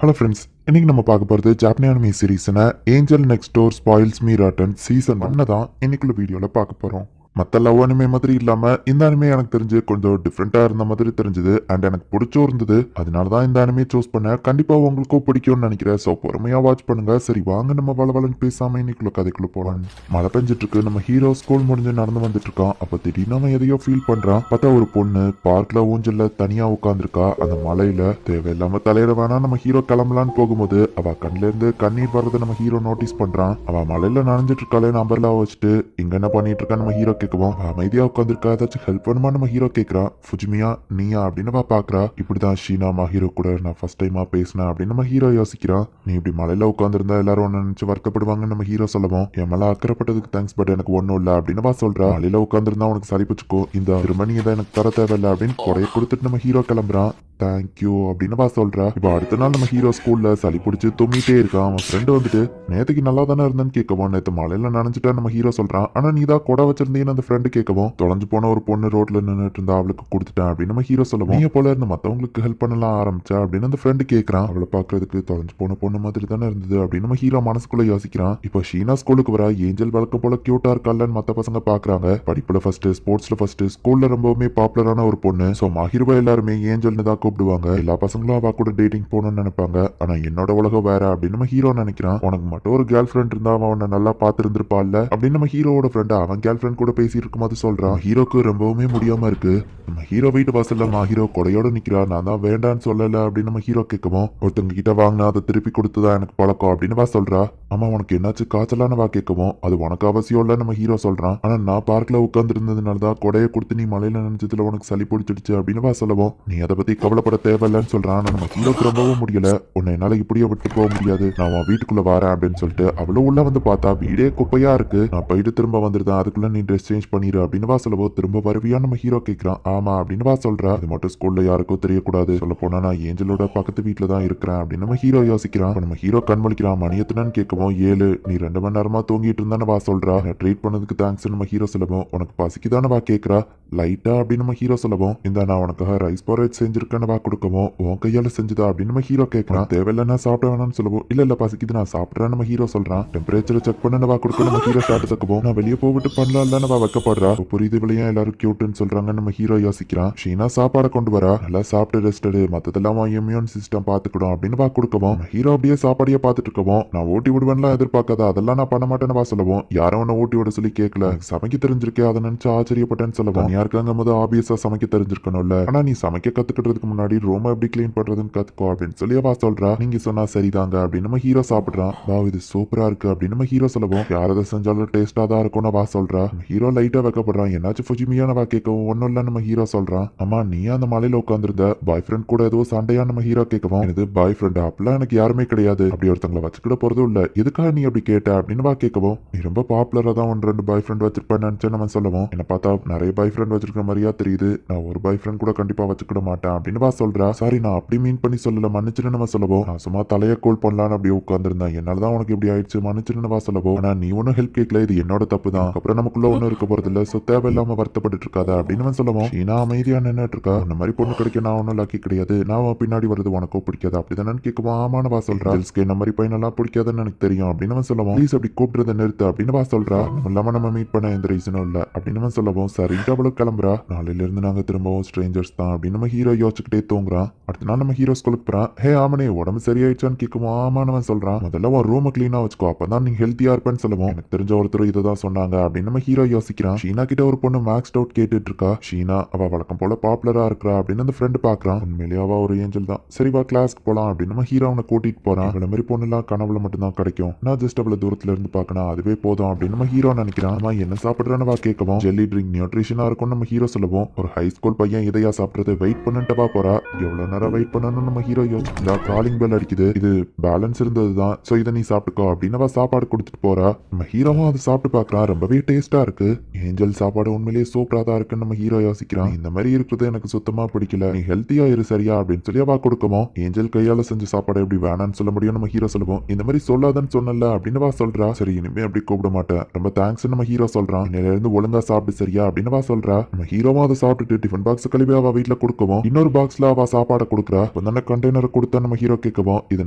Hello friends, இன்னைக்கு நம்ம பார்க்க போகிறது ஜாப்பனி அனிமி சீரீஸ்னா angel next door spoils me rotten season 1 தான் இன்னைக்குள்ள வீடியோவில் பார்க்க போகிறோம். மற்ற லவ் அனிமே மாதிரி இல்லாமல் இந்த அனிமே எனக்கு தெரிஞ்சு கொஞ்சம் டிஃப்ரெண்ட்டாக இருந்த மாதிரி தெரிஞ்சுது அண்ட் எனக்கு பிடிச்சும் இருந்தது. அதனால தான் இந்த அனிமே சூஸ் பண்ணேன். கண்டிப்பாக உங்களுக்கும் பிடிக்கும்னு நினைக்கிறேன். ஸோ பொறுமையாக வாட்ச் பண்ணுங்க. சரி வாங்க நம்ம வளவலன்னு பேசாமல் இன்னைக்குள்ள கதைக்குள்ள போகலாம். மழை பெஞ்சிட்டு இருக்கு. நம்ம ஹீரோ ஸ்கூல் முடிஞ்சு நடந்து வந்துட்டு இருக்கான். அப்போ திடீர்னு அவன் எதையோ ஃபீல் பண்ணுறான். பார்த்தா ஒரு பொண்ணு பார்க்கில் ஊஞ்சல்ல தனியாக உட்காந்துருக்கா. அந்த மலையில தேவையில்லாம தலையிட வேணா நம்ம ஹீரோ கிளம்பலான்னு போகும்போது அவ கண்ணுல இருந்து கண்ணீர் வர்றதை நம்ம ஹீரோ நோட்டீஸ் பண்றான். அவ மலையில நனைஞ்சிட்டு இருக்காளே நம்பர்ல வச்சுட்டு இங்க என்ன பண்ணிட்டு இருக்கா நம்ம ஹீரோ கேட்கவும் அமைதியா உட்காந்துருக்கா. ஏதாச்சும் ஹெல்ப் பண்ணுமா நம்ம ஹீரோ கேட்கறான். ஃபுஜிமியா நீயா அப்படின்னு அவ பாக்குறா. இப்படிதான் ஷீனா ஹீரோ கூட நான் ஃபர்ஸ்ட் டைமா பேசினேன் அப்படின்னு நம்ம ஹீரோ யோசிக்கிறான். நீ இப்படி மலையில உட்காந்துருந்தா எல்லாரும் ஒன்னு நினைச்சு வருத்தப்படுவாங்கன்னு நம்ம ஹீரோ சொல்லவும் என் மேல அக்கறைப்பட்டதுக்கு தேங்க்ஸ் பட் எனக்கு ஒன்னும் இல்ல அப்படின்னு அவ சொல்றா. மலையில உட்காந்துருந்தா உனக்கு சரி பிடிச்சுக்கோ, இந்த திரும்ப நீ இதை எனக்கு தர தேவையில்லை அப்படின்னு கொடையை கொடுத்துட்டு நம்ம ஹீரோ கிளம்புறான். தேங்க்யூ அப்படின்னு சொல்றா. இப்போ அடுத்த நாள் நம்ம ஹீரோ ஸ்கூல்ல சளி பிடிச்சி தும்மிட்டே இருக்கான். அவன் ஃப்ரெண்டு வந்துட்டு நேற்றுக்கு நல்லா தானே இருந்தேன்னு கேட்கவும் நேற்று மலையில நினைச்சிட்டா நம்ம ஹீரோ சொல்றான். ஆனா நீ தான் கொடை வச்சிருந்தீங்கன்னு அந்த ஃப்ரெண்டு கேட்கவும் தொலைஞ்சு போன ஒரு பொண்ணு ரோட்ல நின்றுட்டு இருந்தா அவளுக்கு கொடுத்துட்டேன் அப்படின்னு நம்ம ஹீரோ சொல்லுவோம். நீ போல இருந்து மற்றவங்களுக்கு ஹெல்ப் பண்ணலாம் ஆரம்பிச்சா அப்படின்னு அந்த ஃப்ரெண்டு கேட்கறான். அவளை பாக்குறதுக்கு தொலைஞ்சு போன பொண்ணு மாதிரி தானே இருந்தது அப்படின்னு நம்ம ஹீரோ மனசுக்குள்ள யோசிக்கிறான். இப்போ ஷீனா ஸ்கூலுக்கு வரா. ஏஞ்சல் வழக்கம் போல கியூட்டா இருக்கான்னு மற்ற பசங்க பாக்குறாங்க. படிப்புல ஃபர்ஸ்ட், ஸ்போர்ட்ஸ்ல ஃபர்ஸ்ட், ஸ்கூல்ல ரொம்பவுமே பாப்புலரான ஒரு பொண்ணு. ஸோ மஹிருவா எல்லாருமே ஏஞ்சல்னு தான் கூப்பிடுவாங்க. எல்லா பசங்களும் அவ கூட டேட்டிங் போகணும்னு நினைப்பாங்க. ஆனா என்னோட உலகம் வேற அப்படின்னு நம்ம ஹீரோ நினைக்கிறான். உனக்கு மட்டும் ஒரு கேர்ள் ஃப்ரெண்ட் இருந்தா அவன் உன்னை நல்லா பார்த்துருந்துருப்பாள்ல அப்படின்னு நம்ம ஹீரோவோட ஃப்ரெண்ட் அவன் கேர்ள் ஃப்ரெண்ட் கூட பேசி இருக்கும்போது சொல்றான். ஹீரோக்கு ரொம்பவுமே முடியாம இருக்கு. நம்ம ஹீரோ வீட்டு வாசல்ல ஹீரோ கொடையோட நிக்கிறா. நான் தான் வேண்டான்னு சொல்லல அப்படின்னு நம்ம ஹீரோ கேட்கவும் ஒருத்தங்க கிட்ட வாங்கினா அதை திருப்பி கொடுத்துதான் எனக்கு பழக்கம் அப்படின்னு வா சொல்றா. ஆமா உனக்கு என்னாச்சு காய்ச்சலான வா கேட்கவும் அது உனக்கு அவசியம் இல்ல நம்ம ஹீரோ சொல்றான். ஆனா நான் பார்க்ல உட்கார்ந்து இருந்ததுனால தான் கொடையை கொடுத்து நீ மலையில நினைச்சதுல உனக்கு சளி பிடிச்சிடுச்சு அப்படின்னு வா சொல்லவும் நீ அதை பத்தி கவலைப்பட தேவையில்லன்னு சொல்றான். நம்ம ஹீரோக்கு ரொம்பவும் முடியல. உன்னை என்னால இப்படியே விட்டு போக முடியாது. நான் உன் வீட்டுக்குள்ள வரேன் அப்படின்னு சொல்லிட்டு அவளும் உள்ள வந்து பார்த்தா வீடே குப்பையா இருக்கு. நான் போயிட்டு திரும்ப வந்துருந்தேன். அதுக்குள்ள நீ ட்ரெஸ் சேஞ்ச் பண்ணிடு அப்படின்னு வா சொல்லவும் திரும்ப வருவியா நம்ம ஹீரோ கேட்கிறான். ஆமா அப்படின்னு வா சொல்றா. அது மட்டும் ஸ்கூல்ல யாருக்கும் தெரியக்கூடாது. சொல்ல போனா நான் ஏஞ்சலோட பக்கத்து வீட்டுல தான் இருக்கிறேன் அப்படின்னு நம்ம ஹீரோ யோசிக்கிறான். நம்ம ஹீரோ கண்மொழிக்கிறான். மணி எத்தனைன்னு கேட்கவும் 7. நீ 2 மணி நேரமா தூங்கிட்டு இருந்தானே வா சொல்றா. ட்ரீட் பண்ணதுக்கு தேங்க்ஸ் நம்ம ஹீரோ சொல்லவும் உனக்கு பசிக்குதானே வா கேட்கறா. லைட்டா அப்படின்னு நம்ம ஹீரோ சொல்லவும் இந்த நான் உனக்காக ரைஸ் போரேஜ் செஞ்சிருக்கேன்னு வா கொடுக்கவும் உன் கையால செஞ்சுதா அப்படின்னு நம்ம ஹீரோ கேட்கறான். தேவையில்ல நான் சாப்பிட வேணாம்னு சொல்லவும் இல்ல பசிக்குது நான் சாப்பிட்றேன் நம்ம ஹீரோ சொல்றான். டெம்பரேச்சரை செக் பண்ண வா கொடுக்க நம்ம ஹீரோ ஸ்டார்ட் தக்குவோம். நான் வெளியே போவிட்டு பண்ணலாம் வா வைக்கப்படுறா. புரியுது விளையா எல்லாரும் கியூட்னு சொல்றாங்க நம்ம ஹீரோ யோசிக்கிறான். ஷீனா சாப்பாடை கொண்டு வரா. நல்லா சாப்பிட்டு ரெஸ்ட் எடு, மத்ததெல்லாம் இம்யூன் சிஸ்டம் பாத்துக்கிடும் அப்படின்னு வா கொடுக்கவும் ஹீரோ அப்படியே சாப்பாடியே பார்த்துட்டு இருக்கவும் நான் ஊட்டி விடுவேன்லாம் எதிர்பார்க்காத, அதெல்லாம் நான் பண்ண மாட்டேன்னு வா சொல்லவும் யாரும் உன்னை ஊட்டி விட சொல்லி கேட்கல, சமைக்க தெரிஞ்சிருக்கே அதை நினைச்சு ஆச்சரியப்பட்டேன்னு சொல்லவும் யாருக்காங்க போது ஆபியஸா சமைக்க தெரிஞ்சிருக்கணும்ல. ஆனா நீ சமைக்க கத்துக்கிறதுக்கு முன்னாடி ரோம எப்படி கிளீன் பண்றதுன்னு கத்துக்கோ அப்படின்னு சொல்லி வா சொல்றா. நீங்க சொன்னா சரிதாங்க அப்படின்னு நம்ம ஹீரோ சாப்பிடுறான். வா இது சூப்பரா இருக்கு அப்படின்னு நம்ம ஹீரோ சொல்லவும் யாரதை செஞ்சாலும் டேஸ்டா தான் இருக்கும்னு வா சொல்றா. ஹீரோ லைட்டா வைக்கப்படுறான். என்னாச்சும் ஃபுஜிமியான வா கேட்கவும் ஒன்னும் இல்ல நம்ம ஹீரோ சொல்றான். ஆமா நீ அந்த மலையில உட்காந்துருந்த பாய் ஃப்ரெண்ட் கூட ஏதோ சண்டையா நம்ம ஹீரோ கேட்கவும் இது பாய் ஃப்ரெண்ட் அப்பெல்லாம் எனக்கு யாருமே கிடையாது, அப்படி ஒருத்தங்களை வச்சுக்கிட போறதும் இல்ல, எதுக்காக நீ அப்படி கேட்ட அப்படின்னு வா கேட்கவும் நீ ரொம்ப பாப்புலரா தான் 1-2 பாய் ஃப்ரெண்ட் வச்சிருப்பேன்னு நினைச்சேன் நம்ம சொல்லவும் என்ன பார்த்தா நிறைய பாய் ஃப்ரெண்ட் வச்சிருக்கிற மாதிரியா தெரியுது, நான் ஒரு பாய் ஃப்ரெண்ட் கூட கண்டிப்பா வச்சுக்கிட மாட்டேன் அப்படின்னு வா சொல்றா. சாரி நான் அப்படி மீன் பண்ணி சொல்லல மன்னிச்சுன்னு நம்ம சொல்லவும் நான் சும்மா தலையை கோல் பண்ணலான்னு அப்படியே உட்காந்துருந்தேன், என்னாலதான் உனக்கு இப்படி ஆயிடுச்சு மன்னிச்சுன்னு வா சொல்லவும் ஆனா நீ ஒன்னும் ஹெல்ப் கேட்கல, இது என்னோட தப்பு தான், அப்புறம் நமக்குள்ள ஒன்னும் இருக்க போறது இல்ல, சோ தேவையில்லாம வருத்தப்பட்டு இருக்காத அப்படின்னு சொல்லவும் ஷீனா அமைதியா நின்னுட்டு இருக்கா. இந்த மாதிரி பொண்ணு கிடைக்க நான் ஒன்னும் லக்கி கிடையாது, நான் பின்னாடி வருது உனக்கும் பிடிக்காது அப்படிதான் கேட்கவும் ஆமான்னு வா சொல்றா. இந்த மாதிரி பையனெல்லாம் பிடிக்காதுன்னு எனக்கு தெரியும் அப்படின்னு சொல்லவும் ப்ளீஸ் அப்படி கூப்பிடுறத நிறுத்து அப்படின்னு வா சொல்றா. இல்லாம நம்ம மீட் பண்ண எந்த ரீசனும் இல்ல அப்படின்னு சொல்லவும் சரிட்டு அவளுக்கு கிளம்புறா. நாளையில இருந்து நாங்க திரும்பவும் ஸ்ட்ரேஞ்சர்ஸ் தான் அப்படின்னு நம்ம ஹீரோ யோசிச்சுக்கிட்டே தூங்குறான். அடுத்த நாள் நம்ம ஹீரோ ஸ்கூலுக்கு போறான். ஹே ஆமனே உடம்பு சரியாயிடுச்சான்னு கேட்கவும் ஆமானவன் சொல்றான். முதல்ல உன் ரூம் கிளீனா வச்சுக்கோ, அப்பதான் நீங்க ஹெல்த்தியா இருப்பேன்னு சொல்லவும் எனக்கு தெரிஞ்ச ஒருத்தர் இதை தான் சொன்னாங்க அப்படின்னு நம்ம ஹீரோ யோசிக்கிறான். ஷீனா கிட்ட ஒரு பொண்ணு மேக்ஸ் டவுட் கேட்டுட்டு இருக்கா. ஷீனா அவ வழக்கம் போல பாப்புலரா இருக்கா அப்படின்னு அந்த ஃப்ரெண்டு பாக்குறான். உண்மையிலேயே அவ ஒரு ஏஞ்சல் தான். சரி வா கிளாஸ்க்கு போலாம் அப்படின்னு நம்ம ஹீரோ அவனை கூட்டிட்டு போறான். இவ்வளவு மாதிரி பொண்ணுலாம் கனவுல மட்டும்தான் கிடைக்கும், நான் ஜஸ்ட் அவ்வளவு தூரத்துல இருந்து பார்க்கணும் அதுவே போதும் அப்படின்னு நம்ம ஹீரோ நினைக்கிறான். அம்மா என்ன சாப்பிடுறான்னு வா கேட்கவும் ஜெல்லி ட்ரிங்க் நியூட்ரிஷனா இருக்கும் நம்ம ஹீரோ சொல்லுவோம். ஒரு ஹை ஸ்கூல் பையன் இதையா சாப்பிடுறது, வெயிட் பண்ணிட்டவா போறா. எவ்வளவு நேரம் வெயிட் பண்ணணும் நம்ம ஹீரோ யோசிச்சா காலிங் பெல் அடிக்குது, இது பேலன்ஸ் இருந்ததுதான், சோ இதை நீ சாப்பிட்டுக்கோ அப்படின்னு அவ சாப்பாடு கொடுத்துட்டு போறா. நம்ம ஹீரோவும் அதை சாப்பிட்டு பார்க்கறான். ரொம்பவே டேஸ்டா இருக்கு. ஏஞ்சல் சாப்பாடு உண்மையிலேயே சூப்பரா தான் இருக்குன்னு நம்ம ஹீரோ யோசிக்கிறான். இந்த மாதிரி இருக்கிறது எனக்கு சுத்தமா பிடிக்கல, நீ ஹெல்த்தியா இரு சரியா அப்படின்னு சொல்லி அவ கொடுக்கவும் ஏஞ்சல் கையால செஞ்ச சாப்பாடு எப்படி வேணான்னு சொல்ல முடியும் நம்ம ஹீரோ சொல்லுவோம். இந்த மாதிரி சொல்லாதன்னு சொன்னல அப்படின்னு வா சொல்றா. சரி இனிமே அப்படி கூப்பிட மாட்டேன், ரொம்ப தேங்க்ஸ் நம்ம ஹீரோ சொல்றான். இன்னையில இருந்து ஒழுங்கா சாப்பிட்டு சரியா அப்படின்னு வா சொல்றா. நம்ம ஹீரோவும் அதை சாப்பிட்டுட்டு டிஃபன் பாக்ஸ் கழுவி அவ வீட்டுல கொடுக்கவும் இன்னொரு பாக்ஸ் பாக்ஸ்ல அவ சாப்பாடை கொடுக்குறா. அந்த கண்டெய்னரை கொடுத்தா நம்ம ஹீரோ கேட்கவும் இது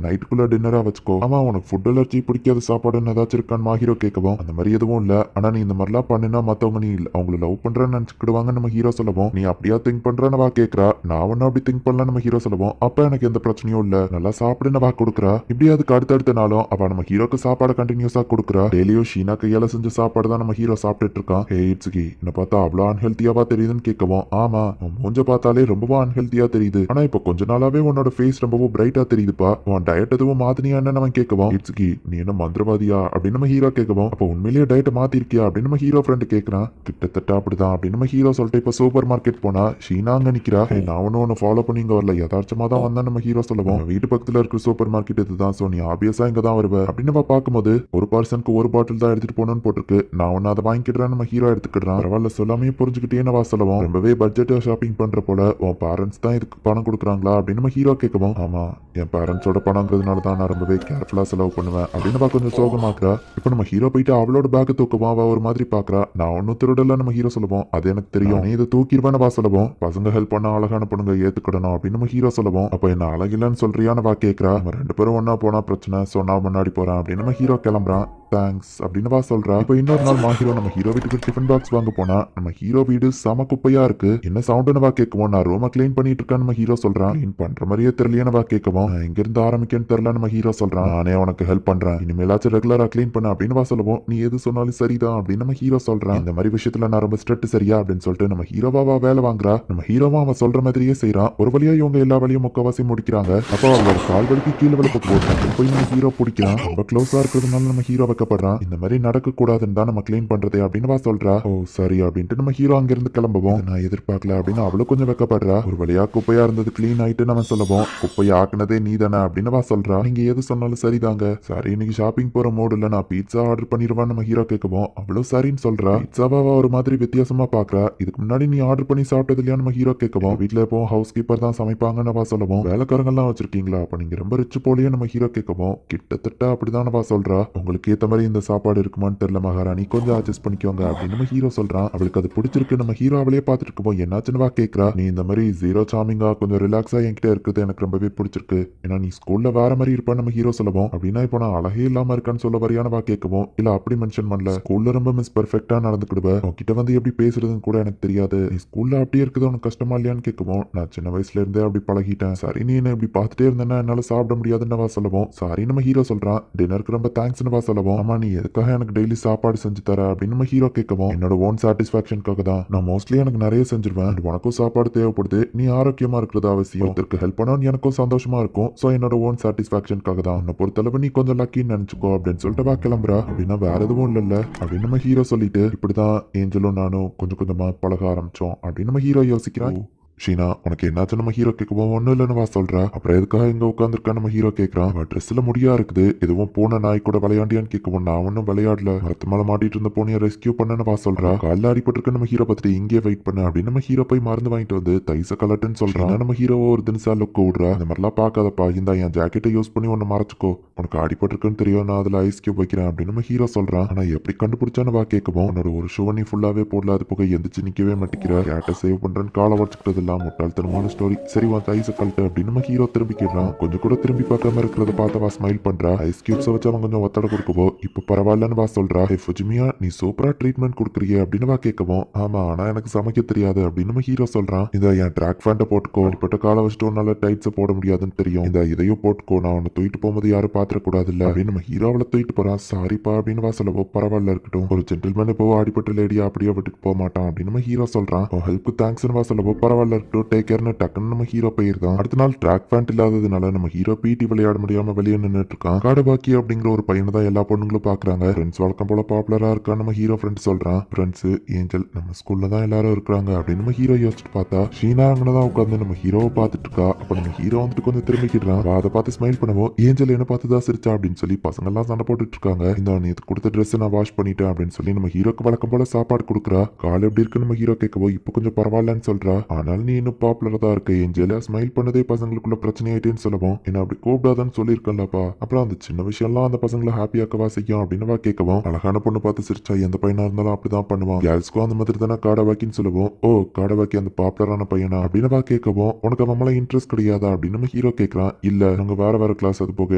நைட்டுக்குள்ள டின்னரா வச்சுக்கோ. ஆமா உனக்கு ஃபுட் அலர்ஜி பிடிக்காத சாப்பாடுன்னு ஏதாச்சும் இருக்கான்னு ஹீரோ கேட்கவும் அந்த மாதிரி எதுவும் இல்ல. ஆனா நீ இந்த மாதிரிலாம் பண்ணினா மத்தவங்க நீ அவங்கள லவ் பண்றேன்னு நினைச்சுக்கிடுவாங்க நம்ம ஹீரோ சொல்லவும் நீ அப்படியா திங்க் பண்றேன்னு வா கேட்கறா. நான் ஒன்னும் அப்படி திங்க் பண்ணல நம்ம ஹீரோ சொல்லவும் அப்ப எனக்கு எந்த பிரச்சனையும் இல்ல நல்லா சாப்பிடுன்னு வா கொடுக்குறா. இப்படி அதுக்கு அடுத்தடுத்த நாளும் அவ நம்ம ஹீரோக்கு சாப்பாடு கண்டினியூஸா கொடுக்குறா. டெய்லியும் ஷீனா கையால செஞ்ச சாப்பாடு தான் நம்ம ஹீரோ சாப்பிட்டுட்டு இருக்கான். ஹே இட்ஸுகி என்ன பார்த்தா அவ்வளவு அன்ஹெல்த்தியாவா தெரியுதுன்னு கேட்கவும் ஆமா உன் மூஞ்ச பார்த்தாலே ரொம்பவும் அன்ஹெல்த்தியா தெரியுது. ஆனா இப்ப கொஞ்ச நாளாவே உன்னோட ஃபேஸ் ரொம்பவும் பிரைட்டா தெரியுதுப்பா. உன் டயட் எதுவும் மாத்தினியான்னு நம்ம கேட்கவும் இட்ஸுகி நீ என்ன மந்திரவாதியா அப்படின்னு நம்ம ஹீரோ கேட்கவும் அப்ப உண்மையிலேயே டயட் மாத்திருக்கியா அப்படின்னு நம்ம ஹீரோ ஃப்ரெண்ட் கேட்கறான். கிட்டத்தட்ட அப்படிதான் அப்படின்னு நம்ம ஹீரோ சொல்லிட்டு இப்ப சூப்பர் மார்க்கெட் போனா ஷீனா அங்க நிக்கிறா. நான் ஒன்னு ஃபாலோ பண்ணி இங்க வரல யதார்த்தமா தான் வந்தா நம்ம ஹீரோ சொல்லவும் வீட்டு பக்கத்துல இருக்கிற சூப்பர் மார்க்கெட் இதுதான் சோ நீ ஆபியஸா இங்க தான் வருவ அப்படின்னு பார்க்கும்போது ஒரு பர்சனுக்கு ஒரு பாட்டில் தான் எடுத்துட்டு போகணும்னு போட்டிருக்கு. நான் ஒன்னு அதை வாங்கிக்கிறேன் நம்ம ஹீரோ எடுத்துக்கிட்டான். பரவாயில்ல சொல்லாமே புரிஞ்சுக்கிட்டே வா சொல்லவும் ரொம்பவே பட்ஜெட் ஷாப்பிங் பண்ற போல உன் பேரண்ட்ஸ் தான் இதுக்கு பணம் கொடுக்குறாங்களா அப்படின்னு நம்ம ஹீரோ கேட்கவும் ஆமா என் பேரண்ட்ஸோட பணங்கிறதுனால தான் நான் ரொம்பவே கேர்ஃபுல்லா செலவு பண்ணுவேன் அப்படின்னு கொஞ்சம் சோகமாக்குறா. இப்ப நம்ம ஹீரோ போயிட்டு அவளோட பேக் தூக்கமா அவ ஒரு மாதிரி பாக்குறா. நான் ஒன்னும் திருடல நம்ம ஹீரோ சொல்லுவோம் அது எனக்கு தெரியும் நீ இதை தூக்கிடுவேன்னு வா சொல்லுவோம் பசங்க ஹெல்ப் பண்ண அழகான பொண்ணுங்க ஏத்துக்கிடணும் அப்படின்னு நம்ம ஹீரோ சொல்லுவோம். அப்ப என்ன அழகில்லன்னு சொல்றியான்னு வா கேட்கறா. நம்ம ரெண்டு பேரும் ஒன்னா போனா பிரச்சனை சொன்னா முன்னாடி போறான் அப்படின்னு நம்ம ஹீரோ கிளம்புறான். தேங்க்ஸ் அப்படின்னு வா சொல்றா. இப்ப இன்னொரு நாள் ஹீரோ நம்ம ஹீரோ வீட்டுக்கு டிஃபன் பாக்ஸ் வாங்க போனா நம்ம ஹீரோ வீடு செம குப்பையா இருக்கு. என்ன சவுண்டுன்னு வா கேட்கவும் நான் ரூமை கிளீன் பண்ணிட்டு இருக்கேன்னு நம்ம ஹீரோ சொல்றான். கிளீன் பண்ற மாதிரியே தெரியலையான்னு வா கேட்கவும் எங்க இருந்து ஆரம்பிக்கன்னு தெரியல நம்ம ஹீரோ சொல்றான். நானே உனக்கு ஹெல்ப் பண்றேன் இனிமேலாச்சும் ரெகுலரா கிளீன் பண்ண அப்படின்னு வா சொல்லுவோம். நீ எது சொன்னாலும் சரிதான் அப்படின்னு நம்ம ஹீரோ சொல்றான். இந்த மாதிரி விஷயத்துல நான் ரொம்ப ஸ்ட்ரிக்ட் சரியா அப்படின்னு சொல்லிட்டு நம்ம ஹீரோவா வேலை வாங்குறா. நம்ம ஹீரோவா அவன் சொல்ற மாதிரியே செய்யறான். ஒரு வழியா இவங்க எல்லா வழியும் முக்கவாசி முடிக்கிறாங்க. அப்போ அவளோட கால் வலிக்கு கீழே விழ போட்டு போய் நம்ம ஹீரோ பிடிக்கிறான். ரொம்ப க்ளோஸா இருக்கிறதுனால நம்ம ஹீரோ வைக்கப்படுறான். இந்த மாதிரி நடக்க கூடாதுன்னு தான் நம்ம கிளீன் பண்றதே அப்படின்னு வா சொல்றா. ஓ சரி அப்படின்ட்டு நம்ம ஹீரோ அங்க இருந்து கிளம்புவோம். நான் எதிர்பார்க்கல அப்படின்னு அவளும் கொஞ்சம் வைக்கப்படுறா. ஒரு வழியா குப்பையா இருந்தது கிளீன் ஆயிட்டு நம்ம சொல்லுவோம் குப்பையா ஆக்குனதே நீ தானே அப்படின்னு வா சொல்றா. நீங்க எது சொன்னாலும் சரிதாங்க சரி இன்னைக்கு ஷாப்பிங் போற மோடு இல்ல நான் பீட்சா ஆர்டர் பண்ணிடுவான்னு நம்ம ஹீரோ கேட்கவும் அவ்வளவு சரின்னு சொல்றா. பீட்சாவா ஒரு மாதிரி வித்தியாசமா பாக்குறா. இதுக்கு முன்னாடி நீ ஆர்டர் பண்ணி சாப்பிட்டது இல்லையா நம்ம ஹீரோ கேட்கவும் வீட்டுல எப்போ ஹவுஸ் கீப்பர் தான் சமைப்பாங்கன்னு வா சொல்லுவோம். வேலைக்காரங்கெல்லாம் வச்சிருக்கீங்களா அப்ப நீங்க ரொம்ப ரிச் போலியே நம்ம ஹீரோ கேட்கவும் கிட்டத்தட்ட அப்படிதான் வா சொல்றா. உங்களுக்கு ஏத்த மாதிரி இந்த சாப்பாடு இருக்குமான்னு தெரியல மகாராணி கொஞ்சம் அட்ஜஸ்ட் பண்ணிக்கோங்க அப்படின்னு நம்ம ஹீரோ சொல்றான். அவளுக்கு அது பிடிச்சிருக்கு. நம்ம ஹீரோ அவளையே பார்த்துட்டு இருக்கோம் என்னாச்சுன்னு வா கேட்கறா. நீ இந்த மாதிரி ஜீரோ சாமிங்கா கொஞ்சம் ரிலாக்ஸா என்கிட்ட இருக்கிறது எனக்கு ரொம்பவே பிடிச்சிருக்கு. ஏன்னா நீ ஸ்கூல்ல வேற மாதிரி இருப்பான்னு நம்ம ஹீரோ சொல்லுவோம். அப்படின்னா இப்போ நான் அழகே இல்லாம இருக்கான்னு சொல்ல வரியான வா கேட்கவும் இல்ல அப்படி மென்ஷன் பண்ணல ஸ்கூல்ல ரொம்ப மிஸ் பெர்ஃபெக்டா நடந்துக்கிடுவேன் உன்கிட்ட வந்து எப்படி பேசுறதுன்னு கூட எனக்கு தெரியாது. நீ ஸ்கூல்ல அப்படியே இருக்குது உனக்கு கஷ்டமா இல்லையான்னு கேட்கவும் நான் சின்ன வயசுல இருந்தே அப்படி பழகிட்டேன். சரி நீ என்ன இப்படி பார்த்துட்டே இருந்தேன்னா என்னால சாப்பிட முடியாதுன்னு வா சொல்லுவோம். சாரி நம்ம ஹீரோ சொல்றான். டின்னருக்கு ரொம்ப தேங்க்ஸ்னு வா சொல்லுவோம். ஆமா நீ எதுக்காக எனக்கு டெய்லி சாப்பாடு செஞ்சு தர அப்படின்னு நம்ம ஹீரோ கேட்கவும் என்னோட ஓன் சாட்டிஸ்பாக்சனுக்காக தான் நான் மோஸ்ட்லி எனக்கு நிறைய செஞ்சிருவேன். உனக்கும் சாப்பாடு தேவைப்படுது நீ ஆரோக்கியமா இருக்கிறது அவசியம். ஒருத்தருக்கு ஹெல்ப் பண்ணணும் எனக்கும் சந்தோஷமா இருக்கும். சோ என்னோட ஓன் சாட்டிஸ்பாக்சனுக்காக தான் உன்னை பொறுத்தளவு நீ கொஞ்சம் லக்கின்னு நினைச்சுக்கோ அப்படின்னு சொல்லிட்டு வா கிளம்புறா. அப்படின்னா வேற எதுவும் இல்ல அப்படின்னு நம்ம ஹீரோ சொல்லிட்டு இப்படிதான் ஏஞ்சலும் நானும் கொஞ்சம் கொஞ்சமா பழக ஆரம்பிச்சோம் அப்படின்னு நம்ம ஹீரோ யோசிக்கிறான். ஷீனா உனக்கு என்னாச்சு நம்ம ஹீரோ கேட்கவும் ஒன்னும் இல்லைன்னு வா சொல்றா. அப்புறம் எதுக்காக இங்க உட்காந்துருக்கா நம்ம ஹீரோ கேட்கறான். அவன் ட்ரெஸ்ல முடியா இருக்குது எதுவும் பூனை நாய் கூட விளையாண்டியான்னு கேட்கவும் நான் ஒன்னும் விளையாடல மரத்து மேல மாட்டிட்டு இருந்த பூனையை ரெஸ்கியூ பண்ணு வா சொல்றா. காலில் அடிபட்டு நம்ம ஹீரோ பார்த்துட்டு இங்கே வெயிட் பண்ணு அப்படின்னு நம்ம ஹீரோ போய் மருந்து வாங்கிட்டு வந்து தைச கலட்டுன்னு சொல்றான். நம்ம ஹீரோ ஒரு தினசா லுக் விடுறா. இந்த மாதிரிலாம் பார்க்காதப்பா இந்த என் ஜாக்கெட்டை யூஸ் பண்ணி ஒன்னு மறைச்சுக்கோ உனக்கு அடிபட்டுருக்குன்னு தெரியும் நான் அதுல ஐஸ் கியூப் வைக்கிறேன் அப்படின்னு நம்ம ஹீரோ சொல்றான். ஆனா எப்படி கண்டுபிடிச்சான்னு வா கேட்கவும் உன்னோட ஒரு ஷோ நீ ஃபுல்லாவே போடல அது போக எந்திரிச்சு நிக்கவே மாட்டேங்கிற கேட்டை சேவ் பண்றேன்னு காலை உடச்சுக்கிட்டது எல்லாம் முட்டாள்தனமான ஸ்டோரி. சரி உன் தைச கழட்டு அப்படின்னு நம்ம ஹீரோ திரும்பிக்கிறான். கொஞ்சம் கூட திரும்பி பார்க்காம இருக்கிறத பார்த்து வா ஸ்மைல் பண்றா. ஐஸ் கியூப்ஸ் வச்சு அவன் கொஞ்சம் ஒத்தட கொடுக்கவோ இப்ப பரவாயில்லன்னு வா சொல்றா. ஹே ஃபுஜிமியா நீ சூப்பரா ட்ரீட்மெண்ட் கொடுக்குறிய அப்படின்னு வா கேட்கவும் ஆமா ஆனா எனக்கு சமைக்க தெரியாது அப்படின்னு நம்ம ஹீரோ சொல்றான். இந்த என் ட்ராக் ஃபேண்ட்டை போட்டுக்கோ அடிப்பட்ட காலை வச்சுட்டு உன்னால டைட்ஸை போட முடியாதுன்னு தெரியும். இந்த இதையும் போட்டுக்கோ நான் உன்னை தூக்கிட்டு போகும்போது யாரும் பாத்திரக்கூடாது இல்ல அப்படின்னு நம்ம ஹீரோவில் தூக்கிட்டு போறான். சாரிப்பா அப்படின்னு வா சொல்லவோ பரவாயில்ல இருக்கட்டும் ஒரு ஜென்டில்மேன் இப்போ அடிப்பட்ட லேடியா அப்படியே விட்டுட்டு போக மாட்டான் அப்படின்னு நம்ம ஹீரோ சொல்றான். ஹெல்ப் தேங்க்ஸ்னு வா சொல்லவோ பரவாயில்ல இருக்கட்டும் டேக் கேர்னு டக்குன்னு நம்ம ஹீரோ போயிருந்தான். அடுத்த நாள் ட்ராக் பேண்ட் இல்லாததுனால நம்ம ஹீரோ பிடி விளையாட முடியாம வெளியே நின்றுட்டு இருக்கான். காடுபாக்கி அப்படிங்கிற ஒரு பையனை தான் எல்லா பொண்ணுங்களும் பாக்குறாங்க. ஃப்ரெண்ட்ஸ் வழக்கம் போல பாப்புலரா இருக்கா நம்ம ஹீரோ ஃப்ரெண்ட் சொல்றான். ஃப்ரெண்ட்ஸ் ஏஞ்சல் நம்ம ஸ்கூல்ல தான் எல்லாரும் இருக்காங்க அப்படின்னு நம்ம ஹீரோ யோசிச்சுட்டு பார்த்தா ஷீனா அங்கதான் உட்காந்து நம்ம ஹீரோவை பார்த்துட்டு இருக்கா. அப்ப நம்ம ஹீரோ வந்துட்டு கொஞ்சம் திரும்பிக்கிறான். அதை பார்த்து ஸ்மைல் பண்ணுவோம். ஏஞ்சல் என்ன பார்த்து தான் சிரிச்சா அப்படின்னு சொல்லி பசங்க எல்லாம் சண்டை போட்டுட்டு இருக்காங்க. இந்த நீ கொடுத்த ட்ரெஸ் நான் வாஷ் பண்ணிட்டேன் அப்படின்னு சொல்லி நம்ம ஹீரோக்கு வழக்கம் போல சாப்பாடு கொடுக்குறா. கால் எப்படி இருக்கு நம்ம ஹீரோ கேட்கவோ இப்ப கொஞ்சம் பரவாயில்லன்னு சொல்றா. ஆனால் இருந்தாலும் நீ இன்னும் பாப்புலரா தான் இருக்க ஏஞ்சல். ஸ்மைல் பண்ணதே பசங்களுக்குள்ள பிரச்சனை ஆயிட்டேன்னு சொல்லவும், என்ன அப்படி கூப்பிடாதான்னு சொல்லியிருக்கேன்லப்பா. அப்புறம் அந்த சின்ன விஷயம்லாம் அந்த பசங்களை ஹாப்பியாக்கவா செய்யும் அப்படின்னு கேட்கவும், அழகான பொண்ணு பார்த்து சிரிச்சா எந்த பையனா இருந்தாலும் அப்படிதான் பண்ணுவான். கேர்ள்ஸ்க்கும் அந்த மாதிரி தானே காடவாக்கின்னு சொல்லுவோம். ஓ காடவாக்கி அந்த பாப்புலரான பையனா அப்படின்னு கேட்கவும், உனக்கு அவன் மேல இன்ட்ரெஸ்ட் கிடையாதா அப்படின்னு நம்ம ஹீரோ கேட்கறான். இல்ல நாங்க வேற வேற கிளாஸ், அது போக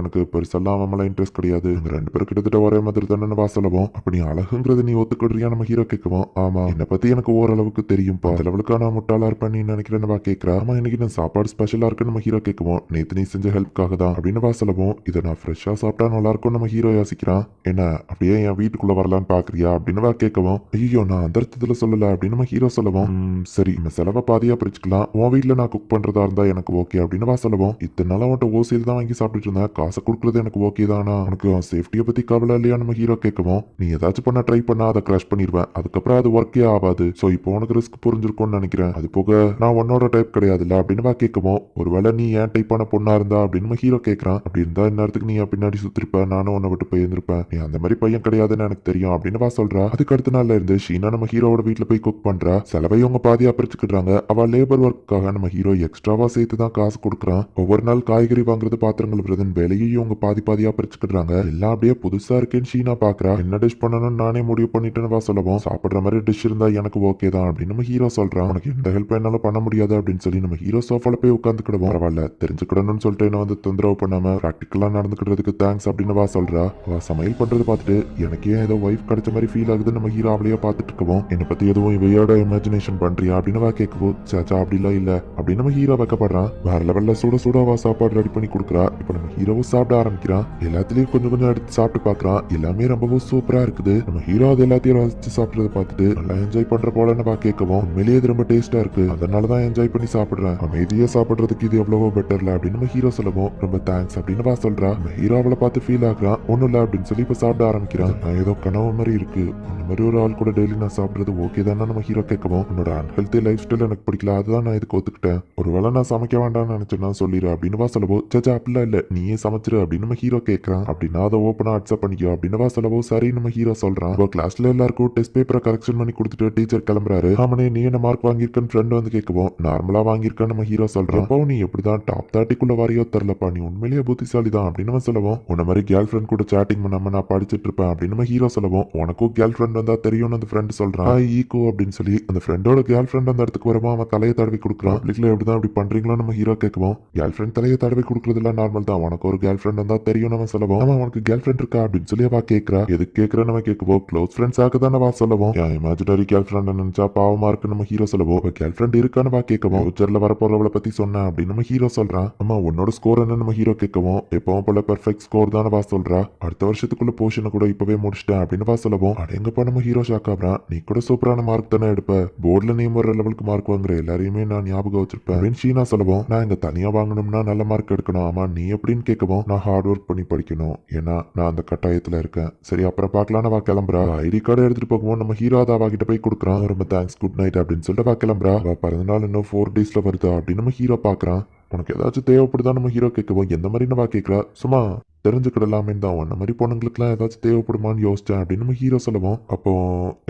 எனக்கு பெருசெல்லாம் அவன் மேல இன்ட்ரெஸ்ட் கிடையாது. நாங்க 2 பேரும் கிட்டத்தட்ட ஒரே மாதிரி தானே சொல்லவும், அப்படி அழகுங்கிறது நீ ஒத்துக்கிடுறியா நம்ம ஹீரோ கேட்கவும், ஆமா என்னை பத்தி எனக்கு ஓரளவுக்கு தெரியும்பா, அந்த அளவுக்கு நான் முட்டாளா இருப்பேன் நீ நினைக்கிறேன்னு கேட்கிறா. ஆமா இன்னைக்கு நான் சாப்பாடு ஸ்பெஷலா இருக்குன்னு நம்ம ஹீரோ கேட்கவும், நேத்து நீ செஞ்ச ஹெல்ப்காக தான் அப்படின்னு சொல்லவும், இதை நான் ஃப்ரெஷ்ஷா சாப்பிட்டா நல்லா இருக்கும் நம்ம ஹீரோ யோசிக்கிறான். என்ன அப்படியே என் வீட்டுக்குள்ள வரலான்னு பாக்குறியா அப்படின்னு கேட்கவும், ஐயோ நான் அந்த அர்த்தத்துல சொல்லல அப்படின்னு நம்ம ஹீரோ சொல்லவும், சரி இந்த செலவை பாதியா பிரிச்சுக்கலாம், உன் வீட்டுல நான் குக் பண்றதா இருந்தா எனக்கு ஓகே அப்படின்னு சொல்லவும், இத்தனை நாள் அவன்கிட்ட ஓசியில் தான் வாங்கி சாப்பிட்டுட்டு இருந்தேன், காசை கொடுக்குறது எனக்கு ஓகே தானா, உனக்கு அவன் சேஃப்டியை பத்தி கவலை இல்லையா நம்ம ஹீரோ கேட்கவும், நீ ஏதாச்சும் பண்ண ட்ரை பண்ணா அதை கிராஷ் பண்ணிடுவேன், அதுக்கப்புறம் அது ஒர்க்கே ஆகாது, ஸோ இப்போ உனக்கு ரிஸ்க் புரிஞ்சிருக்கும்னு நினைக்கிறேன், அது போக நான் உன்னோட டைப் கிடையாதுல்ல அப்படின்னு கேட்கவும், ஒருவேளை நீ ஏன் டைப்பான பொண்ணா இருந்தா அப்படின்னு ஹீரோ கேட்கறான். அப்படி இருந்தா இந்நேரத்துக்கு நீ பின்னாடி சுத்திருப்ப, நானும் உன்னை விட்டு போயிருந்திருப்பேன், நீ அந்த மாதிரி பையன் கிடையாதுன்னு எனக்கு தெரியும் அப்படின்னு சொல்றா. அதுக்கு அடுத்த நாள்ல இருந்து ஷீனா நம்ம ஹீரோட வீட்டுல போய் குக் பண்றா. செலவை இவங்க பாதியா பிரிச்சுக்கிட்டாங்க. அவ லேபர் ஒர்க்காக நம்ம ஹீரோ எக்ஸ்ட்ராவா சேர்த்து தான் காசு கொடுக்குறான். ஒவ்வொரு நாள் காய்கறி வாங்குறது, பாத்திரங்கள் விடுறதுன்னு வேலையும் இவங்க பாதி பாதியா பிரிச்சுக்கிட்டாங்க. எல்லாம் அப்படியே புதுசா இருக்கேன்னு ஷீனா பாக்குறா. என்ன டிஷ் பண்ணணும்னு நானே முடிவு பண்ணிட்டேன்னு சொல்லவும், சாப்பிடுற மாதிரி டிஷ் இருந்தா எனக்கு ஓகே தான் அப்படின்னு நம்ம ஹீரோ சொல்றான். உனக்கு எந்த ஹெல்ப் என்னாலும் பண்ண முடியாது அப்படின்னு சொல்லி நம்ம ஹீரோ சோஃபால போய் உட்காந்துக்கிடுவோம். பரவாயில்ல தெரிஞ்சுக்கிடணும்னு சொல்லிட்டு என்ன தொந்தரவு பண்ணாம பிராக்டிக்கலா நடந்துக்கிறதுக்கு தேங்க்ஸ் அப்படின்னு சொல்றா. அவ சமையல் பண்றது பார்த்துட்டு எனக்கே ஏதோ ஒய்ஃப் கிடைச்ச மாதிரி ஃபீல் ஆகுது நம்ம ஹீரோ அவளையே பார்த்துட்டு இருக்கவும், என்னை பத்தி எதுவும் இவையோட இமேஜினேஷன் பண்றியா அப்படின்னு கேட்கவும், சாச்சா அப்படிலாம் இல்ல அப்படின்னு நம்ம ஹீரோ வைக்கப்படுறான். வேற லெவல்ல சுட சுடவா சாப்பாடு ரெடி பண்ணி கொடுக்குறா. இப்ப நம்ம ஹீரோவும் சாப்பிட ஆரம்பிக்கிறான். எல்லாத்துலயும் கொஞ்சம் கொஞ்சம் எடுத்து சாப்பிட்டு பாக்குறான். எல்லாமே ரொம்பவும் சூப்பரா இருக்குது. நம்ம ஹீரோ அது எல்லாத்தையும் ரசிச்சு சாப்பிடுறத பார்த்துட்டு நல்லா என்ஜாய் பண்ற போலன்னு கேட்கவும், உண்மையிலேயே இது ரொம்ப டேஸ்டா இருக்கு, அதனாலதான் என்ஜாய் பண்ணி சாப்பிடுறேன், அமைதியா சாப்பிடுறதுக்கு இது எவ்வளவோ பெட்டர்ல அப்படின்னு நம்ம ஹீரோ சொல்லவும், ரொம்ப தேங்க்ஸ் அப்படின்னு சொல்றா. நம்ம ஹீரோ அவளை பார்த்து ஃபீல் ஆகுறான். ஒண்ணும் இல்ல அப்படின்னு சொல்லி இப்ப சாப்பிட ஆரம்பிக்கிறான். ஏதோ கனவு மாதிரி இருக்கு, அந்த மாதிரி ஒரு ஆள் கூட டெய்லி நான் சாப்பிடுறது ஓகே தானே நம்ம ஹீரோ கேட்கவும், உன்னோட அன்ஹெல்த்தி லைஃப் ஸ்டைல் எனக்கு பிடிக்கல, அதுதான் நான் இதுக்கு ஒத்துக்கிட்டேன், ஒருவேளை நான் சமைக்க வேண்டாம்னு நினைச்சேன்னா சொல்லிடு அப்படின்னு சொல்லவும், சச்சா அப்படிலாம் இல்ல நீயே சமைச்சிரு அப்படின்னு நம்ம ஹீரோ கேட்கறான். அப்படின்னா அதை ஓப்பனா அக்செப்ட் பண்ணிக்கோ அப்படின்னு சொல்லவும், சரி நம்ம ஹீரோ சொல்றான். கிளாஸ்ல எல்லாருக்கும் டெஸ்ட் பேப்பரை கரெக்ஷன் பண்ணி கொடுத்துட்டு டீச்சர் கிளம்புறாரு. ஆமனே நீ என்ன மார்க் வாங்கியிருக்கன்னு ஃப்ரெண்ட் வந்து கேட்கவும், நார்மலா வாங்கியிருக்கான்னு நம்ம ஹீரோ சொல்றான். அப்போ நீ எப்படிதான் டாப் 30க்குள்ள வரையோ தெரியலப்பா, நீ உண்மையிலேயே புத்திசாலி தான் அப்படின்னு சொல்லவும், உன்ன மாதிரி கேர்ள் ஃப்ரெண்ட் கூட சாட்டிங் பண்ணாம நான் படிச்சுட்டு இருப்பேன் அப்படின்னு நம்ம ஹீரோ சொல்லவும், உனக்கும் கேர்ள் ஃப்ரெண்ட் வந்தா தெரியும்னு அந்த ஃப்ரெண்ட் சொல்றான். ஈகோ அப்படின்னு சொல்லி அந்த ஃப்ரெண்டோட கேர்ள் ஃப்ரெண்ட் அந்த இடத்துக்கு வரவும் அவன் தலையை தடவி கொடுக்குறான். பப்ளிக்ல எப்படிதான் அப்படி பண்றீங்களோ நம்ம ஹீரோ கேட்கவும், கேர்ள் ஃப்ரெண்ட் தலையை தடவி கொடுக்குறதுலாம் நார்மல் தான், உனக்கு ஒரு கேர்ள் ஃப்ரெண்ட் வந்தா தெரியும் நம்ம சொல்லவும், அவன் உனக்கு கேர்ள் ஃப்ரெண்ட் இருக்கா அப்படின்னு சொல்லி அவ கேட்கறா. எதுக்கு கேட்கற நம்ம கேட்கவும், க்ளோஸ் ஃப்ரெண்ட்ஸ் ஆக தானே வா சொல்லவும், என் இமேஜினரி கேர்ள் ஃப்ரெண்ட் நினைச்சா பாவமா இருக்கு நம்ம ஹீரோ சொல்லவும், கேர்ள் ஃப்ரெண்ட் இருக்கான்னு வா கேட்கவும், ஃபியூச்சர்ல வரப்போறவளை பத்தி சொன்ன அப்படின்னு நம்ம ஹீரோ சொல்றான். அம்மா உன்னோட ஸ்கோர் என்ன நம்ம ஹீரோ கேட்கவும், எப்பவும் போல பெர்ஃபெக்ட் ஸ்கோர் தானே வா சொல்றா, அடுத்த வருஷத்துக்குள்ள போர்ஷனை கூட இப்பவே முடிச்சிட்டேன் அப்படின்னு வா சொல்லவும், அடேங்கப்பா நம்ம ஹீரோ ஷாக் ஆகுறான். நீ கூட சூப்பரான மார்க் தானே எடுப்ப, போர்டுல நீ ஒரு லெவலுக்கு மார்க் வாங்குற எல்லாரையுமே நான் ஞாபகம் வச்சிருப்பேன் அப்படின்னு ஷீனா சொல்லவும், நான் இங்க தனியா வாங்கணும்னா நல்ல மார்க் எடுக்கணும், ஆமா நீ எப்படின்னு கேட்கவும், நான் ஹார்ட் ஒர்க் பண்ணி படிக்கணும், ஏன்னா நான் அந்த கட்டாயத்துல இருக்கேன், சரி அப்புறம் பார்க்கலாம் வா கிளம்புறா. ஐடி கார்டு எடுத்துட்டு போகவும் நம்ம ஹீரோ அதை அவகிட்ட போய் கொடுக்குறான். ரொம்ப தேங்க்ஸ் குட் நைட் அப்படின்னு சொல்லிட்டு வா கிளம்புறா. பிறந்தநாள் இன்னும் 4 டேஸ்ல வருதா அப்படின்னு நம்ம ஹீரோ பாக்குறான். உனக்கு ஏதாச்சும் தேவைப்படுதா நம்ம ஹீரோ கேட்கவும், எந்த மாதிரி வா கேட்கறா. சும்மா தெரிஞ்சுக்கிடலாமே தான், உன்ன மாதிரி பொண்ணுங்களுக்குலாம் ஏதாச்சும் தேவைப்படுமான்னு யோசிச்சேன் அப்படின்னு நம்ம ஹீரோ சொல்லவும், அப்போ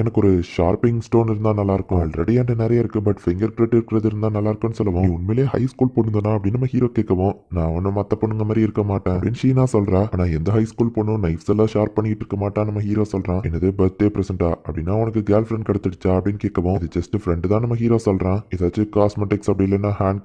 எனக்கு ஒரு ஷார்ப்பிங் ஸ்டோன் இருந்தா நல்லா இருக்கும், ஆல்ரெடி என்கிட்ட நிறைய இருக்கு, பட் ஃபிங்கர் பிரிண்ட் இருக்கிறது இருந்தா நல்லா இருக்கும்னு சொல்லவும், நீ உண்மையிலேயே ஹை ஸ்கூல் பொண்ணு தானா அப்படின்னு நம்ம ஹீரோ கேட்கவும், நான் ஒன்னும் மத்த பொண்ணுங்க மாதிரி இருக்க மாட்டேன் அப்படின்னு ஷீனா சொல்றா. ஆனா எந்த ஹை ஸ்கூல் பொண்ணும் நைஃப்ஸ் எல்லாம் ஷார்ப் பண்ணிட்டு இருக்க மாட்டான் நம்ம ஹீரோ சொல்றான். என்னது பர்த்டே பிரசன்டா அப்படின்னா உனக்கு கேர்ள் ஃப்ரெண்ட் கிடைச்சிடுச்சா அப்படின்னு கேட்கவும், இது ஜஸ்ட் ஃப்ரெண்டு தான் நம்ம ஹீரோ சொல்றான். ஏதாச்சும் காஸ்மெட்டிக்ஸ் அப்படி இல்லைன்னா ஹேண்ட்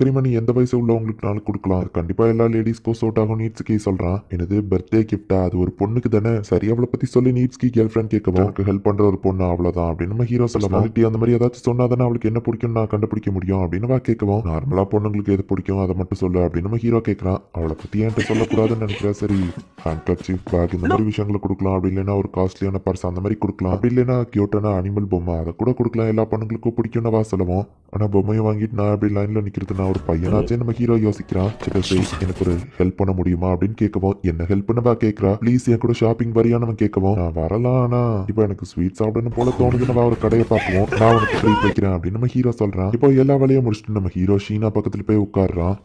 கிரீம் நீ எந்த வயசு உள்ளவங்களுக்குனாலும் கொடுக்கலாம், கண்டிப்பா எல்லா லேடிஸ்க்கும் சூட் ஆகும் நீட்ஸ்க்கு சொல்றான். என்னது பர்த்டே கிஃப்டா, அது ஒரு பொண்ணுக்கு தானே, சரி அவளை பத்தி சொல்லி நீட்ஸ்க்கு கேர்ள் ஃப்ரெண்ட் கேட்கவும், எனக்கு ஹெல்ப் பண்ற ஒரு பொண்ணு அவ்வளவுதான் அப்படின்னு நம்ம ஹீரோ சொல்லலாம். அந்த மாதிரி ஏதாச்சும் சொன்னாதானே அவளுக்கு என்ன பிடிக்கும் நான் கண்டுபிடிக்க முடியும் அப்படின்னு வா கேட்கவும், நார்மலா பொண்ணுங்களுக்கு எது பிடிக்கும் அதை மட்டும் சொல்லு அப்படின்னு நம்ம ஹீரோ கேட்கறான். அவளை பத்தி என்கிட்ட சொல்லக்கூடாதுன்னு நினைக்கிறேன், சரி ஹேண்ட் கர்ச்சீஃப் பேக் இந்த மாதிரி விஷயங்களை கொடுக்கலாம், அப்படி இல்லைன்னா ஒரு காஸ்ட்லியான பர்ஸ் அந்த மாதிரி கொடுக்கலாம், அப்படி இல்லைன்னா கியூட்டான அனிமல் பொம்மை அதை கூட கொடுக்கலாம், எல்லா பொண்ணுங்களுக்கும் பிடிக்கும்னு வா சொல்லவும், ஆனா பொம்மையை வாங்கிட்டு நான் அப்படி லைன்ல நிக்கிறது நான் ஒரு பையனா என்னாச்சு நம்ம ஹீரோ யோசிக்கிறான். சரி எனக்கு ஒரு ஹெல்ப் பண்ண முடியுமா அப்படின்னு கேட்கவும், என்ன ஹெல்ப் பண்ணவா கேட்கறா. ப்ளீஸ் என் கூட ஷாப்பிங் வரியான்னு அவன் கேட்கவும், நான் வரலாம், ஆனா இப்போ எனக்கு ஸ்வீட் சாப்பிடணும் போல தோணுது, நம்ம ஒரு கடையை பார்க்கவும், நான் உனக்கு ட்ரீட் வைக்கிறேன் அப்படின்னு நம்ம ஹீரோ சொல்றான். இப்போ எல்லா வேலையும் முடிச்சுட்டு நம்ம ஹீரோ ஷீனா பக்கத்துல போய் உட்காடுறான்.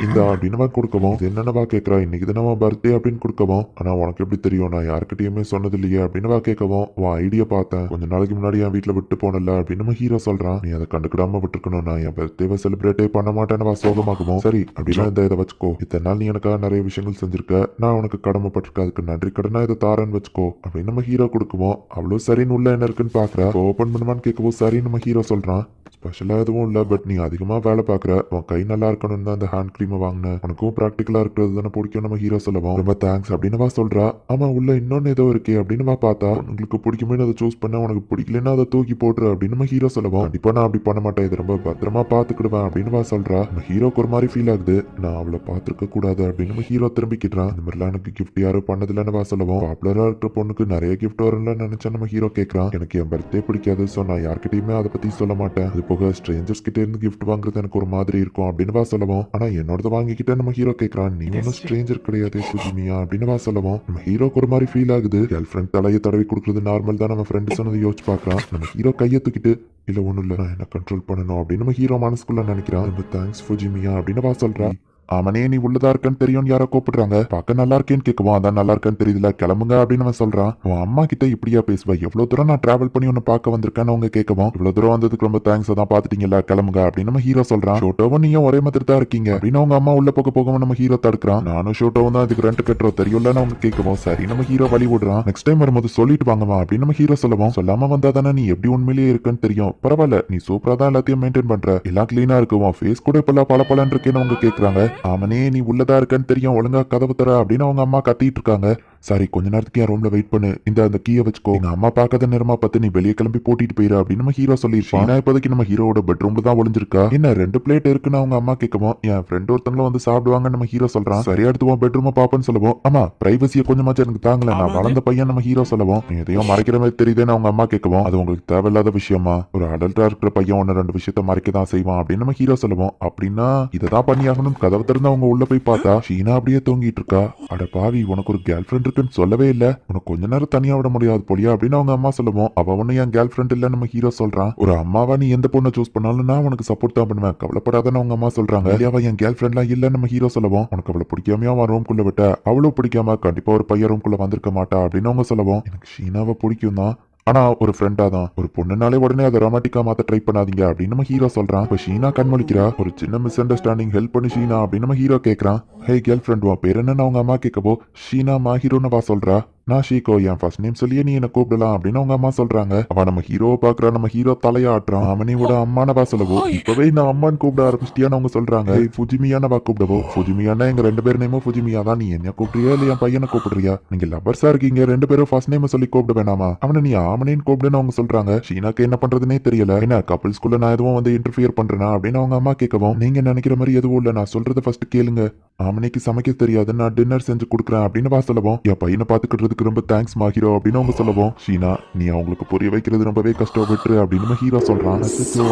இந்த அப்படின்னு கொடுக்கவும், என்னென்னவா கேட்கறா. இன்னைக்கு தானே பர்த்டே அப்படின்னு கொடுக்கவும், ஆனா உனக்கு எப்படி தெரியும், நான் யாருக்கிட்டயுமே சொன்னது இல்லையே அப்படின்னு கேட்கவும், உன் ஐடியா பார்த்தேன் கொஞ்ச நாளைக்கு முன்னாடி என் வீட்டுல விட்டு போனல அப்படின்னு நம்ம ஹீரோ சொல்றான். நீ அதை கண்டுக்கிடாம விட்டுருக்கணும், நான் என் பர்த்டேவை செலிப்ரேட்டே பண்ண மாட்டேன்னு சோகமாகவும். சரி அப்படின்னா இந்த இதை வச்சுக்கோ, இத்தனை நாள் நீ எனக்காக நிறைய விஷயங்கள் செஞ்சிருக்க, நான் உனக்கு கடமைப்பட்டிருக்க, அதுக்கு நன்றி கடனா இதை தாரன்னு வச்சுக்கோ அப்படின்னு நம்ம ஹீரோ கொடுக்குவோம். அவ்வளவு சரின்னு உள்ள என்ன இருக்குன்னு பாக்குற, ஓபன் பண்ணுவான்னு கேட்கவும் சரின்னு நம்ம ஹீரோ சொல்றான். ஸ்பெஷலா எதுவும் இல்ல, பட் நீ அதிகமா வேலை பாக்குற, உன் கை நல்லா இருக்கணும்னு தான் அந்த ஹேண்ட் கிரீமை வாங்கினேன், உனக்கும் ப்ராக்டிகலா இருக்கிறது தானே பிடிக்கும் நம்ம ஹீரோ சொல்லுவோம். ரொம்ப தேங்க்ஸ் அப்படின்னு சொல்றா. ஆமா உள்ள இன்னொன்னு ஏதோ இருக்கே அப்படின்னு பார்த்தா, உங்களுக்கு பிடிக்குமே அதை சூஸ் பண்ண, உனக்கு பிடிக்கலன்னா அதை தூக்கி போட்டுரு அப்படின்னு நம்ம ஹீரோ சொல்லுவோம். கண்டிப்பா நான் அப்படி பண்ண மாட்டேன், இது ரொம்ப பத்திரமா பாத்துக்கிடுவேன் அப்படின்னு சொல்றா. நம்ம ஹீரோக்கு ஒரு மாதிரி ஃபீல் ஆகுது, நான் அவளை பார்த்துருக்க கூடாது அப்படின்னு நம்ம ஹீரோ திரும்பிக்கிறான். இந்த மாதிரிலாம் எனக்கு கிஃப்ட் யாரும் பண்ணதில்லன்னு சொல்லுவோம். பாப்புலரா இருக்கிற பொண்ணுக்கு நிறைய கிஃப்ட் வரும்ல நினைச்சா நம்ம ஹீரோ கேட்கறான். எனக்கு என் பர்த்டே பிடிக்காது, ஸோ நான் யார்கிட்டயுமே அதை பத்தி சொல்ல மாட்டேன், அது போக ஸ்ட்ரேஞ்சர்ஸ் கிட்ட இருந்து கிஃப்ட் வாங்குறது எனக்கு ஒரு மாதிரி இருக்கும் அப்படின்னு சொல்லுவோம். ஆனா என்னோட வாங்கிக்கிட்ட நம்ம ஹீரோ கேட்கறான், நீ ஒன்னும் ஸ்ட்ரேஞ்சர் கிடையாது சுஜிமியா அப்படின்னு சொல்லுவோம். நம்ம ஹீரோக்கு ஒரு மாதிரி ஃபீல் ஆகுது. கேர்ள் ஃப்ரெண்ட் தலையை தடவி கொடுக்குறது நார்மல் தான், நம்ம ஃப்ரெண்டு சொன்னது யோசிச்சு பார்க்கறான். நம்ம ஹீரோ கையை தூக்கிட்டு, இல்ல ஒண்ணும் இல்ல, நான் என்ன கண்ட்ரோல் பண்ணணும் அப்படின்னு நம்ம ஹீரோ மனசுக்குள்ள நினைக்கிறான். ரொம்ப தேங்க்ஸ் ஃபுஜிமியா அப்படின்னு சொல்றா. அவனே நீ உள்ளதா இருக்கன்னு தெரியும், யாரோ கூப்பிடுறாங்க, பார்க்க நல்லா இருக்கேன்னு கேட்கவும், அதான் நல்லா இருக்கேன்னு தெரியுதுல, கிளம்புங்க அப்படின்னு அவன் சொல்றான். உன் அம்மா கிட்ட இப்படியா பேசுவா, எவ்வளவு தூரம் நான் டிராவல் பண்ணி உன்னை பார்க்க வந்திருக்கேன்னு அவங்க கேட்கவும், இவ்வளவு தூரம் வந்ததுக்கு ரொம்ப தேங்க்ஸ், தான் பாத்துட்டீங்களா, கிளம்புங்க அப்படின்னு நம்ம ஹீரோ சொல்றான். ஷோட்டோவும் நீயும் ஒரே மாதிரி தான் இருக்கீங்க அப்படின்னு அவங்க அம்மா உள்ள போகவும் நம்ம ஹீரோ தடுக்கிறான். நானும் ஷோட்டோவும் தான் இதுக்கு ரெண்ட் கட்டுறோம் தெரியும்லன்னு அவங்க கேட்கவும், சரி நம்ம ஹீரோ வழி விடுறான். நெக்ஸ்ட் டைம் வரும்போது சொல்லிட்டு வாங்கவா அப்படின்னு நம்ம ஹீரோ சொல்லுவோம். சொல்லாம வந்தா தானே நீ எப்படி உண்மையிலேயே இருக்குன்னு தெரியும், பரவாயில்ல நீ சூப்பரா தான் எல்லாத்தையும் மெயின்டைன் பண்ற, எல்லாம் கிளீனா இருக்குவோம், ஃபேஸ் கூட இப்பெல்லாம் பல இருக்கேன்னு அவங்க கேட்கறாங்க. அவனே நீ உள்ளதா இருக்கன்னு தெரியும், ஒழுங்கா கதவு தர அப்படின்னு அவங்க அம்மா கத்திட்டு இருக்காங்க. சரி கொஞ்ச நேரத்துக்கு என் ரூம்ல வெயிட் பண்ணு, இந்த அந்த கீயை வச்சுக்கோ, எங்க அம்மா பார்க்காத நேரமா பார்த்து நீ வெளியே கிளம்பி போட்டிட்டு போயிரு அப்படின்னு நம்ம ஹீரோ சொல்லிருப்பான். இப்போதைக்கு நம்ம ஹீரோட பெட்ரூம்ல தான் ஒளிஞ்சிருக்கா. என்ன 2 பிளேட் இருக்குன்னு அவங்க அம்மா கேட்கவும், என் ஃப்ரெண்ட் ஒருத்தங்களும் வந்து சாப்பிடுவாங்க நம்ம ஹீரோ சொல்றான். சரியா எடுத்துவோம் பெட்ரூம் பாப்பன்னு சொல்லுவோம். ஆமா பிரைவசியை கொஞ்சமாச்சும் எனக்கு தாங்கல, நான் வளர்ந்த பையன் நம்ம ஹீரோ சொல்லுவோம். நீ எதையும் மறைக்கிற மாதிரி தெரியுதுன்னு அவங்க அம்மா கேட்கவும், அது உங்களுக்கு தேவையில்லாத விஷயமா, ஒரு அடல்ட்டா இருக்கிற பையன் 1-2 விஷயத்த மறைக்க தான் செய்வான் அப்படின்னு நம்ம ஹீரோ சொல்லுவோம். அப்படின்னா இதைதான் பண்ணியாகணும், கதவு திறந்து அவங்க உள்ள போய் பார்த்தா ஷீனா அப்படியே தூங்கிட்டு இருக்கா. அட பாவி, உனக்கு ஒரு கேர்ள் ஃப்ரெண்ட் இருக்குன்னு சொல்லவே இல்ல, உனக்கு கொஞ்ச நேரம் தனியா விட முடியாது போலியா அப்படின்னு அவங்க அம்மா சொல்லுவோம். அவ ஒண்ணு என் கேர்ள் ஃப்ரெண்ட் இல்ல நம்ம ஹீரோ சொல்றான். ஒரு அம்மாவா நீ எந்த பொண்ணை சூஸ் பண்ணாலும் நான் உனக்கு சப்போர்ட் தான் பண்ணுவேன், கவலைப்படாதன்னு அவங்க அம்மா சொல்றாங்க. அவ என் கேர்ள் ஃப்ரெண்ட்லாம் இல்ல நம்ம ஹீரோ சொல்லுவோம். உனக்கு அவளை பிடிக்காமையா அவன் ரூம்குள்ள விட்ட, அவ்வளவு பிடிக்காம கண்டிப்பா ஒரு பையன் ரூம்குள்ள வந்திருக்க மாட்டா அப்படின்னு அவங்க சொல்லுவோம். எனக்கு ஷீனாவை பிடிக்கும் தான், ஆனா ஒரு ஃப்ரெண்டா தான், ஒரு பொண்ணுனாலே உடனே அதை ரொமாட்டிக்கா மாத்த ட்ரை பண்ணாதீங்க அப்படின்னு நம்ம ஹீரோ சொல்றான். இப்ப ஷீனா கண்மொழிக்கிறா. ஒரு சின்ன மிஸ் அண்டர்ஸ்டாண்டிங், ஹெல்ப் பண்ணி ஷீனா அப்படின்னு நம்ம ஹீரோ கேட்கறான். ஹே கேர்ள் ஃப்ரெண்ட், உன் பேர் என்னன்னு அவங்க அம்மா கேட்கவோ, ஷீனா மாஹிரோன்னு சொல்றா. நான் ஷீகோ, என் ஃபர்ஸ்ட் நேம் சொல்லியே நீ என்ன கூப்பிடலாம் அப்படின்னு அவங்க அம்மா சொல்றாங்க. அவ நம்ம ஹீரோவை பாக்குறா. நம்ம ஹீரோ தலையாட்டுறான். அவனையோட அம்மானவா சொல்லவோ, இப்பவே நான் அம்மான்னு கூப்பிட ஆரம்பிச்சிட்டியான்னு அவங்க சொல்றாங்க. ஃபுஜிமியானவா கூப்பிடவோ, ஃபுஜிமியானா எங்க 2 பேர் நேமும் ஃபுஜிமியா தான், நீ என்ன கூப்பிடுறியா இல்ல என் பையனை கூப்பிடுறியா, நீங்க லவ்வர்ஸா இருக்கீங்க, 2 பேரும் ஃபர்ஸ்ட் நேம் சொல்லி கூப்பிட வேணாமா, அவனை நீ ஆமனேன்னு கூப்பிடுன்னு அவங்க சொல்றாங்க. ஷீனாக்கு என்ன பண்றதுனே தெரியல. என்ன கப்பிள்ஸ்குள்ள நான் எதுவும் வந்து இன்டர்ஃபியர் பண்றேனா அப்படின்னு அவங்க அம்மா கேட்கவும், நீங்க நினைக்கிற மாதிரி எதுவும் இல்ல, நான் சொல்றத ஃபர்ஸ்ட் கேளுங்க, ஆமனைக்கு சமைக்க தெரியாது, நான் டின்னர் செஞ்சு கொடுக்குறேன் அப்படின்னு சொல்லவும், என் பையனை பாத்துக்கிட்டதுக்கு ரொம்ப தேங்க்ஸ் ஹீரோ அப்படின்னு அவங்க சொல்லவும், ஷீனா நீ அவங்களுக்கு புரிய வைக்கிறது ரொம்பவே கஷ்டம், விட்டுரு அப்படின்னு ஹீரோ சொல்றான்.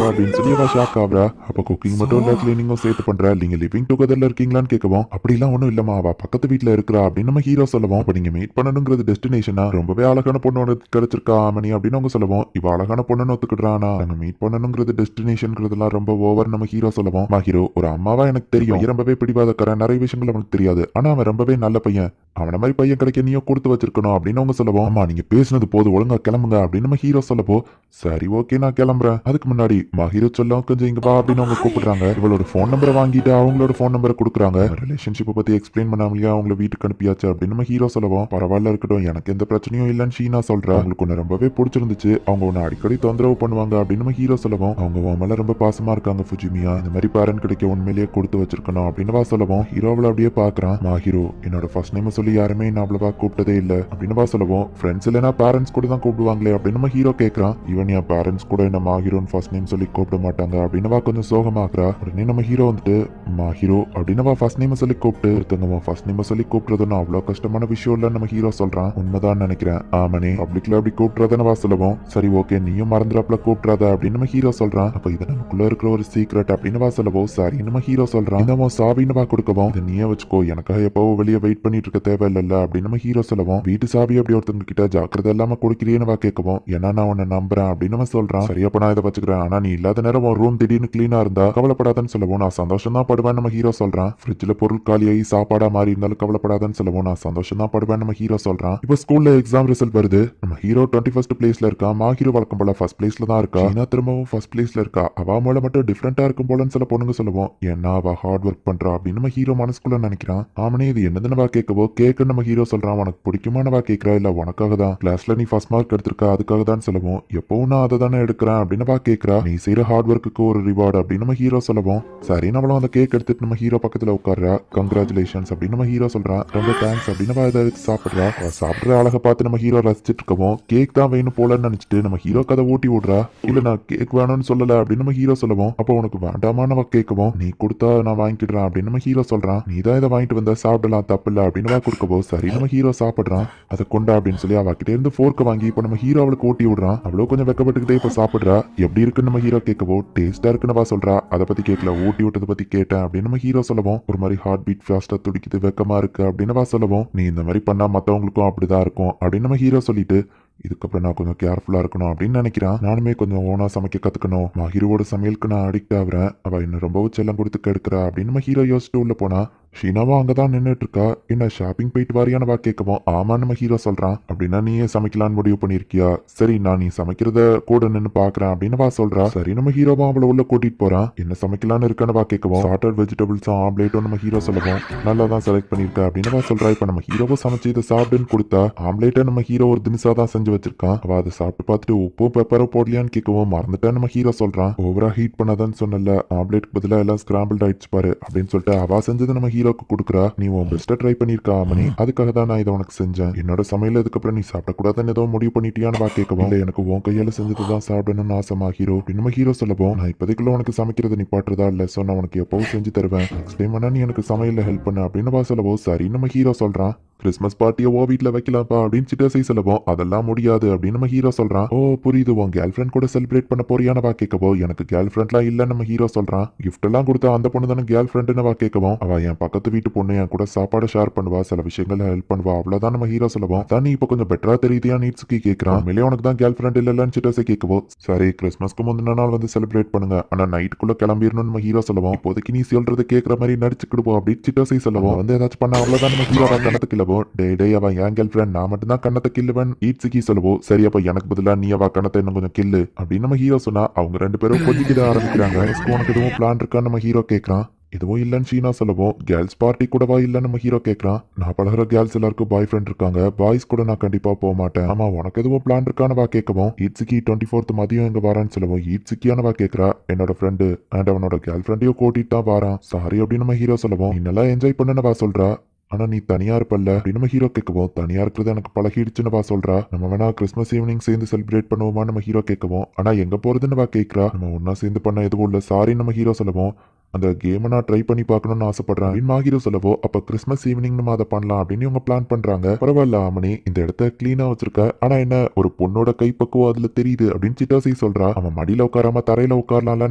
அப்படின்னு சொல்லி அவ ஷாக் ஆகுறா. அப்ப குக்கிங் மட்டும் இல்ல கிளீனிங்கும் சேர்த்து பண்ற, நீங்க லிவிங் டுகெதர்ல இருக்கீங்களான்னு கேட்கவும், அப்படிலாம் ஒண்ணும் இல்லமா, அவ பக்கத்து வீட்டுல இருக்கிறா அப்படின்னு நம்ம ஹீரோ சொல்லவும், அப்ப நீங்க மீட் பண்ணணுங்கிறது டெஸ்டினேஷனா, ரொம்பவே அழகான பொண்ணு கிடைச்சிருக்கா ஆமணி அப்படின்னு அவங்க சொல்லவும், இவ அழகான பொண்ணுன்னு ஒத்துக்கிட்டானா, நாங்க மீட் பண்ணணுங்கிறது டெஸ்டினேஷன்ங்கிறதுலாம் ரொம்ப ஓவர் நம்ம ஹீரோ சொல்லவும், ஹீரோ ஒரு அம்மாவா எனக்கு தெரியும், ரொம்பவே பிடிவாதக்கார, நிறைய விஷயங்கள் அவனுக்கு தெரியாது, ஆனா அவன் ரொம்பவே நல்ல பையன், அவன மாதிரி பையன் கிடைக்க நீயும் கொடுத்து வச்சிருக்கணும் அப்படின்னு அவங்க சொல்லவும், அம்மா நீங்க பேசுனது போது ஒழுங்கா கிளம்புங்க அப்படின்னு நம்ம ஹீரோ சொல்லப்போ, சரி ஓகே நான் கிளம்புறேன், அதுக்கு முன்னாடி மஹீரோ சொல்லும் கொஞ்சம் இங்க வா அப்படின்னு அவங்க கூப்பிடுறாங்க. இவளோட போன் நம்பரை வாங்கிட்டு அவங்களோட போன் நம்பரை கொடுக்குறாங்க. ரிலேஷன்ஷிப்பை பத்தி எக்ஸ்பிளைன் பண்ணாமலையா அவங்கள வீட்டுக்கு அனுப்பியாச்சு அப்படின்னு நம்ம ஹீரோ சொல்லவும், பரவாயில்ல இருக்கட்டும், எனக்கு எந்த பிரச்சனையும் இல்லைன்னு ஷீனா சொல்றா. அவங்களுக்கு ஒன்னு ரொம்பவே பிடிச்சிருந்துச்சு, அவங்க ஒன்னு அடிக்கடி தொந்தரவு பண்ணுவாங்க அப்படின்னு நம்ம ஹீரோ சொல்லவும், அவங்க உன் மேல ரொம்ப பாசமா இருக்காங்க ஃபுஜிமியா, இந்த மாதிரி பேரண்ட் கிடைக்க உண்மையிலேயே கொடுத்து வச்சிருக்கணும் அப்படின்னு சொல்லவும், ஹீரோவில் அப்படியே பாக்குறான். ஹீரோ என்னோட ஃபர்ஸ்ட் நேம் சொல்லி யாருமே என்ன அவ்வளவா கூப்பிட்டதே இல்ல அப்படின்னு சொல்லவும், ஃப்ரெண்ட்ஸ் இல்லைன்னா பேரண்ட்ஸ் கூட தான் கூப்பிடுவாங்களே அப்படின்னு நம்ம ஹீரோ கேட்கறான். ஈவன் என் பேரண்ட்ஸ் கூட என்ன மாஹிரோன்னு ஃபர்ஸ்ட் நேம் சொல்லி கூப்பிட மாட்டாங்க அப்படின்னு கொஞ்சம் சோகமாக்குறா. உடனே நம்ம ஹீரோ வந்துட்டு மாஹிரோ அப்படின்னு ஃபர்ஸ்ட் நேம் சொல்லி கூப்பிட்டு ஒருத்தவங்க ஃபர்ஸ்ட் நேம் சொல்லி கூப்பிடுறதுன்னு அவ்வளவு கஷ்டமான விஷயம் இல்ல நம்ம ஹீரோ சொல்றான். உண்மைதான் நினைக்கிறேன். ஆமனே பப்ளிக்ல அப்படி கூப்பிடுறதுன்னு சொல்லவும், சரி ஓகே நீயும் மறந்துடாப்ல கூப்பிடாத அப்படின்னு நம்ம ஹீரோ சொல்றான். அப்ப இது நமக்குள்ள இருக்கிற ஒரு சீக்ரெட் அப்படின்னு சொல்லவும், சரி நம்ம ஹீரோ சொல்றான். இந்த சாவின்னு கொடுக்கவும், இதை நீயே வச்சுக்கோ, எனக்காக எப்போ வெளியே வெயிட் பண்ணிட்டு இருக்க தேவையில்ல அப்படின்னு நம்ம ஹீரோ சொல்லவும், வீட்டு சாவி அப்படி ஒருத்தங்க கிட்ட ஜாக்கிரதை இல்லாம கொடுக்கிறேன்னு கேட்கவும், ஏன்னா நான் உன்னை நம்புறேன் அப்படின்னு சொல்றான். சரியாப்ப நான் இதை வச்சுக்கிறேன், ஆனா நீ இல்லாத நேரம் உன் ரூம் திடீர்னு கிளீனா இருந்தா கவலைப்படாதன்னு சொல்லவும், நான் சந்தோஷம் தான் படுவேன் நம்ம ஹீரோ சொல்றான். ஃப்ரிட்ஜ்ல பொருள் காலியாகி சாப்பாடா மாறி இருந்தாலும் கவலைப்படாதன்னு சொல்லவும், நான் சந்தோஷம் தான் படுவேன் நம்ம ஹீரோ சொல்றான். இப்போ ஸ்கூல்ல எக்ஸாம் ரிசல்ட் வருது. நம்ம ஹீரோ 21st பிளேஸ்ல இருக்கா. மாஹீரோ வழக்கம் போல ஃபர்ஸ்ட் பிளேஸ்ல தான் இருக்கா. திரும்பவும் ஃபர்ஸ்ட் பிளேஸ்ல இருக்கா. அவ மேல மட்டும் டிஃபரெண்டா இருக்கும் போலன்னு சில பொண்ணுங்க சொல்லுவோம். ஏன்னா அவ ஹார்ட் ஒர்க் பண்றா அப்படின்னு நம்ம ஹீரோ மனசுக்குள்ள நினைக்கிறான். ஆமனே இது என்னதுன்னு கேட்கவோ, கேக்கு நம்ம ஹீரோ சொல்றான். உனக்கு பிடிக்குமானவா கேட்கிறா, இல்ல உனக்காக தான் கிளாஸ்ல நீ ஃபர்ஸ்ட் மார்க் எடுத்திருக்கா அதுக்காக தான் சொல்லுவோம். எப்பவும் நான் அதை தானே எடுக்கிறேன் அப்படின்னு கேட்கிறா. நீ செய்யற ஹார்ட் ஒர்க்குக்கு ஒரு ரிவார்டு அப்படின்னு நம்ம ஹீரோ சொல்லுவோம். சரி நம்மளும் அந்த கேக் எடுத்துட்டு நம்ம ஹீரோ பக்கத்துல உட்கார்றா. கங்க்ராச்சுலேஷன்ஸ் அப்படின்னு நம்ம ஹீரோ சொல்றான். ரொம்ப தேங்க்ஸ் அப்படின்னு அதை எடுத்து சாப்பிடுறா. சாப்பிடுற அழகை பார்த்து நம்ம ஹீரோ ரசிச்சுட்டு இருக்கவும், கேக் தான் வேணும் போலன்னு நினைச்சிட்டு நம்ம ஹீரோ கதை ஊட்டி விடுறா. இல்ல நான் கேக் வேணும்னு சொல்லல அப்படின்னு நம்ம ஹீரோ சொல்லுவோம். அப்போ உனக்கு வேண்டாமான்னு கேட்கவும், நீ கொடுத்தா நான் வாங்கிடுறேன் அப்படின்னு நம்ம ஹீரோ சொல்றான். நீ தான் இதை வாங்கிட்டு வந்தா சாப்பிடலாம் தப்பு இல்ல அப்படின்னு கொடுக்கவோ, சரி நம்ம ஹீரோ சாப்பிடுறான். அதை கொண்டா அப்படின்னு சொல்லி அவகிட்ட இருந்து போர்க்க வாங்கி இப்ப நம்ம ஹீரோ அவளுக்கு ஊட்டி விடுறான். அவ்வளவு கொஞ்சம் வெக்கப்பட்டுக்கிட்டே இப்ப சாப்பிடுறா. எப்படி இருக்குன்னு நம்ம ஹீரோ கேட்கவோ, டேஸ்டா இருக்குன்னு சொல்றா. அதை பத்தி கேட்கல, ஊட்டி விட்டதை பத்தி கேட்டேன் அப்படின்னு நம்ம ஹீரோ சொல்லுவோம். ஒரு மாதிரி ஹார்ட் பீட் ஃபாஸ்டா துடிக்குது, வெக்கமா இருக்கு அப்படின்னு சொல்லுவோம். நீ இந்த மாதிரி பண்ணா மத்தவங்களுக்கும் அப்படிதான் இருக்கும் அப்படின்னு நம்ம ஹீரோ சொல்லிட்டு, இதுக்கப்புறம் நான் கொஞ்சம் கேர்ஃபுல்லா இருக்கணும் அப்படின்னு நினைக்கிறான். நானுமே கொஞ்சம் ஓனா சமைக்க கத்துக்கணும். மஹீரோட சமையலுக்கு நான் அடிக்ட் ஆகுறேன். அவ என்ன ரொம்பவும் செல்லம் கொடுத்து கெடுக்கிறா அப்படின்னு நம்ம ஹீரோ யோசிச்சுட்டு உள்ள போனா, ஷீனாவும் அங்கதான் நின்றுட்டு இருக்கா. என்ன ஷாப்பிங் போயிட்டு வாரியான கேட்கவும், ஆமான்னு நம்ம ஹீரோ சொல்றான். அப்படின்னா நீயே சமைக்கலான்னு முடிவு பண்ணிருக்கியா? சரி நான் நீ சமைக்கிறத கூட நின்று பாக்குறேன் அப்படின்னு சொல்றா. சரி நம்ம ஹீரோவும் அவளை உள்ள கூட்டிட்டு போறான். என்ன சமைக்கலான்னு இருக்கான்னு கேட்கவும், சார்ட்டட் வெஜிடபிள்ஸும் ஆம்லேட்டும் நம்ம ஹீரோ சொல்லுவோம். நல்லா தான் செலக்ட் பண்ணிருக்க அப்படின்னு சொல்றா. இப்ப நம்ம ஹீரோவை சமைச்சு இதை சாப்பிடுன்னு கொடுத்தா, ஆம்லேட்டை நம்ம ஹீரோ ஒரு தினிசா தான் செஞ்சு வச்சிருக்கான். அவ அதை சாப்பிட்டு பார்த்துட்டு உப்பும் பெப்பரோ போடலையான்னு கேட்கவும், மறந்துட்டா நம்ம ஹீரோ சொல்றான். ஓவரா ஹீட் பண்ணாதான்னு சொன்னல, ஆம்லேட் பதிலா எல்லாம் ஸ்கிராம்பிள் ஆயிடுச்சு பாரு அப்படின்னு சொல்லிட்டு அவ செஞ்சது நம்ம ஹீரோக்கு கொடுக்குறா. நீ உன் பெஸ்ட்டை ட்ரை பண்ணிருக்கா மணி, அதுக்காக தான் நான் இதை உனக்கு செஞ்சேன். என்னோட சமையல் இதுக்கப்புறம் நீ சாப்பிடக்கூடாதுன்னு ஏதோ முடிவு பண்ணிட்டியான்னு கேட்கவும், இல்லை எனக்கு உன் கையால செஞ்சது தான் சாப்பிடணும்னு ஆசைமா ஹீரோ நம்ம ஹீரோ சொல்லவும், நான் இப்போதைக்குள்ள உனக்கு சமைக்கிறது நிப்பாட்டுறதா இல்லை, ஸோ நான் உனக்கு எப்பவும் செஞ்சு தருவேன். நெக்ஸ்ட் டைம் வேணா நீ எனக்கு சமையல ஹெல்ப் பண்ணு அப்படின்னு சொல்லவோ, சரி நம்ம ஹீரோ சொல்றான். கிறிஸ்மஸ் பார்ட்டியை ஓ வீட்டில் வைக்கலாம்ப்பா அப்படின்னு சிட்டர்ஸை சொல்லவும், அதெல்லாம் முடியாது அப்படின்னு நம்ம ஹீரோ சொல்றான். ஓ புரியுது, உன் கேர்ள் ஃப்ரெண்ட் கூட செலிப்ரேட் பண்ண போறியானவா கேட்கவோ, எனக்கு கேர்ள் ஃப்ரெண்ட்லாம் இல்ல நம்ம ஹீரோ சொல்றான். கிஃப்ட் எல்லாம் கொடுத்தா அந்த பொண்ணு தானே கேர்ள் ஃப்ரெண்டுன்னு கேட்கவும், அவ என் பக்கத்து வீட்டு பொண்ணு, என் கூட சாப்பாடு ஷேர் பண்ணுவா, சில விஷயங்கள்ல ஹெல்ப் பண்ணுவா, அவ்வளவுதான் நம்ம ஹீரோ சொல்லுவோம். தான் நீ இப்போ கொஞ்சம் பெட்டரா தெரியுதியா நீட்ஸ்க்கு கேட்கறான். உண்மையிலே உனக்கு தான் கேர்ள் ஃப்ரெண்ட் இல்லைன்னு சிட்டர்ஸை கேட்கவோ, சரி கிறிஸ்மஸ்க்கு முந்தின நாள் வந்து செலிப்ரேட் பண்ணுங்க, ஆனா நைட்டுக்குள்ள கிளம்பிடணும்னு நம்ம ஹீரோ சொல்லுவோம். இப்போதைக்கு நீ சொல்றது கேட்கற மாதிரி நடிச்சுக்கிடுவோம் அப்படின்னு சிட்டர்ஸை சொல்லுவோம். வந்து ஏதாச்சும் பண்ண அவ்வளவுதான் நம்ம ஹீரோ கணத்துக்கு இல்லவோ, டே டே அவ என் கேர்ள் ஃப்ரெண்ட், நான் மட்டும் தான் கண்ணத்தை கில்லுவன் ஈட்ஸுக்கி சொல்லுவோம். சரி அப்ப எனக்கு பதிலா நீ அவ கண்ணத்தை இன்னும் கொஞ்சம் கில்லு அப்படின்னு நம்ம ஹீரோ சொன்னா, அவங்க ரெண்டு பேரும் கொஞ்சிக்கிட ஆரம்பிக்கிறாங்க. உனக்கு எதுவும் பிளான் இருக்கான்னு நம்ம ஹீரோ கேட்கறான். எதுவும் இல்லைன்னு ஷீனா சொல்லவும், கேர்ள்ஸ் பார்ட்டி கூடவா இல்லைன்னு நம்ம ஹீரோ கேட்கறான். நான் பழகிற கேர்ள்ஸ் எல்லாருக்கும் பாய் ஃப்ரெண்ட் இருக்காங்க, பாய்ஸ் கூட நான் கண்டிப்பா போக மாட்டேன். ஆமா உனக்கு எதுவும் பிளான் இருக்கானவா கேட்கவும், ஈட்ஸுக்கி 24th மதியம் எங்க வரான்னு சொல்லுவோம். ஈட்ஸுக்கியானவா கேட்கறா. என்னோட ஃப்ரெண்டு அண்ட் அவனோட கேர்ள் ஃப்ரெண்டையும் கூட்டிட்டு தான் வாரான். சாரி அப்படின்னு நம்ம ஹீரோ சொல்லுவோம். நல்லா என்ஜாய் பண்ணுன்னு சொல்றா. ஆனா நீ தனியா இருப்பல்ல அப்படின்னு நம்ம ஹீரோ கேட்கவும், தனியா இருக்கிறது எனக்கு பழகிடுச்சுன்னு சொல்றா. நம்ம வேணா கிறிஸ்மஸ் ஈவினிங் சேர்ந்து செலிப்ரேட் பண்ணுவோமா நம்ம ஹீரோ கேட்கவும், ஆனா எங்க போறதுன்னு கேட்கறா. நம்ம ஒன்னா சேர்ந்து பண்ண எதுவும் இல்ல சாரி நம்ம ஹீரோ சொல்லுவோம். அந்த கேமை நான் ட்ரை பண்ணி பார்க்கணும்னு ஆசைப்படுறேன் அப்படின்னு மாஹீரோ சொல்லவோ, அப்ப கிறிஸ்மஸ் ஈவினிங் நம்ம அதை பண்ணலாம் அப்படின்னு இவங்க பிளான் பண்றாங்க. பரவாயில்ல ஆமணி, இந்த இடத்த கிளீனா வச்சிருக்க, ஆனா என்ன ஒரு பொண்ணோட கைப்பக்குவம் அதுல தெரியுது அப்படின்னு சிட்டாசி சொல்றா. அவன் மடியில உட்காராம தரையில உட்காரலாம்ல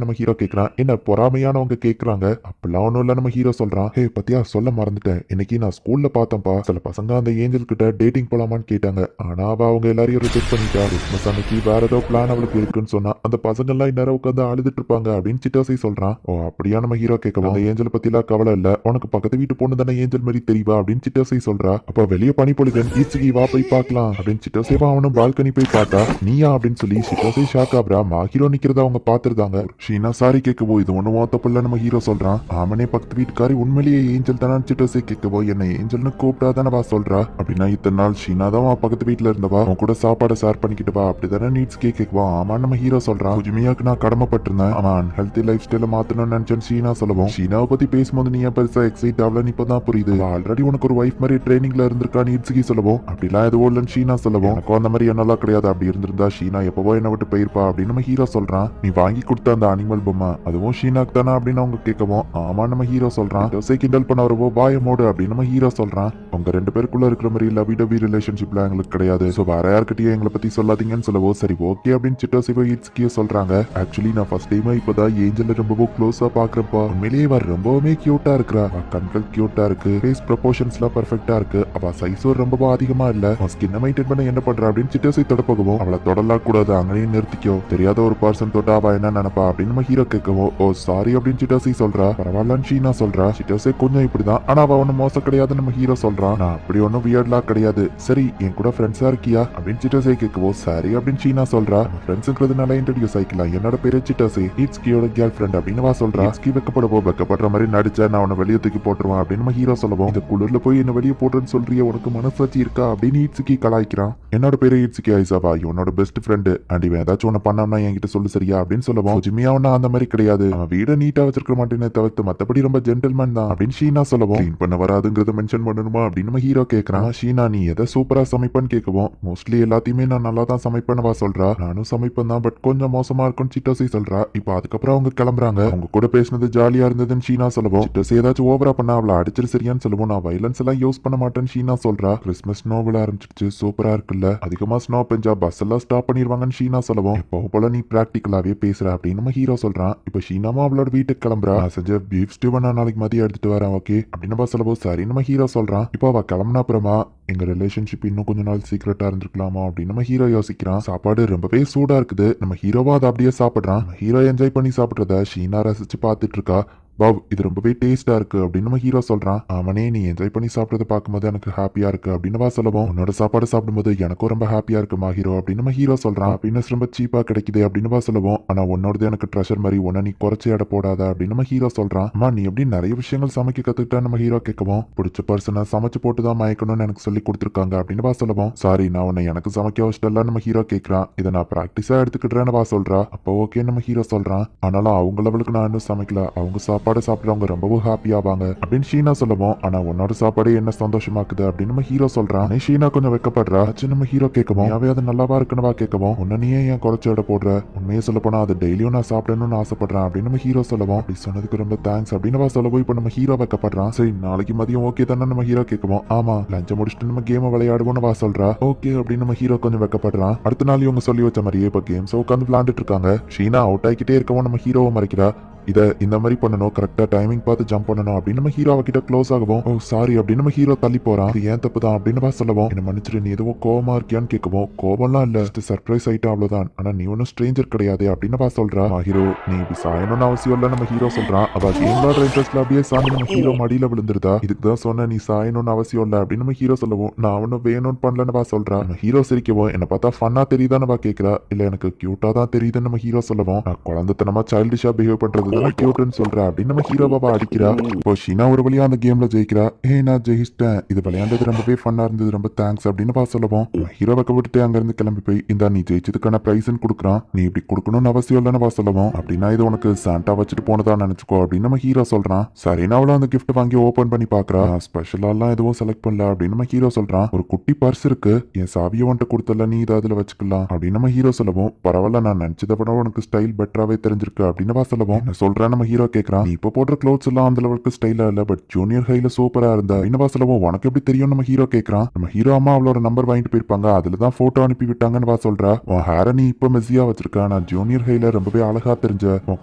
நம்ம ஹீரோ கேட்கறான். என்ன பொறாமையானவங்க கேட்கறாங்க. அப்பெல்லாம் ஒண்ணும் இல்ல நம்ம ஹீரோ சொல்றான். ஹே பத்தியா சொல்ல மறந்துட்டேன், இன்னைக்கு நான் ஸ்கூல்ல பார்த்தேன்ப்பா, சில பசங்க அந்த ஏஞ்சல் கிட்ட டேட்டிங் போலாமான்னு கேட்டாங்க, ஆனா அவ அவங்க எல்லாரையும் ரிஜெக்ட் பண்ணிட்டா. கிறிஸ்மஸ் அன்னைக்கு வேற ஏதோ பிளான் அவளுக்கு இருக்குன்னு சொன்னா, அந்த பசங்க எல்லாம் இந்நேரம் உட்காந்து அழுதுட்டு இருப்பாங்க அப்படின்னு சிட்டாசி சொல்றான். ஓ அப்படியா நம்ம ஹீரோ கேட்கவும், அந்த ஏஞ்சல் பத்திலாம் கவலை இல்ல, உனக்கு பக்கத்து வீட்டு பொண்ணு தானே ஏஞ்சல் மாதிரி தெரியவா அப்படின்னு சிட்டோசை சொல்றா. அப்ப வெளியே பனி பொழிதன் ஈச்சுகி வா போய் பார்க்கலாம் அப்படின்னு சிட்டோசேவா அவனும் பால்கனி போய் பார்த்தா, நீயா அப்படின்னு சொல்லி சிட்டோசை ஷாக் ஆப்ரா. ஹீரோ நிக்கிறத அவங்க பாத்துருந்தாங்க. ஷீனா சாரி கேட்கவோ, இது ஒண்ணு தப்புல நம்ம ஹீரோ சொல்றான். ஆமனே பக்கத்து வீட்டுக்காரி உண்மையிலேயே ஏஞ்சல் தானே சிட்டோசை கேட்கவோ, என்ன ஏஞ்சல்னு கூப்பிட்டாதானே வா சொல்றா. அப்படின்னா இத்தனை நாள் ஷீனா தான் பக்கத்து வீட்டுல இருந்தவா, அவன் கூட சாப்பாடை ஷேர் பண்ணிக்கிட்டு வா அப்படிதானே நீட்ஸ் கேட்கவா. ஆமா நம்ம ஹீரோ சொல்றான். புஜ்மியாக்கு நான் கடமைப்பட்டிருந்தேன், அவன் அன்ஹெல்தி லைஃப் ஸ்டைல மாத்தணும்னு நினைச்சேன் ஷீனா சொல்லவும் ஷீனாவை பத்தி பேசும்போது நீ ஏன் பெருசா எக்ஸைட் ஆகலன்னு இப்பதான் புரியுது. ஆல்ரெடி உனக்கு ஒரு வைஃப் மாதிரி ட்ரைனிங்ல இருந்திருக்கான்னு இட்சுகி சொல்லவும் அப்படிலாம் எதுவும் இல்லைன்னு ஷீனா சொல்லவும் எனக்கும் அந்த மாதிரி என்னெல்லாம் கிடையாது. அப்படி இருந்திருந்தா ஷீனா எப்பவோ என்ன விட்டு போயிருப்பா அப்படின்னு நம்ம ஹீரோ சொல்றான். நீ வாங்கி கொடுத்த அந்த அனிமல் பொம்மை அதுவும் ஷீனாக்கு தானே அப்படின்னு அவங்க கேட்கவும் ஆமா நம்ம ஹீரோ சொல்றான். கிண்டல் பண்ண வரவோ பாய மோடு அப்படின்னு நம்ம ஹீரோ சொல்றான். உங்க 2 பேருக்குள்ள இருக்கிற மாதிரி லவி டவி ரிலேஷன்ஷிப்ல எங்களுக்கு கிடையாது. சோ வேற யார்கிட்டயும் எங்களை பத்தி சொல்லாதீங்கன்னு சொல்லவோ சரி ஓகே அப்படின்னு சிட்டோசிவோ இட்ஸ்கியோ சொல்றாங்க. ஆக்சுவலி நான் ஃபர்ஸ்ட் டைம் இப்பதான் ஏஞ்சல் ரொம்பவும் க்ளோஸா பாக்குறப்பா உண்மையிலேயே இவ ரொம்பவுமே கியூட்டா இருக்கிறா. கண்கள் கியூட்டா இருக்கு, ஃபேஸ் ப்ரொபோர்ஷன்ஸ்லாம் பெர்ஃபெக்ட்டா இருக்கு. அவ சைஸும் ரொம்பவும் அதிகமா இல்ல. ஸ்கின்னை மெயின்டைன் பண்ண என்ன பண்றா அப்படின்னு சிட்டோசி தொட போகவும் அவளை தொடலாம் கூடாது அங்கேயும் நிறுத்திக்கோ, தெரியாத ஒரு பர்சன் தொட்டா அவ என்ன நினைப்பா அப்படின்னு நம்ம ஹீரோ கேட்கவும் ஓ சாரி அப்படின்னு சிட்டோசி சொல்றா. பரவாயில்லன்னு ஷீனா சொல்றா. சிட்டோசி கொஞ்சம் இப்படிதான் ஆனா அவ ஒன்னும் மோசம் கிடையாது நம்ம ஹீரோ சொல்றான். நான் அப்படி ஒன்னும் வியர்ட்லாம் கிடையாது. சரி என் கூட ஃப்ரெண்ட்ஸா இருக்கியா அப்படின்னு சிட்டோசி கேட்கவும் சரி அப்படின்னு ஷீனா சொல்றா. ஃப்ரெண்ட்ஸ்ங்கிறதுனால இன்ட்ரோடியூஸ் ஆயிக்கலாம். என்னோட பேரு சிட்டோசி, இட்ஸ்கியோட கேர்ள் ஃப்ரெண்ட் அப்படின்னு வா சொல்றா. இட்ஸ்கி வெக்கப்படுவோ வெக்கப்படுற மாதிரி நடிச்சா நான் உன்னை வெளியே தூக்கி போட்டுருவான் அப்படின்னு நம்ம ஹீரோ சொல்லவும் இந்த குளிர்ல போய் என்ன வெளியே போடுறேன்னு சொல்றிய உனக்கு மனசாட்சி இருக்கா அப்படின்னு இட்ஸ்கி கலாய்க்கிறான். என்னோட பேரு இட்ஸ்கி ஐசாவா, இவனோட பெஸ்ட் ஃப்ரெண்டு. அண்ட் இவன் ஏதாச்சும் ஒன்னு பண்ணா என்கிட்ட சொல்லு சரியா அப்படின்னு சொல்லவும் ஜிம்மியா ஒன்னும் அந்த மாதிரி கிடையாது. அவன் வீட நீட்டா வச்சிருக்க மாட்டேன்னு தவிர்த்து மத்தபடி ரொம்ப ஜென்டில்மேன் தான் அப்படின்னு ஷீனா சொல்லவும் கிளீன் பண்ண வராதுங்கிறத மென்ஷன் பண்ணணுமா அப்படின்னு நம்ம ஹீரோ கேட்கறான். ஷீனா நீ எதை சூப்பரா சமைப்பன்னு கேட்கவும் மோஸ்ட்லி எல்லாத்தையுமே நான் நல்லா தான் சமைப்பேன்னு சொல்றா. நானும் சமைப்பேன் தான் பட் கொஞ்சம் மோசமா இருக்கும்னு சிட்டோசி சொல்றா. இப்போ அதுக்கப்புறம் அவங்க கிளம்புறாங்க. அவங்க கூட பேசினது ஜாலியா இருந்ததுன்னு ஷீனா சொல்லவும் சிட்டோசி ஏதாச்சும் ஓவரா பண்ணா அவளை அடிச்சிரு சரியான்னு சொல்லவும் நான் வைலன்ஸ் எல்லாம் யூஸ் பண்ண மாட்டேன்னு ஷீனா சொல்றா. கிறிஸ்மஸ் ஸ்னோ விழ ஆரம்பிச்சிருச்சு, சூப்பரா இருக்குல்ல, அதிகமா ஸ்னோ பெஞ்சா பஸ் எல்லாம் ஸ்டாப் பண்ணிடுவாங்கன்னு ஷீனா சொல்லவும் இப்போ போல நீ பிராக்டிகலாவே பேசுற அப்படின்னு நம்ம ஹீரோ சொல்றான். இப்போ ஷீனாமா அவளோட வீட்டுக்கு கிளம்புறா. நான் செஞ்ச பீஃப் ஸ்டூவை நான் நாளைக்கு மதியம் எடுத்துட்டு வரேன் ஓகே அப்படின்னு சொல்லவும் சரி நம்ம ஹீரோ சொல்றான். இப்போ அவ கிளம்புன அப்புறமா எங்க ரிலேஷன்ஷிப் இன்னும் கொஞ்ச நாள் சீக்கிரட்டா இருந்திருக்கலாமா அப்படின்னு நம்ம ஹீரோ யோசிக்கிறான். சாப்பாடு ரொம்பவே சூடா இருக்குது. நம்ம ஹீரோவா அதை அப்படியே சாப்பிடுறான். ஹீரோ என்ஜாய் பண்ணி சாப்பிடுறத ஷீனா ரசிச்சு பார்த்துட்டு இருக்கா. வாவ் இது ரொம்பவே டேஸ்டா இருக்கு அப்படின்னு நம்ம ஹீரோ சொல்றான். அவனே நீ என்ஜாய் பண்ணி சாப்பிட்றத பார்க்கும்போது எனக்கு ஹாப்பியா இருக்கு அப்படின்னு சொல்லவும் உன்னோட சாப்பாடு சாப்பிடும்போது எனக்கும் ரொம்ப ஹாப்பியா இருக்குமா ஹீரோ அப்படின்னு நம்ம ஹீரோ சொல்றான். ஹாப்பினஸ் ரொம்ப சீப்பா கிடைக்குது அப்படின்னு சொல்லவும் ஆனா உன்னோடது எனக்கு ட்ரெஷர் மாதிரி உன்னை நீ குறைச்சி எடை போடாத அப்படின்னு நம்ம ஹீரோ சொல்றான். அம்மா நீ எப்படி நிறைய விஷயங்கள் சமைக்க கத்துக்கிட்டா நம்ம ஹீரோ கேட்கவும் பிடிச்ச பர்சனை சமைச்சு போட்டு தான் மயக்கணும்னு எனக்கு சொல்லி கொடுத்துருக்காங்க அப்படின்னு சொல்லவும் சாரி நான் உன்னை எனக்கு சமைக்க வச்சிட்டல நம்ம ஹீரோ கேட்கறான். இதை நான் பிராக்டிஸா எடுத்துக்கிட்டேன்னு சொல்றா. அப்போ ஓகே நம்ம ஹீரோ சொல்றான். ஆனாலும் அவங்க லெவலுக்கு நான் இன்னும் சமைக்கல, அவங்க சாப்பாடு சாப்பிடுறவங்க ரொம்பவும் ஹாப்பி ஆவாங்க அப்படின்னு ஷீனா சொல்லவும் ஆனா உன்னோட சாப்பாடு என்ன சந்தோஷமாக்குது அப்படின்னு நம்ம ஹீரோ சொல்றான். ஷீனா கொஞ்சம் வெக்கப்படுறா. நம்ம ஹீரோ கேட்கவும் யாவே அது நல்லாவா இருக்குன்னு கேட்கவும் உன்ன நீயே ஏன் குறைச்ச எடை போடுற, உண்மையே சொல்ல போனா அது டெய்லியும் நான் சாப்பிடணும்னு ஆசைப்படுறேன் அப்படின்னு நம்ம ஹீரோ சொல்லவும் அப்படி சொன்னதுக்கு ரொம்ப தேங்க்ஸ் அப்படின்னு சொல்லவும் இப்போ நம்ம ஹீரோ வெக்கப்படுறான். சரி நாளைக்கு மதியம் ஓகே தானே நம்ம ஹீரோ கேட்கவும் ஆமா லஞ்ச முடிச்சுட்டு நம்ம கேம் விளையாடுவோம்னு சொல்றா. ஓகே அப்படின்னு நம்ம ஹீரோ கொஞ்சம் வெக்கப்படுறான். அடுத்த நாள் இவங்க சொல்லி வச்ச மாதிரியே இப்போ கேம்ஸ் உட்காந்து விளையாண்டுட்டு இருக்காங்க. ஷீனா அவுட் ஆகிக்கிட்டே இருக்கவும் நம்ம ஹீரோவை மறைக்கிறா. இதை இந்த மாதிரி பண்ணணும், கரெக்டா டைமிங் பார்த்து ஜம்ப் பண்ணணும் அப்படின்னு நம்ம ஹீரோவை கிட்ட க்ளோஸ் ஆகவும் ஓ சாரி அப்படின்னு நம்ம ஹீரோ தள்ளி போறான். இது ஏன் தப்பு தான் அப்படின்னு சொல்லவும் என்ன மன்னிச்சிரு நீ எதுவும் கோவமா இருக்கியான்னு கேட்கவும் கோவம்லாம் இல்ல சர்ப்ரைஸ் ஆயிட்டா அவ்வளவுதான், ஆனா நீ ஒன்னும் ஸ்ட்ரேஞ்சர் கிடையாது அப்படின்னு சொல்றா. ஹீரோ நீ இப்படி சாயணும்னு அவசியம் இல்ல நம்ம ஹீரோ சொல்றான். அவ கேம் விளாடுற இன்ட்ரெஸ்ட்ல அப்படியே சாமி நம்ம ஹீரோ மடியில விழுந்துருதா. இதுக்கு தான் சொன்ன நீ சாயணும்னு அவசியம் இல்ல அப்படின்னு நம்ம ஹீரோ சொல்லவும் நான் ஒன்னும் வேணும்னு பண்ணலன்னு சொல்றா. நம்ம ஹீரோ சிரிக்கவும் என்ன பார்த்தா ஃபன்னா தெரியுதான்னு கேட்கிறா. இல்ல எனக்கு கியூட்டா தான் தெரியுதுன்னு நம்ம ஹீரோ சொல்லவும் நான் குழந்தைத்தனமா சைல்டிஷா பிஹேவ் பண்றது தான் கியூட்னு சொல்றேன் அப்படின்னு நம்ம ஹீரோவா அடிக்கிறா. இப்போ ஷீனா ஒரு வழியா அந்த கேம்ல ஜெயிக்கிறா. நான் ஜெயிச்சிட்டேன், இது விளையாண்டது ரொம்பவே ஃபன்னா இருந்தது, ரொம்ப தேங்க்ஸ் அப்படின்னு சொல்லவும் ஹீரோ விட்டு அங்க இருந்து கிளம்பி போய் இந்த நீ ஜெயிச்சதுக்கான பிரைஸ் கொடுக்குறான், நீ இப்படி கொடுக்கணும்னு அவசியம் இல்லைன்னு சொல்லவும் அப்படின்னா இது உனக்கு சாண்டா வச்சுட்டு போனதா நினைச்சுக்கோ அப்படின்னு நம்ம ஹீரோ சொல்றான். சரின்னு அவளும் அந்த கிஃப்ட் வாங்கி ஓபன் பண்ணி பாக்குறா. ஸ்பெஷலாலாம் எதுவும் செலக்ட் பண்ணல அப்படின்னு நம்ம ஹீரோ சொல்றான். ஒரு குட்டி பர்ஸ் இருக்கு, என் சாவியை வந்துட்டு கொடுத்தல, நீ இதை அதுல வச்சுக்கலாம் அப்படின்னு நம்ம ஹீரோ சொல்லவும் பரவாயில்ல நான் நினைச்சதை விட உனக்கு ஸ்டைல் பெட்டராவே தெரிஞ்சிருக்கு அப்படின்னு சொல்லவும் சொல்றேன். நம்ம ஹீரோ கேட்கறான். நீ இப்போ போடுற க்ளோத்ஸ் எல்லாம் அந்த அளவுக்கு ஸ்டைலா இல்ல, பட் ஜூனியர் ஹைல சூப்பரா இருந்தா இன்னவா சொல்லவும் உனக்கு எப்படி தெரியும் நம்ம ஹீரோ கேட்கறான். நம்ம ஹீரோ அம்மா அவளோட நம்பர் வாங்கிட்டு போயிருப்பாங்க, அதுலதான் போட்டோ அனுப்பி விட்டாங்கன்னு சொல்றா. உன் ஹேர நீ இப்ப மெஸ்ஸியா வச்சிருக்க, நான் ஜூனியர் ஹைல ரொம்பவே அழகா தெரிஞ்ச, உன்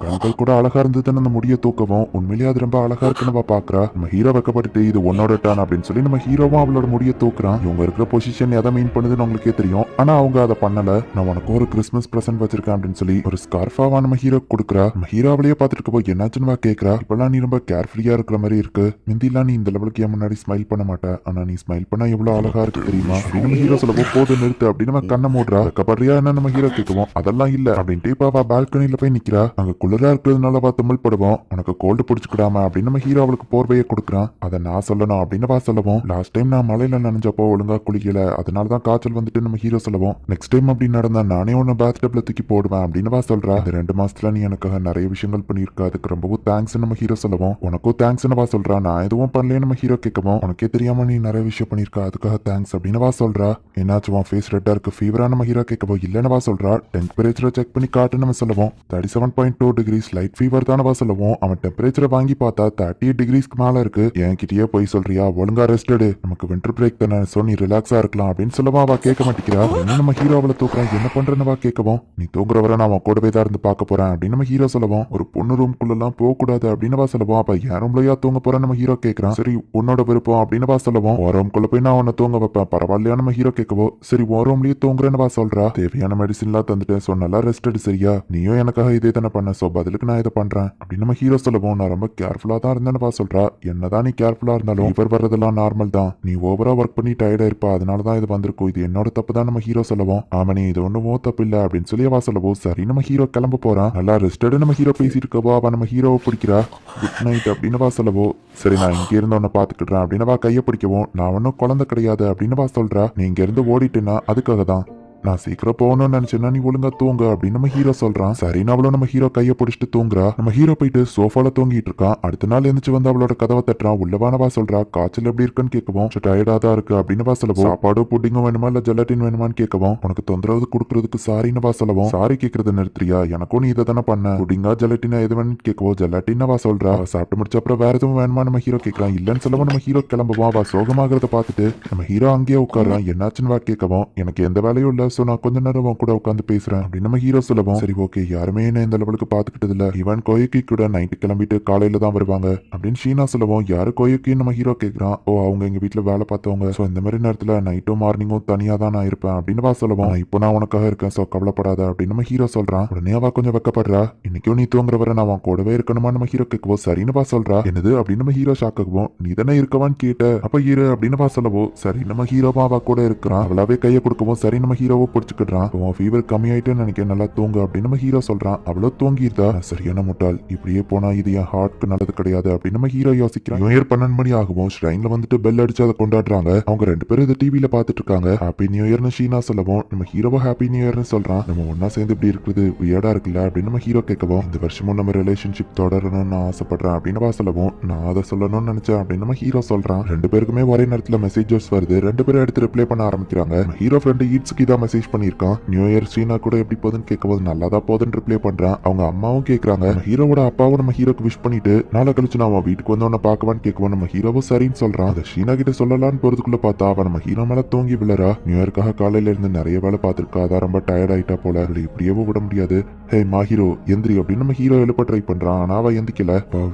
கண்கள் கூட அழகா இருந்ததுன்னு அந்த முடிய தூக்கவும் உண்மையிலேயே அது ரொம்ப அழகா இருக்குன்னு பாக்குறா. நம்ம ஹீரோ வைக்கப்பட்டு இது உன்னோட டான் அப்படின்னு சொல்லி நம்ம ஹீரோவும் அவளோட முடிய தூக்குறான். இவங்க இருக்கிற பொசிஷன் எதை மீன் பண்ணுதுன்னு உங்களுக்கே தெரியும், ஆனா அவங்க அதை பண்ணல. நான் உனக்கு ஒரு கிறிஸ்மஸ் பிரசன்ட் வச்சிருக்கேன் அப்படின்னு சொல்லி ஒரு ஸ்கார்ஃபாவா நம்ம ஹீரோ கொடுக்குறா. நம்ம ஹீரோவிலேயே பார்த்துட்டு போய் என்னாச்சுன்னு கேட்கறா. இப்பெல்லாம் நீ ரொம்ப கேர்ஃபுல்லியா இருக்கிற மாதிரி இருக்கு, முந்திலாம் நீ இந்த லெவலுக்கு என் முன்னாடி ஸ்மைல் பண்ண மாட்டேன், ஆனா நீ ஸ்மைல் பண்ணா எவ்வளவு அழகா இருக்கு தெரியுமா அப்படின்னு நம்ம ஹீரோ சொல்லவும் போது நிறுத்து அப்படின்னு நம்ம கண்ணை மூடுறா. கபடியா என்ன நம்ம ஹீரோ கேட்கவும் அதெல்லாம் இல்ல அப்படின்ட்டு இப்ப அவ பால்கனில போய் நிக்கிறா. அங்க குளிரா இருக்கிறதுனால அவ தும்மல் படுவோம், உனக்கு கோல்டு பிடிச்சுக்கிடாம அப்படின்னு நம்ம ஹீரோ அவளுக்கு போர்வையை கொடுக்குறான். அதை நான் சொல்லணும் அப்படின்னு சொல்லவும் லாஸ்ட் டைம் நான் மலையில நனைஞ்சப்போ ஒழுங்கா குளிக்கல, அதனாலதான் காய்ச்சல் வந்துட்டு நம்ம ஹீரோ சொல்லவும் நெக்ஸ்ட் டைம் அப்படி நடந்தா நானே உன்னை பாத் டப்ல தூக்கி போடுவேன் அப்படின்னு சொல்றா. இந்த 2 மாசத்துல நீ எனக்காக நிறைய விஷயங்கள் பண்ணி பண்ணியிருக்க, அதுக்கு ரொம்பவும் தேங்க்ஸ் நம்ம ஹீரோ சொல்லவும், உனக்கும் தேங்க்ஸ்னு சொல்றா. நான் எதுவும் பண்ணலையே நம்ம ஹீரோ கேட்கவும், உனக்கே தெரியாம நீ நிறைய விஷயம் பண்ணியிருக்க, அதுக்காக தேங்க்ஸ் அப்படின்னு சொல்றா. என்னாச்சு உன் ஃபேஸ் ரெட்டா இருக்கு, ஃபீவரா நம்ம ஹீரோ கேட்கவும், இல்லைன்னு சொல்றா. டெம்பரேச்சரை செக் பண்ணி காட்டு நம்ம சொல்லுவோம். 37.2 டிகிரிஸ் லைட் ஃபீவர் தானே சொல்லுவோம். அவன் டெம்பரேச்சரை வாங்கி பார்த்தா 38 டிகிரிஸ்க்கு மேல இருக்கு. என்கிட்டயே போய் சொல்றியா, ஒழுங்கா ரெஸ்ட் எடு, நமக்கு விண்டர் பிரேக் தானே, சோ நீ ரிலாக்ஸா இருக்கலாம் அப்படின்னு சொல்லவா. அவ கேட்க மாட்டேங்கிறா. என்ன நம்ம ஹீரோ அவளை தூக்குறான், என்ன பண்றேன்னு கேட்கவும், நீ தூங்குற வரை நான் அவன் கூடவே தான் இருந்து பார்க்க போறேன் அப்படின்னு நம்ம ஹீரோ சொல்லுவோம். ஒரு பொண்ணு ரூம்குள்ளெல்லாம் போக கூடாது அப்படின்னு சொல்லுவோம். அப்ப என் ரூம்லயா தூங்க போறேன் நம்ம ஹீரோ கேட்கறான். சரி உன்னோட விருப்பம் அப்படின்னு சொல்லுவோம். ஒரு ரூம்குள்ள போய் நான் உன்னை தூங்க வைப்பேன், பரவாயில்லையா நம்ம ஹீரோ கேட்கவோ. சரி ஒரு ரூம்லயே தூங்குறேன்னு சொல்றா. தேவையான மெடிசின்லாம் தந்துட்டேன், சோ நல்லா ரெஸ்ட் எடு சரியா, நீயும் எனக்காக இதே தானே பண்ண, சோ பதிலுக்கு நான் இதை பண்றேன் அப்படின்னு நம்ம ஹீரோ சொல்லுவோம். நான் ரொம்ப கேர்ஃபுல்லா தான் இருந்தேன்னு சொல்றா. என்னதான் நீ கேர்ஃபுல்லா இருந்தாலும் இவர் வர்றதெல்லாம் நார்மல் தான், நீ ஓவரா ஒர்க் பண்ணி டயர்டா இருப்பா, அதனாலதான் இது வந்திருக்கும், இது என்னோட தப்பு தான் நம்ம ஹீரோ சொல்லுவோம். ஆமனி இது ஒண்ணுமோ தப்பு இல்ல அப்படின்னு சொல்லி சொல்லவும். சரி நம்ம ஹீரோ கிளம்ப போறான். நல்லா ரெஸ்டடு நம்ம ஹீரோ பேசிட்டு இருக்கவோ அவ நம்ம ஹீரோவை பிடிக்கிறா. குட் நைட் அப்படின்னு சொல்லவோ. சரி நான் இங்க இருந்து உன்னை பாத்துக்கிட்டேன் அப்படின்னு கையை பிடிக்கவும், நான் ஒன்னும் குழந்தை கிடையாது அப்படின்னு சொல்றா. நீ இங்க இருந்து ஓடிட்டுனா அதுக்காக தான், நான் சீக்கிரம் போகணும்னு நினைச்சேன்னா நீ ஒழுங்கா தூங்க அப்படின்னு நம்ம ஹீரோ சொல்றான். சரின்னு அவளும் நம்ம ஹீரோ கையை பிடிச்சிட்டு தூங்குறா. நம்ம ஹீரோ போயிட்டு சோஃபால தூங்கிட்டு இருக்கான். அடுத்த நாள் எழுந்துச்சு வந்து அவளோட கதவை தட்டுறான். உள்ளவானவா சொல்றா. காய்ச்சல் எப்படி இருக்குன்னு கேட்கவும், டயர்டா தான் இருக்கு அப்படின்னு சொல்லவும், சாப்பாடு புட்டிங்கும் வேணுமா இல்ல ஜெலட்டின் வேணுமான்னு கேட்கவும், உனக்கு தொந்தரவு கொடுக்கறதுக்கு சாரின்னு சொல்லவும், சாரி கேட்கறத நிறுத்துறியா, எனக்கும் நீ இதை தானே பண்ண, புட்டிங்கா ஜெலட்டினா எது வேணும்னு கேட்கவும், ஜெலட்டின்னா சொல்றா. சாப்பிட்டு முடிச்ச அப்புறம் வேற எதுவும் வேணுமா நம்ம ஹீரோ கேட்கறான். இல்லன்னு சொல்லவும் நம்ம ஹீரோ கிளம்புவோம். அவ சோகமாகறத பார்த்துட்டு நம்ம ஹீரோ அங்கேயே உட்காரான். என்னாச்சுன்னு கேட்கவும், எனக்கு எந்த வேலையும் இல்ல, சோ நான் கொஞ்ச நேரம் கூட உட்காந்து பேசுறேன் அப்படின்னு நம்ம ஹீரோ சொல்லுவோம். சரி ஓகே, யாருமே என்ன இந்த லெவலுக்கு பாத்துக்கிட்டது இல்ல, இவன் கோயக்கி கூட நைட்டு கிளம்பிட்டு காலையில தான் வருவாங்க அப்படின்னு ஷீனா சொல்லுவோம். யாரு கோயக்கின்னு நம்ம ஹீரோ கேட்கறான். ஓ அவங்க எங்க வீட்டுல வேலை பார்த்தவங்க, சோ இந்த மாதிரி நேரத்துல நைட்டும் மார்னிங்கும் தனியா தான் நான் இருப்பேன் அப்படின்னு சொல்லுவோம். இப்போ நான் உனக்காக இருக்கேன், சோ கவலைப்படாத அப்படின்னு நம்ம ஹீரோ சொல்றான். உடனே அவ கொஞ்சம் வெக்கப்படுறா. இன்னைக்கும் நீ தூங்குற வரை நான் அவன் கூடவே இருக்கணுமா நம்ம ஹீரோ கேட்கவோ. சரின்னு சொல்றா. என்னது அப்படின்னு நம்ம ஹீரோ ஷாக் ஆகுவோம். நீ தானே இருக்கவான்னு கேட்ட, அப்ப ஹீரோ அப்படின்னு சொல்லவும். சரி நம்ம ஹீரோவா அவ கூட இருக்கிறான். அவளாவே கையை கொடுக்கவும் சரி நம்ம ஹீரோவை பிடிச்சிக்கிட்டான். ஃபீவர் கம்மியாயிட்டுன்னு நினைக்கிறேன், நல்லா தூங்கு அப்படின்னு நம்ம ஹீரோ சொல்றான். அவ்வளோ தூங்கிருந்தா சரியான முட்டாள், இப்படியே போனா இது என் ஹார்ட்க்கு நல்லது கிடையாது அப்படின்னு நம்ம ஹீரோ யோசிக்கிறான். நியூ இயர் 12 மணி ஆகும். ஷ்ரைன்ல வந்துட்டு பெல் அடிச்சு அதை கொண்டாடுறாங்க. அவங்க ரெண்டு பேரும் இதை டிவியில பாத்துட்டு இருக்காங்க. ஹாப்பி நியூ இயர்னு ஷீனா சொல்லவும், நம்ம ஹீரோவை ஹாப்பி நியூ இயர்னு சொல்றான். நம்ம ஒன்னா சேர்ந்து இப்படி இருக்குது வியர்டா இருக்குல்ல அப்படின்னு நம்ம ஹீரோ கேட்கவும், இந்த வருஷமும் நம்ம ரிலேஷன்ஷிப் தொடரணும்னு நான் ஆசைப்படுறேன் அப்படின்னு சொல்லவும், நான் அதை சொல்லணும்னு நினைச்சேன் அப்படின்னு நம்ம ஹீரோ சொல்றான். ரெண்டு பேருக்குமே ஒரே நேரத்துல மெசேஜஸ் வருது. ரெண்டு பேரும் எடுத்து ரிப்ளை பண்ண ஆரம்பிக்கிறாங்க. ஹீரோ ஃப்ரெண்டு ஈட்ஸ்க்கு தான் மெசேஜ் பண்ணியிருக்கான். நியூ இயர் சீனா கூட எப்படி போகுதுன்னு கேட்கும்போது நல்லா தான் போகுதுன்னு ரிப்ளை பண்றான். அவங்க அம்மாவும் கேட்கறாங்க. ஹீரோவோட அப்பாவும் நம்ம ஹீரோக்கு விஷ் பண்ணிட்டு நாளை கழிச்சு நான் வீட்டுக்கு வந்து உன்னை பார்க்கவான்னு கேட்கவும், நம்ம ஹீரோவும் சரின்னு சொல்றான். அதை ஷீனா கிட்ட சொல்லலான்னு போறதுக்குள்ள பார்த்தா அவன் நம்ம ஹீரோ மேல தூங்கி விழறா. நியூ இயர்க்காக காலையில இருந்து நிறைய வேலை பார்த்திருக்கா, அதான் ரொம்ப டயர்ட் ஆயிட்டா போல, இப்படியே விட முடியாது. ஹே மா ஹீரோ எந்திரி அப்படின்னு நம்ம ஹீரோ எழுப்ப ட்ரை பண்றான். ஆனா அவ எந்திக்கல.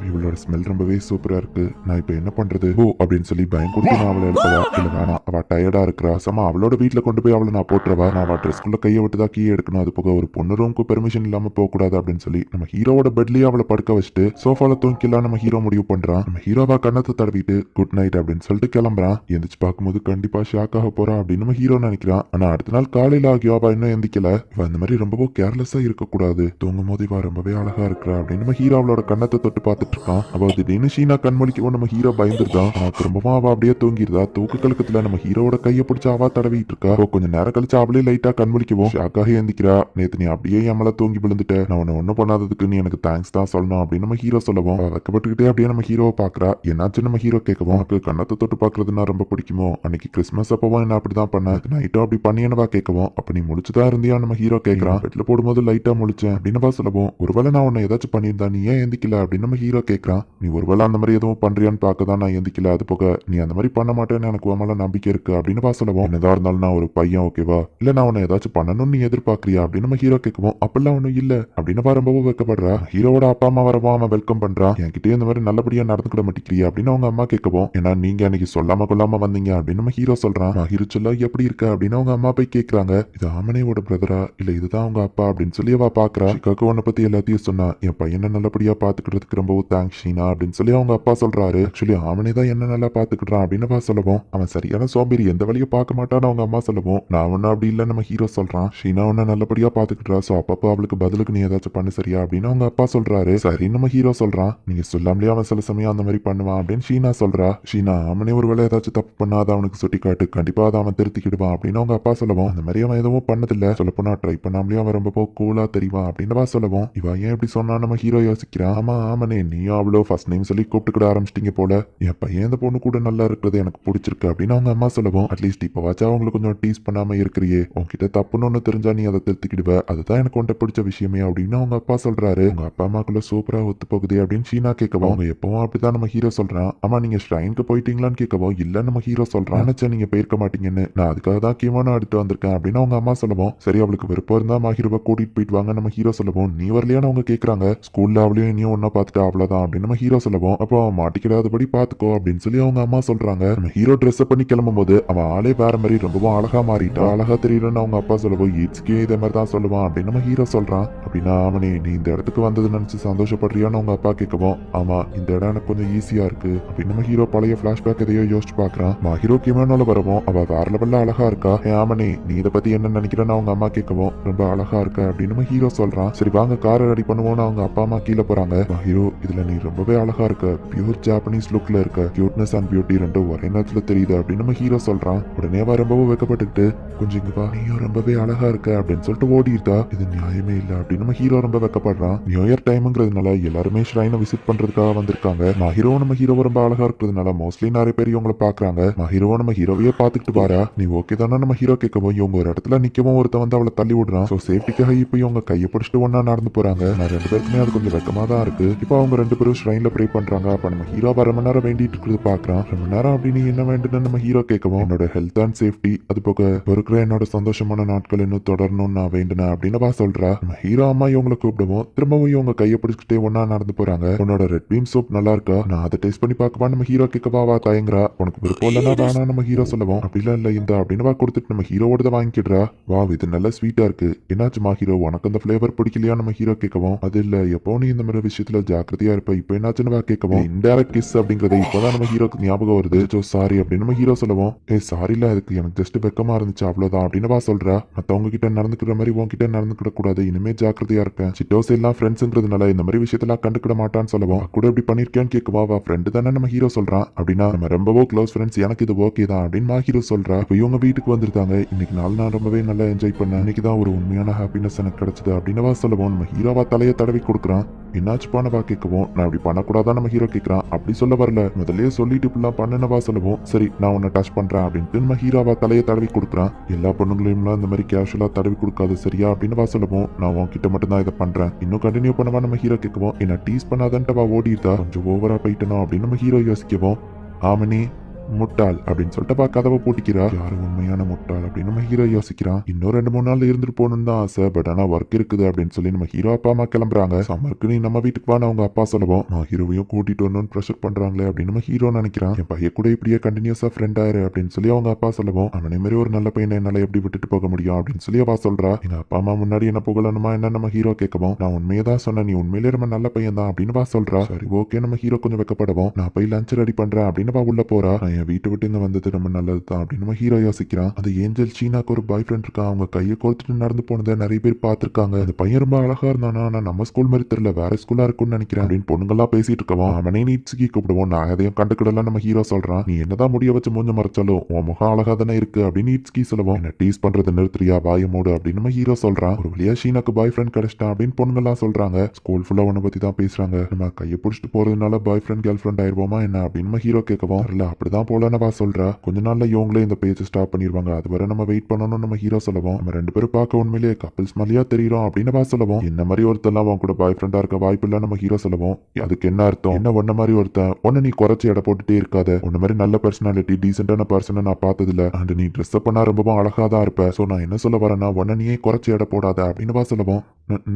இவளோட ஸ்மெல் ரொம்பவே சூப்பரா இருக்கு, நான் இப்ப என்ன பண்றது ஓ அப்படின்னு சொல்லி பயம் கொடுத்து நான் அவளை எழுப்பவா. இல்ல வேணாம், அவ டயர்டா இருக்கிறா, சமா அவளோட வீட்டுல கொண்டு போய் அவளை நான் போட்டுறவா, நான் அவ ட்ரெஸ்க்குள்ள கையை விட்டுதான் கீ எடுக்கணும், அது போக ஒரு பொண்ணு ரூமுக்கு பெர்மிஷன் இல்லாம போக கூடாது அப்படின்னு சொல்லி நம்ம ஹீரோவோட பெட்லயே அவளை படுக்க வச்சுட்டு சோஃபால தூங்கிக்கலாம் நம்ம ஹீரோ முடிவு பண்றான். நம்ம ஹீரோவா கண்ணத்தை தடவிட்டு குட் நைட் அப்படின்னு சொல்லிட்டு கிளம்புறான். எந்திரிச்சு பார்க்கும்போது கண்டிப்பா ஷாக் ஆக போறா அப்படின்னு நம்ம ஹீரோ நினைக்கிறான். ஆனா அடுத்த நாள் காலையில ஆகியோ அவ இன்னும் எந்திக்கல. இவ அந்த மாதிரி ரொம்பவும் கேர்லெஸ்ஸா இருக்க கூடாது, தூங்கும் போது இவ ரொம்பவே அழகா இருக்கிறா அப்படின்னு நம்ம ஹீரோ அவளோட கண்ணத்தை தொட்டு பார்த்துட்டு இருக்கான். அவ திடீர்னு ஷீனா கண்மொழிக்கவும் நம்ம ஹீரோ பயந்துருதான். ஆனா திரும்பவும் அவ அப்படியே தூங்கிருதா. தூக்கு கலக்கத்துல நம்ம ஹீரோவோட கையை பிடிச்சு அவ தடவிட்டு இருக்கா. கொஞ்சம் நேரம் கழிச்சு அவளே லைட்டா கண்மொழிக்கவும் ஷாக்காக எந்திக்கிறா. நேத்து நீ அப்படியே எம்மல தூங்கி விழுந்துட்ட, நான் உன்னை ஒன்னும் பண்ணாததுக்கு நீ எனக்கு தேங்க்ஸ் தான் சொல்லணும் அப்படின்னு நம்ம ஹீரோ சொல்லவும், வைக்கப்பட்டுக்கிட்டே அப்படியே நம்ம ஹீரோவை பாக்குறா. என்னாச்சு நம்ம ஹீரோ கேட்கவும், உனக்கு கண்ணத்தை தொட்டு பாக்குறதுன்னா ரொம்ப பிடிக்குமோ, அன்னைக்கு கிறிஸ்மஸ் அப்பவும் என்ன அப்படிதான் பண்ண, நைட்டும் அப்படி பண்ணியனவா கேட்கவும், அப்ப நீ முழிச்சுதான் இருந்தியா நம்ம ஹீரோ கேட்கறான். பெட்ல போடும்போது லைட்டா முழிச்சேன் அப்படின்னு சொல்லவும், ஒருவேளை நான் உன்னை ஏதாச்சும் பண்ணியிருந்தா நீ ஏன் எந்திக்கல அப்படின்னு நம்ம ஹீரோ கேட்கறான். நீ ஒருவேளை அந்த மாதிரி எதுவும் பண்றியான்னு பார்க்கதான் நான் எந்திக்கல, அது போக நீ அந்த மாதிரி பண்ண மாட்டேன்னு எனக்கு உன் நம்பிக்கை இருக்கு அப்படின்னு சொல்லவும், என்னதான் இருந்தாலும் நான் ஒரு பையன் ஓகேவா, இல்ல நான் உன்னை ஏதாச்சும் பண்ணணும்னு நீ எதிர்பார்க்கறியா அப்படின்னு நம்ம ஹீரோ கேட்கவும், அப்பெல்லாம் ஒன்னும் இல்ல அப்படின்னு ரொம்பவும் வைக்கப்படுறா. ஹீரோவோட அப்பா அம்மா வரவும் அவன் வெல்கம் பண்றான். என்கிட்ட இந்த மாதிரி நல்லபடியா நடந்துக்கிட மாட்டேங்கிறியா அப்படின்னு அவங்க அம்மா கேட்கவும், ஏன்னா நீங்க அன்னைக்கு சொல்லாம கொள்ளாம வந்தீங்க அப்படின்னு நம்ம ஹீரோ சொல்றான். ஹீரோ சொல்ல எப்படி இருக்க அப்படின்னு அவங்க அம்மா போய் கேட்கறாங்க. இது ஆமனையோட பிரதரா இல்ல இதுதான் அவங்க அப்பா அப்படின்னு சொல்லி அவ பாக்குறா. சிக்காக்கு உன்னை பத்தி எல்லாத்தையும் சொன்னா, என் பையனை நல்லபடியா பாத்துக்கிறதுக்கு ரொம்பவும் தேங்க்ஸ் ஷீனா அப்படின்னு சொல்லி அவங்க அப்பா சொல்றாரு. ஆக்சுவலி ஆமனே தான் என்ன நல்லா பாத்துக்கிட்டான் அப்படின்னு சொல்லவும், அவன் சரியான சோம்பேறி, எந்த வழியும் பார்க்க மாட்டான்னு அவங்க அம்மா சொல்லவும், நான் ஒன்னும் அப்படி இல்ல நம்ம ஹீரோ சொல்றான். ஷீனா உன்னை நல்லபடியா பாத்துக்கிட்டா, சோ அப்பப்போ அவளுக்கு பதிலுக்கு நீ ஏதாச்சும் பண்ணு சரியா அப்படின்னு அவங்க அப்பா சொல்றாரு. சரி நம்ம ஹீரோ சொல்றான். நீங்க சொல்லாமலே அவன் சில சமயம் அந்த மாதிரி பண்ணுவான் அப்படின்னு ஷீனா சொல்றா. ஷீனா அவனே ஒரு வேளை ஏதாச்சும் தப்பு பண்ணா அதை அவனுக்கு சுட்டி காட்டு, கண்டிப்பா அதை அவன் திருத்திக்கிடுவான் அப்படின்னு அவங்க அப்பா சொல்லவும், அந்த மாதிரி அவன் எதுவும் பண்ணதில்ல, சொல்லப்போனா ட்ரை பண்ணாமலே அவன் ரொம்ப கூலா தெரிவான் அப்படின்னு சொல்லவும், இவன் ஏன் இப்படி சொன்னா நம்ம ஹீரோ யோசிக்கிறான். ஆமா ஆமாண்ணே, நீயும் அவ்வளோ ஃபர்ஸ்ட் நேம் சொல்லி கூப்பிட்டுக்கிட ஆரம்பிச்சிட்டீங்க போல, என் பையன் இந்த பொண்ணு கூட நல்லா இருக்கிறது எனக்கு பிடிச்சிருக்கு அப்படின்னு அவங்க அம்மா சொல்லவும், அட்லீஸ்ட் இப்போ வாச்சா அவங்களை கொஞ்சம் டீஸ் பண்ணாம இருக்கிறியே, உன்கிட்ட தப்புன்னு ஒன்று தெரிஞ்சா நீ அதை திருத்திக்கிடுவ, அதுதான் எனக்கு உன்ட்ட பிடிச்ச விஷயமே அப்படின்னு அவங்க அப்பா சொல்றாரு. உங்க அப்பா அம்மாக்குள்ள சூப்பரா ஒத்து போகுது அப்படின்னு ஷீனா கேட்கவும், அவங்க எப்பவும் அப்படிதான் நம்ம ஹீரோ சொல்றான். ஆமா நீங்க ஷ்ரைனுக்கு போயிட்டீங்களான்னு கேட்கவும், இல்ல நம்ம ஹீரோ சொல்றான். நினைச்சா நீங்க போயிருக்க மாட்டீங்கன்னு, நான் அதுக்காக தான் கீமானா எடுத்து வந்திருக்கேன் அப்படின்னு அவங்க அம்மா சொல்லவும், சரி அவளுக்கு விருப்பம் இருந்தா மாஹிரோவை கூட்டிட்டு போயிட்டு வாங்க நம்ம ஹீரோ சொல்லவும், நீ வரலையான்னு அவங்க கேட்கறாங்க. ஸ்கூல்ல அவளையும் இனியும் ஒன்னா பார்த்துட்டா அவ்வளவுதான் அப்படின்னு நம்ம ஹீரோ சொல்லவும், அப்போ மாட்டிக்கிடாதபடி பாத்துக்கோ அப்படின்னு சொல்லி அவங்க அம்மா சொல்றாங்க. நம்ம ஹீரோ ட்ரெஸ் பண்ணி கிளம்பும் போது அவன் ஆளே வேற மாதிரி ரொம்பவும் அழகா மாறிட்டா. அழகா தெரியலன்னு அவங்க அப்பா சொல்லவும், ஈட்ஸ்கே இதே மாதிரி தான் சொல்லுவான் அப்படின்னு நம்ம ஹீரோ சொல்றான். அப்படின்னா அவனே நீ இந்த இடத்துக்கு வந்தது நினைச்சு சந்தோஷப்படுறியான்னு அவங்க அப்பா கேட்கவும், ஆமா இந்த இடம் எனக்கு கொஞ்சம் ஈஸியா இருக்கு அப்படின்னு நம்ம ஹீரோ பழைய பிளாஷ்பேக் எதையோ யோசிச்சு பாக்குறான். ஹீரோ கிமோனோல வரவும் அவ வேற லெவல்ல அழகா இருக்கா. ஆமனே நீ இதை பத்தி என்ன நினைக்கிறேன்னு அவங்க அம்மா கேட்கவும், ரொம்ப அழகா இருக்க அப்படின்னு நம்ம ஹீரோ சொல்றான். சரி வாங்க காரை ரெடி பண்ணுவோம்னு அவங்க அப்பா அம்மா கீழே போறாங்க. ஹீரோ இதுல நீ ரொம்பவே அழகா இருக்க, பியூர் ஜாப்பனீஸ் லுக்ல இருக்க, கியூட்னஸ் அண்ட் பியூட்டி ரெண்டும் ஒரே நேரத்துல தெரியுது அப்படின்னு நம்ம ஹீரோ சொல்றான். உடனே அவ ரொம்பவும் வெக்கப்பட்டுக்கிட்டு, கொஞ்சம் இங்க வா, நீயும் ரொம்பவே அழகா இருக்க அப்படின்னு சொல்லிட்டு ஓடிட்டா. இது நியாயமே இல்ல அப்படின்னு நம்ம ஹீரோ ரொம்ப வெக்கப்படுறான். நியூ இயர் டைம்ங்கிறதுனால எல்லாருமே ஷ்ரைனை விசிட் பண்றதுக்காக வந்திருக்காங்க. ஹீரோ நம்ம ஹீரோ ரொம்ப அழகா இருக்கிறதுனால மோஸ்ட்லி நிறைய பேர் இவங்களை பாக்குறாங்க. ஹீரோ நம்ம ஹீரோவையே பாத்துக்கிட்டு வாரா, நீ ஓகே தானே நம்ம ஹீரோ கேட்கவும், இவங்க ஒரு இடத்துல நிக்கவும் ஒருத்த வந்து அவளை தள்ளி விடுறான். சோ சேஃப்டிக்காக இப்போ இவங்க கையை பிடிச்சிட்டு ஒன்னா நடந்து போறாங்க. நான் ரெண்டு பேருக்குமே அது கொஞ்சம் வெக்கமா தான் இருக்கு. இப்போ அவங்க ரெண்டு பேரும் ஷ்ரைன்ல ப்ரே பண்றாங்க. அப்ப நம்ம ஹீரோ ரொம்ப நேரம் வேண்டிட்டு இருக்கிறது பாக்குறான். ரொம்ப நேரம் அப்படின்னு என்ன வேண்டுன்னு நம்ம ஹீரோ கேட்கவும், என்னோட ஹெல்த் அண்ட் சேஃப்டி அது போக இருக்கிற என்னோட சந்தோஷமான நாட்கள் இன்னும் தொடரணும்னு நான் வேண்டுனேன் அப்படின்னு சொல்றா. நம்ம ஹீரோ அம்மா இவங்களை கூப்பிடுவோம். திரும்பவும் இவங்க கையை பிடிச்சிட்டே ஒன்னா நடந்து போறாங்க. உன்னோட ரெட் பீம் சோப் நல்லா இருக்கா, நான் அதை டேஸ்ட் பண்ணி பார்க்கவா நம்ம ஹீரோ கேட்கவா தயங்குறா. உனக்கு விருப்பம் இல்லைன்னா வேணா நம்ம ஹீரோ சொல்லுவோம். அப்படிலாம் இல்ல இந்த அப்படின்னு கொடுத்துட்டு நம்ம ஹீரோவோட வாங்கிடுறா. வா இது நல்லா ஸ்வீட்டா இருக்கு, என்னாச்சுமா ஹீரோ உனக்கு அந்த ஃபிளேவர் பிடிக்கலையா நம்ம ஹீரோ கேட்கவும், அது இல்ல எப்போ நீ இந்த மாதிரி விஷயத்துல ஜாக்கிரதையா இருப்ப, இப்போ என்னாச்சுன்னு கேட்கவும், இன்டைரக்ட் கிஸ் அப்படிங்கறத இப்பதான் நம்ம ஹீரோக்கு ஞாபகம் வருது. சாரி அப்படின்னு நம்ம ஹீரோ சொல்லுவோம். சாரில அதுக்கு எனக்கு ஜஸ்ட் வெக்கமா இருந்துச்சு அவ்வளவுதான் அப்படின்னு சொல்றா. மத்தவங்க கிட்ட நடந்துக்கிற மாதிரி உன்கிட்ட நடந்துக்கிட கூடாது, இனிமே ஜாக்கிரதையா இருக்கேன். சிட்டோஸ் எல்லாம் ஃப்ரெண்ட்ஸ்ங்கிறதுனால இந்த மாதிரி விஷயத்தெல்லாம் கண்டுக்கிட மாட்டான்னு சொல்லுவோம். கூட இப்படி பண்ணிருக்கேன்னு கேட்கவா, வா ஃப்ரெண்டு தானே நம்ம ஹீரோ சொல்றான். அப்படின்னா நம்ம ரொம்பவோ க்ளோஸ் ஃப்ரெண்ட்ஸ், எனக்கு இது ஓகே தான் அப்படின்னு ஹீரோ சொல்றா. இப்போ இவங்க வீட்டுக்கு வந்திருக்காங்க. இன்னைக்கு நாள் நான் ரொம்பவே நல்லா என்ஜாய் பண்ணேன், இன்னைக்கு தான் ஒரு உண்மையான ஹாப்பினஸ் எனக்கு கிடைச்சது அப்படின்னு சொல்லுவோம். நம்ம ஹீரோவா தலையை தடவி கொடுக்குறான். என்னாச்சு பண்ணவா கேட்கவும், நான் இப்படி பண்ணக்கூடாதான் நம்ம ஹீரோ கேட்கறான். அப்படி சொல்ல வரல, முதலே சொல்லிட்டு இப்படிலாம் பண்ணனவா சொல்லுவோம். சரி நான் உன்னை டச் பண்றேன் அப்படின்ட்டு நம்ம ஹீரோவா தலையை தடவி கொடுக்குறான். எல்லா பொண்ணுங்களையும் இந்த மாதிரி கேஷுவலா தடவி கொடுக்காது சரியா அப்படின்னு சொல்லுவோம். நான் உன்கிட்ட மட்டும் தான் இதை பண்றேன், இன்னும் கண்டினியூ பண்ணவா நம்ம ஹீரோ கேட்கவும், என்ன டீஸ் பண்ணாதன்ட்டு ஓடிட்டா, கொஞ்சம் ஓவரா போயிட்டணும் அப்படின்னு நம்ம ஹீரோ யோசிக்கவும், ஆமனி முட்டாள் அப்படின்னு சொல்லிட்டு கதவை பூட்டிக்கிறா. யாரும் உண்மையான முட்டாள் அப்படின்னு நம்ம ஹீரோ யோசிக்கிறான். இன்னும் 2-3 நாள் இருந்துட்டு போகணும்னு தான் ஆசை, பட் ஆனா ஒர்க் இருக்குது அப்படின்னு சொல்லி நம்ம ஹீரோ அப்பா அம்மா கிளம்புறாங்க. சம்மருக்கு நீ நம்ம வீட்டுக்கு வான்னு அவங்க அப்பா சொல்லுவோம். நான் ஹீரோவையும் கூட்டிட்டு வரணும்னு ப்ரெஷர் பண்றாங்களே அப்படின்னு நம்ம ஹீரோ நினைக்கிறான். என் பையன் கூட இப்படியே கண்டினியூஸா ஃப்ரெண்ட் ஆயிரு அப்படின்னு சொல்லி அவங்க அப்பா சொல்லுவோம். அவனே மாதிரி ஒரு நல்ல பையனை என்னால எப்படி விட்டுட்டு போக முடியும் அப்படின்னு சொல்லி அவ சொல்றா. எங்க அப்பா அம்மா முன்னாடி என்ன புகழணுமா என்ன நம்ம ஹீரோ கேட்கவும், நான் உண்மையை தான் சொன்னேன், நீ உண்மையிலே ரொம்ப நல்ல பையன் தான் அப்படின்னு சொல்றா. சரி ஓகே நம்ம ஹீரோ கொஞ்சம் வெக்கப்படவும், நான் போய் லஞ்ச் ரெடி பண்றேன் அப்படின்னு உள்ள போறா. நான் என் வீட்டை விட்டு இங்க வந்தது ரொம்ப நல்லது தான் அப்படின்னு நம்ம ஹீரோ யோசிக்கிறான். அது ஏஞ்சல் சீனாக்கு ஒரு பாய் ஃப்ரெண்ட் இருக்கான், அவங்க கையை கொடுத்துட்டு நடந்து போனதை நிறைய பேர் பார்த்திருக்காங்க. அந்த பையன் ரொம்ப அழகா இருந்தானா, ஆனா நம்ம ஸ்கூல் மாதிரி தெரியல, வேற ஸ்கூலா இருக்கும்னு நினைக்கிறேன் அப்படின்னு பொண்ணுங்கெல்லாம் பேசிட்டு இருக்கவும், அவனே நீட்ஸ்கி கூப்பிடுவோம். நான் எதையும் கண்டுக்கிடலாம் நம்ம ஹீரோ சொல்றான். நீ என்னதான் முடிய வச்சு மூஞ்ச மறைச்சாலும் உன் முகம் அழகா தானே இருக்கு அப்படின்னு நீட்ஸ்கி சொல்லுவோம். என்ன டீஸ் பண்றது நிறுத்துறியா வாய மூடு அப்படின்னு நம்ம ஹீரோ சொல்றான். ஒரு வழியா ஷீனாக்கு பாய் ஃப்ரெண்ட் கிடைச்சிட்டான் அப்படின்னு பொண்ணுங்கெல்லாம் சொல்றாங்க. ஸ்கூல் ஃபுல்லா உன்னை பத்தி தான் பேசுறாங்க, நம்ம கையை பிடிச்சிட்டு போறதுனால பாய் ஃப்ரெண்ட் கேர்ள் ஃப்ரெண்ட் ஆயிருவோமா என்ன அப்படின்னு நம்ம ஹீரோ கேட்கவும், இல்ல அப்படிதான் போலன்னு சொல்றா. கொஞ்ச நாள்ல இவங்களே இந்த பேஜை ஸ்டாப் பண்ணிடுவாங்க, அது வரை நம்ம வெயிட் பண்ணணும் நம்ம ஹீரோ சொல்லுவோம். நம்ம ரெண்டு பேரும் பார்க்க உண்மையிலேயே கப்பிள்ஸ் மாதிரியா தெரியும் அப்படின்னு சொல்லுவோம். என்ன மாதிரி ஒருத்தெல்லாம் அவன் கூட பாய் ஃப்ரெண்டா இருக்க வாய்ப்பு இல்ல நம்ம ஹீரோ சொல்லுவோம். அதுக்கு என்ன அர்த்தம், என்ன ஒன்ன மாதிரி ஒருத்தன் ஒன்னு நீ குறைச்சி எடை போட்டுட்டே இருக்காத, உன்ன மாதிரி நல்ல பர்சனாலிட்டி டீசென்டான பர்சனை நான் பார்த்தது இல்ல, அண்ட் நீ ட்ரெஸ் அப் பண்ணா ரொம்பவும் அழகா தான் இருப்ப, சோ நான் என்ன சொல்ல வரேன்னா ஒன்ன நீயே குறைச்சி எடை போடாத அப்படின்னு சொல்லுவோம்.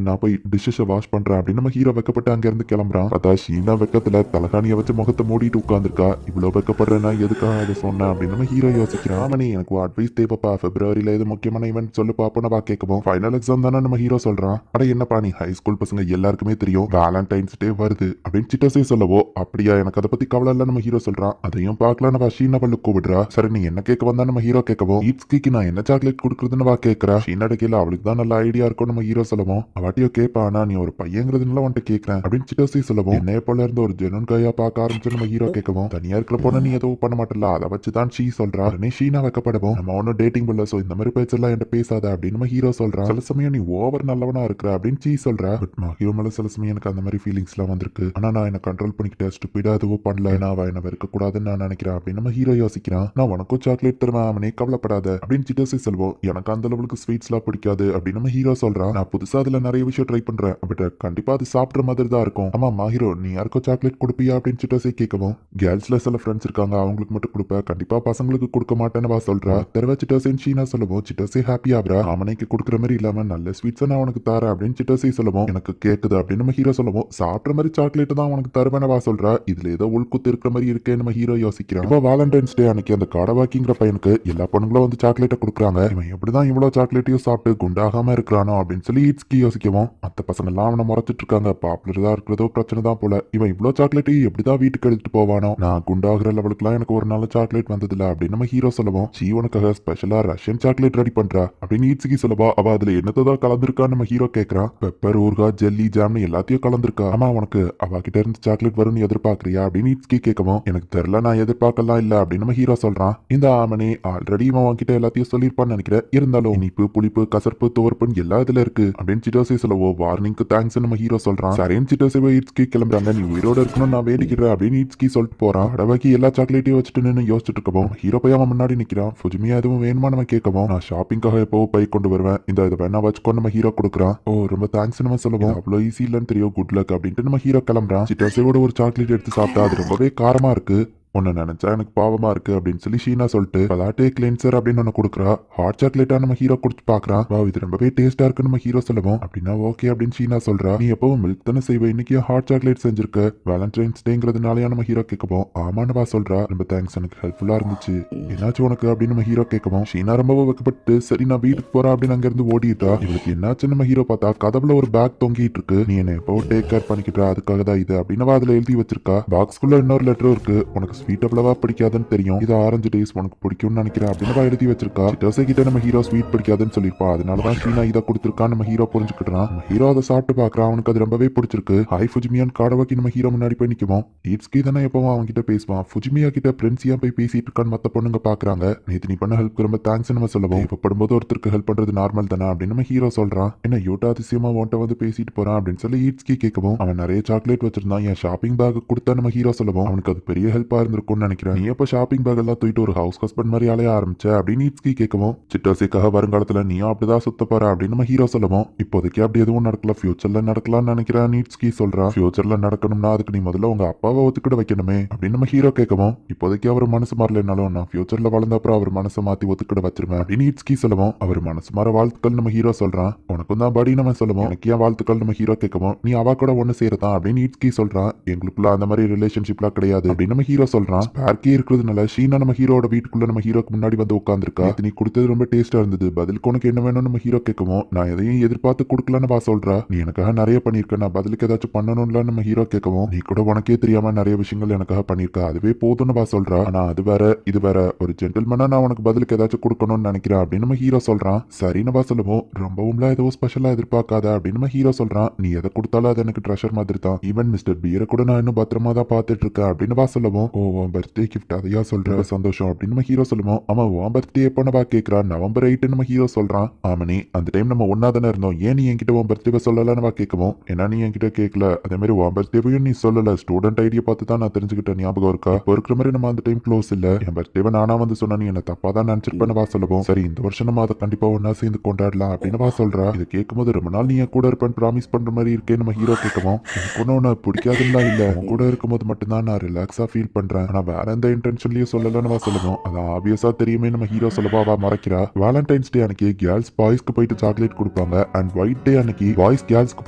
நான் போய் டிஷ்ஷை வாஷ் பண்றேன் அப்படின்னு நம்ம ஹீரோ வெக்கப்பட்டு அங்க இருந்து கிளம்புறான். பார்த்தா ஷீனா வெக்கத்துல தலகாணியை வச்சு முகத்தை மூடிட்டு உட்காந்துருக்கா. இவ்வளவு வெக்கப்படுறேன்னா எதுக்காக அதை சொன்னேன் அப்படின்னு நம்ம ஹீரோ யோசிக்கிறான். ஆமணி எனக்கு அட்வைஸ் தேவைப்பா, பிப்ரவரியில எது முக்கியமான ஈவென்ட் சொல்லு பாப்போன்னு கேட்கவும் ஃபைனல் எக்ஸாம் தானே நம்ம ஹீரோ சொல்றான். அட என்னப்பா நீ ஹை ஸ்கூல் பசங்க எல்லாருக்குமே தெரியும் வேலண்டைன்ஸ் டே வருது அப்படின்னு சிட்டோசே சொல்லவோ, அப்படியா எனக்கு அதை பத்தி கவலை இல்ல நம்ம ஹீரோ சொல்றான். அதையும் பார்க்கல நம்ம ஷீனா பல்லு கூப்பிடுறா. சரி நீ என்ன கேட்க வந்தா நம்ம ஹீரோ கேட்கவும், ஈட்ஸ்கிக்கு நான் என்ன சாக்லேட் கொடுக்குறதுன்னு கேட்கறா. ஷீனாட கீழே அவளுக்கு தான் நல்ல ஐடியா இருக்கும் நம்ம ஹீரோ சொல்லவும், அவாட்டியோ கேட்பா ஆனா நீ ஒரு பையங்கிறதுனால வந்துட்டு கேட்கறேன் அப்படின்னு சிட்டோசே சொல்லவும், என்னைய போல இருந்து ஒரு ஜெனன் கையா பார்க்க ஆரம்பிச்சு நம்ம ஹீரோ கேட்கவும், தனியா இருக்கிற போன நீ எதுவும் பண்ண மாட்டல அதை வச்சுதான் ஷீ சொல்றா. உடனே ஷீனா வைக்கப்படவும், நம்ம ஒன்னும் டேட்டிங் பண்ணல சோ இந்த மாதிரி பேச்செல்லாம் என்கிட்ட பேசாத அப்படின்னு நம்ம ஹீரோ சொல்றான். சில சமயம் நீ ஓவர் நல்லவனா இருக்கிற அப்படின்னு ஷீ சொல்றா. பட் ஹீரோ மேல சில சமயம் எனக்கு அந்த மாதிரி ஃபீலிங்ஸ் எல்லாம் வந்திருக்கு. ஆனா நான் என்ன கண்ட்ரோல் பண்ணிக்கிட்டேன், ஸ்டூபிடா எதுவும் பண்ணல, நான் அவ என்ன வெறுக்க கூடாதுன்னு நான் நினைக்கிறேன் அப்படின்னு நம்ம ஹீரோ யோசிக்கிறான். நான் உனக்கும் சாக்லேட் தருவேன் அவனே கவலைப்படாத அப்படின்னு சிட்டோசே சொல்வோம். எனக்கு அந்த அளவுக்கு ஸ்வீட்ஸ் எல்லாம் பிடிக்காது அப்படின்னு நம்ம ஹீரோ சொல்றான். நான் புதுசா அதுல நிறைய விஷயம் ட்ரை பண்றேன், பட் கண்டிப்பா அது சாப்பிட்ற மாதிரி தான் இருக்கும். ஆமா மாஹிரோ நீ யாருக்கும் சாக்லேட் கொடுப்பியா அப்படின்னு சிட்டோசே கேட்கவும், கேர்ள்ஸ்ல சில ஃப்ரெண்ட்ஸ் இருக்காங்க அவங்களுக்கு மட்டும் கொடுப்பேன், கண்டிப்பா பசங்களுக்கு கொடுக்க மாட்டேன்னு சொல்றா. தெருவ சிட்டோசேன்னு ஷீனா சொல்லுவோம். சிட்டோசே ஹாப்பி ஆகுறா. அவனைக்கு கொடுக்குற மாதிரி இல்லாம நல்ல ஸ்வீட்ஸ் நான் உனக்கு தரேன் அப்படின்னு சிட்டோசே சொல்லுவோம். எனக்கு கேக்குது அப்படின்னு நம்ம ஹீரோ சொல்லுவோம். சாப்பிட்ற மாதிரி சாக்லேட் தான் உனக்கு தருவேனவா சொல்றா. இதுல ஏதோ உள்குத்து இருக்கிற மாதிரி இருக்கே நம்ம ஹீரோ யோசிக்கிறான். இப்போ வேலண்டைன்ஸ் டே அன்னைக்கு அந்த காடவாக்கிங்கிற பையனுக்கு எல்லா பொண்ணுங்களும் வந்து சாக்லேட்டை கொடுக்குறாங்க. இவன் எப்படிதான் இவ்வளவு சாக்லேட்டையும் சாப்பிட்டு குண்டாகாம இருக்கிறானோ அப்படின்னு சொல்லி ஈட்ஸ்கி யோசிக்கவும், மத்த பசங்க எல்லாம் அவனை முறைச்சிட்டு இருக்காங்க. பாப்புலரா இருக்கிறதோ பிரச்சனை தான் போல. இவன் இவ்வளவு சாக்லேட்டையும் எப்படிதான் வீட்டுக்கு எடுத்துட்டு போவானோ, நான் குண்டாகிற லெவலுக்குலாம் எனக்கு ஒரு நாள் சாக்லேட் வந்ததில்ல அப்படின்னு நம்ம ஹீரோ சொல்லுவோம். உனக்காக ஸ்பெஷலா ரஷ்யன் சாக்லேட் ரெடி பண்றா அப்படின்னு ஈட்ஸ்கி சொல்லவா, அவ அதுல என்னதான் கலந்துருக்கான்னு நம்ம ஹீரோ கேட்கறான். பெப்பர் ஊர்கா ஜெல்லி ஜாம்னு எல்லாத்தையும் கலந்துருக்கா. ஆமா உனக்கு அவ கிட்ட இருந்து சாக்லேட் வரும்னு எதிர்பார்க்கறியா அப்படின்னு ஈட்ஸ்கி கேட்கவும், எனக்கு தெரியல நான் எதிர்பார்க்கலாம் இல்ல அப்படின்னு நம்ம ஹீரோ சொல்றான். இந்த ஆமனே ஆல்ரெடி இவன் கிட்ட எல்லாத்தையும் சொல்லிருப்பான்னு நினைக்கிறேன், இருந்தாலும் இனிப்பு புளிப்பு கசர்ப்பு துவர்ப்புன்னு எல்லா இதுல இருக்கு அப்படின்னு சிட்டோசே சொல்லவோ, வார்னிங்க்கு தேங்க்ஸ் நம்ம ஹீரோ சொல்றான். சரின்னு சிட்டோசே ஈட்ஸ்கி கிளம்புறாங்க. நீ உயிரோட இருக்கணும் நான் வேடிக்கிறேன் அப்படின்னு ஈட்ஸ்கி சொல்லிட்டு போறான். அடவாக்கி எல்லா சாக்லேட்டையும் வச்சுட்டு நின்று யோசிச்சுட்டு இருக்கவும் ஹீரோ போய் அவன் முன்னாடி நிக்கிறான். ஃபுஜிமியா எதுவும் வேணுமா நம்ம கேட்கவும், நான் ஷாப்பிங்காக எப்போ பை கொண்டு வருவேன், இந்த இதை வேணா வச்சுக்கொண்டு நம்ம ஹீரோ கொடுக்குறான். ஓ ரொம்ப தேங்க்ஸ் நம்ம சொல்லுவோம். அவ்வளோ ஈஸி இல்லைன்னு தெரியும், குட் லக் அப்படின்ட்டு நம்ம ஹீரோ கிளம்புறான். சிட்டோசேவோட ஒரு சாக்லேட் எடுத்து சாப்பிட்டா அது ரொம்பவே காரமா இருக்கு. ஒன்னு நினைச்சா எனக்கு பாவமா இருக்கு அப்படின்னு சொல்லி ஷீனா சொல்லிட்டு பலாட்டே கிளென்சர் அப்படின்னு ஒன்னு கொடுக்குறா. ஹாட் சாக்லேட்டா நம்ம ஹீரோ குடிச்சு பாக்குறான். வா இது ரொம்பவே டேஸ்டா இருக்கு நம்ம ஹீரோ சொல்லுவோம். அப்படின்னா ஓகே அப்படின்னு ஷீனா சொல்றா. நீ எப்பவும் மில்க் தானே செய்வ, இன்னைக்கு ஹாட் சாக்லேட் செஞ்சிருக்க, வேலண்டைன்ஸ் டேங்கிறதுனாலயா நம்ம ஹீரோ கேட்கவும், ஆமான்னு வா சொல்றா. ரொம்ப தேங்க்ஸ் எனக்கு ஹெல்ப்ஃபுல்லா இருந்துச்சு, என்னாச்சு உனக்கு அப்படின்னு நம்ம ஹீரோ கேட்கவும், ஷீனா ரொம்பவும் வைக்கப்பட்டு சரி நான் வீட்டுக்கு போறேன் அப்படின்னு அங்க இருந்து ஓடிட்டா. இவளுக்கு என்னாச்சு நம்ம ஹீரோ பார்த்தா கதவுல ஒரு பேக் தொங்கிட்டு இருக்கு. நீ என்ன எப்போ டேக் கேர் பண்ணிக்கிட்டா அதுக்காக தான் இது அப்படின்னு அதுல எழுதி வச்சிருக்கா. பாக்ஸ்குள்ள இன்னொரு லெட்டர் இருக்கு. உனக்கு ஸ்வீட் அவ்வளவா பிடிக்காதுன்னு தெரியும், இது ஆரஞ்சு டேஸ் உனக்கு பிடிக்கும்னு நினைக்கிறேன் அப்படின்னு எழுதி வச்சிருக்கா. சிட்டோசே கிட்ட நம்ம ஹீரோ ஸ்வீட் பிடிக்காதுன்னு சொல்லிருப்பா, அதனாலதான் ஷீனா இதை கொடுத்துருக்கான்னு நம்ம ஹீரோ புரிஞ்சுக்கிட்டான். நம்ம ஹீரோ அதை சாப்பிட்டு பாக்குறான், அவனுக்கு அது ரொம்பவே பிடிச்சிருக்கு. ஹாய் ஃபுஜிமியான் காடவாக்கி நம்ம ஹீரோ முன்னாடி போய் நிக்குவோம். ஈட்ஸ்கி தானே எப்பவும் அவன் கிட்ட பேசுவான். ஃபுஜிமியா கிட்ட பிரின்சியா போய் பேசிட்டு இருக்கான்னு மத்த பொண்ணுங்க பாக்குறாங்க. நேத்து நீ பண்ண ஹெல்ப் ரொம்ப தேங்க்ஸ் நம்ம சொல்லுவோம். தேவைப்படும்போது ஒருத்தருக்கு ஹெல்ப் பண்றது நார்மல் தானே அப்படின்னு நம்ம ஹீரோ சொல்றான். என்ன யூட்டா அதிசயமா உன்ட்ட வந்து பேசிட்டு போறான் அப்படின்னு சொல்லி ஈட்ஸ்கி கேட்கவும், அவன் நிறைய சாக்லேட் வச்சிருந்தான், என் ஷாப்பிங் பேக் கொடுத்தா நம்ம ஹீரோ சொல்லுவோம். அவனுக்கு அது பெரிய ஹெல்ப்பா இருந்திருக்கும்னு நினைக்கிறேன். நீ எப்ப ஷாப்பிங் பேக் எல்லாம் தூக்கிட்டு ஒரு ஹவுஸ் ஹஸ்பண்ட் மாதிரி அலைய ஆரம்பிச்ச அப்படின்னு ஈட்ஸ்கி கேட்கவும், சிட்டோசேக்காக வருங்காலத்துல நீயும் அப்படிதான் சுத்த போற அப்படின்னு நம்ம ஹீரோ சொல்லுவோம். இப்போதைக்கு அப்படி எதுவும் நடக்கல, ஃபியூச்சர்ல நடக்கலாம்னு நினைக்கிறேன் ஈட்ஸ்கி சொல்றான். ஃபியூச்சர்ல நடக்கணும்னா அதுக்கு நீ முதல்ல உங்க அப்பாவை ஒத்துக்கிட வைக்கணுமே அப்படின்னு நம்ம ஹீரோ கேட்கவும், இப்போதைக்கு அவர் மனசு மாறலனாலும் நான் ஃபியூச்சர்ல வளர்ந்த அப்புறம் அவர் மனசை மாத்தி ஒத்துக்கிட வச்சிருவேன் அப்படின்னு ஈட்ஸ்கி சொல்லுவோம். அவர் மனசு மாற வாழ்த்துக்கள் நம்ம ஹீரோ சொல்றான். உனக்கும் தான் படி நம்ம சொல்லுவோம். எனக்கு ஏன் வாழ்த்துக்கள் நம்ம ஹீரோ கேட்கவும், நீ அவ கூட ஒண்ணு சேரதான் அப்படின்னு ஈட்ஸ்கி சொல்றான். எங்களுக்குள்ள அந்த மாதிரி ரிலேஷன்ஷிப்லாம் கிடையாது அப்படின்னு நம்ம ஹீரோ சொல்றான். ஸ்பார்க்கி இருக்கிறதுனால ஷீனா நம்ம ஹீரோட வீட்டுக்குள்ள நம்ம ஹீரோக்கு முன்னாடி வந்து உட்காந்துருக்கா. நீ கொடுத்தது ரொம்ப டேஸ்டா இருந்தது, பதிலுக்கு உனக்கு என்ன வேணும்னு நம்ம ஹீரோ கேட்கவும், நான் எதையும் எதிர்பார்த்து கொடுக்கலன்னு வா சொல்றா. நீ எனக்காக நிறைய பண்ணிருக்க, நான் பதிலுக்கு ஏதாச்சும் பண்ணணும்ல நம்ம ஹீரோ கேட்கவும், நீ கூட உனக்கே தெரியாம நிறைய விஷயங்கள் எனக்காக பண்ணிருக்க, அதுவே போதும்னு வா சொல்றா. ஆனா அது வேற இது வேற, ஒரு ஜென்டில்மேனா நான் உனக்கு பதிலுக்கு ஏதாச்சும் கொடுக்கணும்னு நினைக்கிறேன் அப்படின்னு நம்ம ஹீரோ சொல்றான். சரின்னு வா சொல்லுவோம். ரொம்பவும்லாம் ஏதோ ஸ்பெஷலா எதிர்பார்க்காத அப்படின்னு நம்ம ஹீரோ சொல்றான். நீ எதை கொடுத்தாலும் அது எனக்கு ட்ரெஷர் மாதிரி தான், ஈவன் மிஸ்டர் பியரை கூட நான் இன்னும் பத்திரமா தான் பார்த்துட்டு இருக்கேன் அப்படின்னு வா சொல்லுவோம். ஓ பர்த்டே கிஃப்ட் அதையா சொல்ற, சந்தோஷம் அப்படின்னு நம்ம ஹீரோ சொல்லுவோம். ஆமா உன் பர்த்டே எப்போ வா கேட்கறான். நவம்பர் 8 நம்ம ஹீரோ சொல்றான். ஆமனி அந்த டைம் நம்ம ஒன்னா தானே இருந்தோம், ஏன் நீ என்கிட்ட உன் பர்த்டே சொல்லலன்னு வா கேட்கவும், ஏன்னா நீ என்கிட்ட கேட்கல, அதே மாதிரி உன் பர்த்டேவையும் நீ சொல்லல, ஸ்டூடெண்ட் ஐடியா பார்த்து தான் நான் தெரிஞ்சுக்கிட்டேன், ஞாபகம் இருக்கா, இப்போ இருக்கிற மாதிரி நம்ம அந்த டைம் க்ளோஸ் இல்ல, என் பர்த்டேவை நானா வந்து சொன்னா நீ என்ன தப்பா தான் நினைச்சிருப்பேன்னு வா சொல்லுவோம். சரி இந்த வருஷம் நம்ம அதை கண்டிப்பா ஒன்னா சேர்ந்து கொண்டாடலாம் அப்படின்னு வா சொல்றா. இதை கேட்கும்போது ரொம்ப நாள் நீ என் கூட இருப்பேன்னு ப்ராமிஸ் பண்ற மாதிரி இருக்கே நம்ம ஹீரோ கேட்கவும், எனக்கு ஒன்னும் உன்னை பிடிக்காதுலாம் இல்ல, உன் கூட இருக்கும்போது மட்டும்தான் நான் ரிலாக்ஸா ஃபீல் பண்றேன், சொல்றேன். ஆனா வேற எந்த இன்டென்ஷன்லயும் சொல்லலன்னு சொல்லணும். அது ஆப்வியஸா தெரியுமே நம்ம ஹீரோ சொல்லவா அவ மறைக்கிறா. வேலண்டைன்ஸ் டே அன்னைக்கு கேர்ள்ஸ் பாய்ஸ்க்கு போயிட்டு சாக்லேட் கொடுப்பாங்க அண்ட் ஒயிட் டே அன்னைக்கு பாய்ஸ் கேர்ள்ஸ்க்கு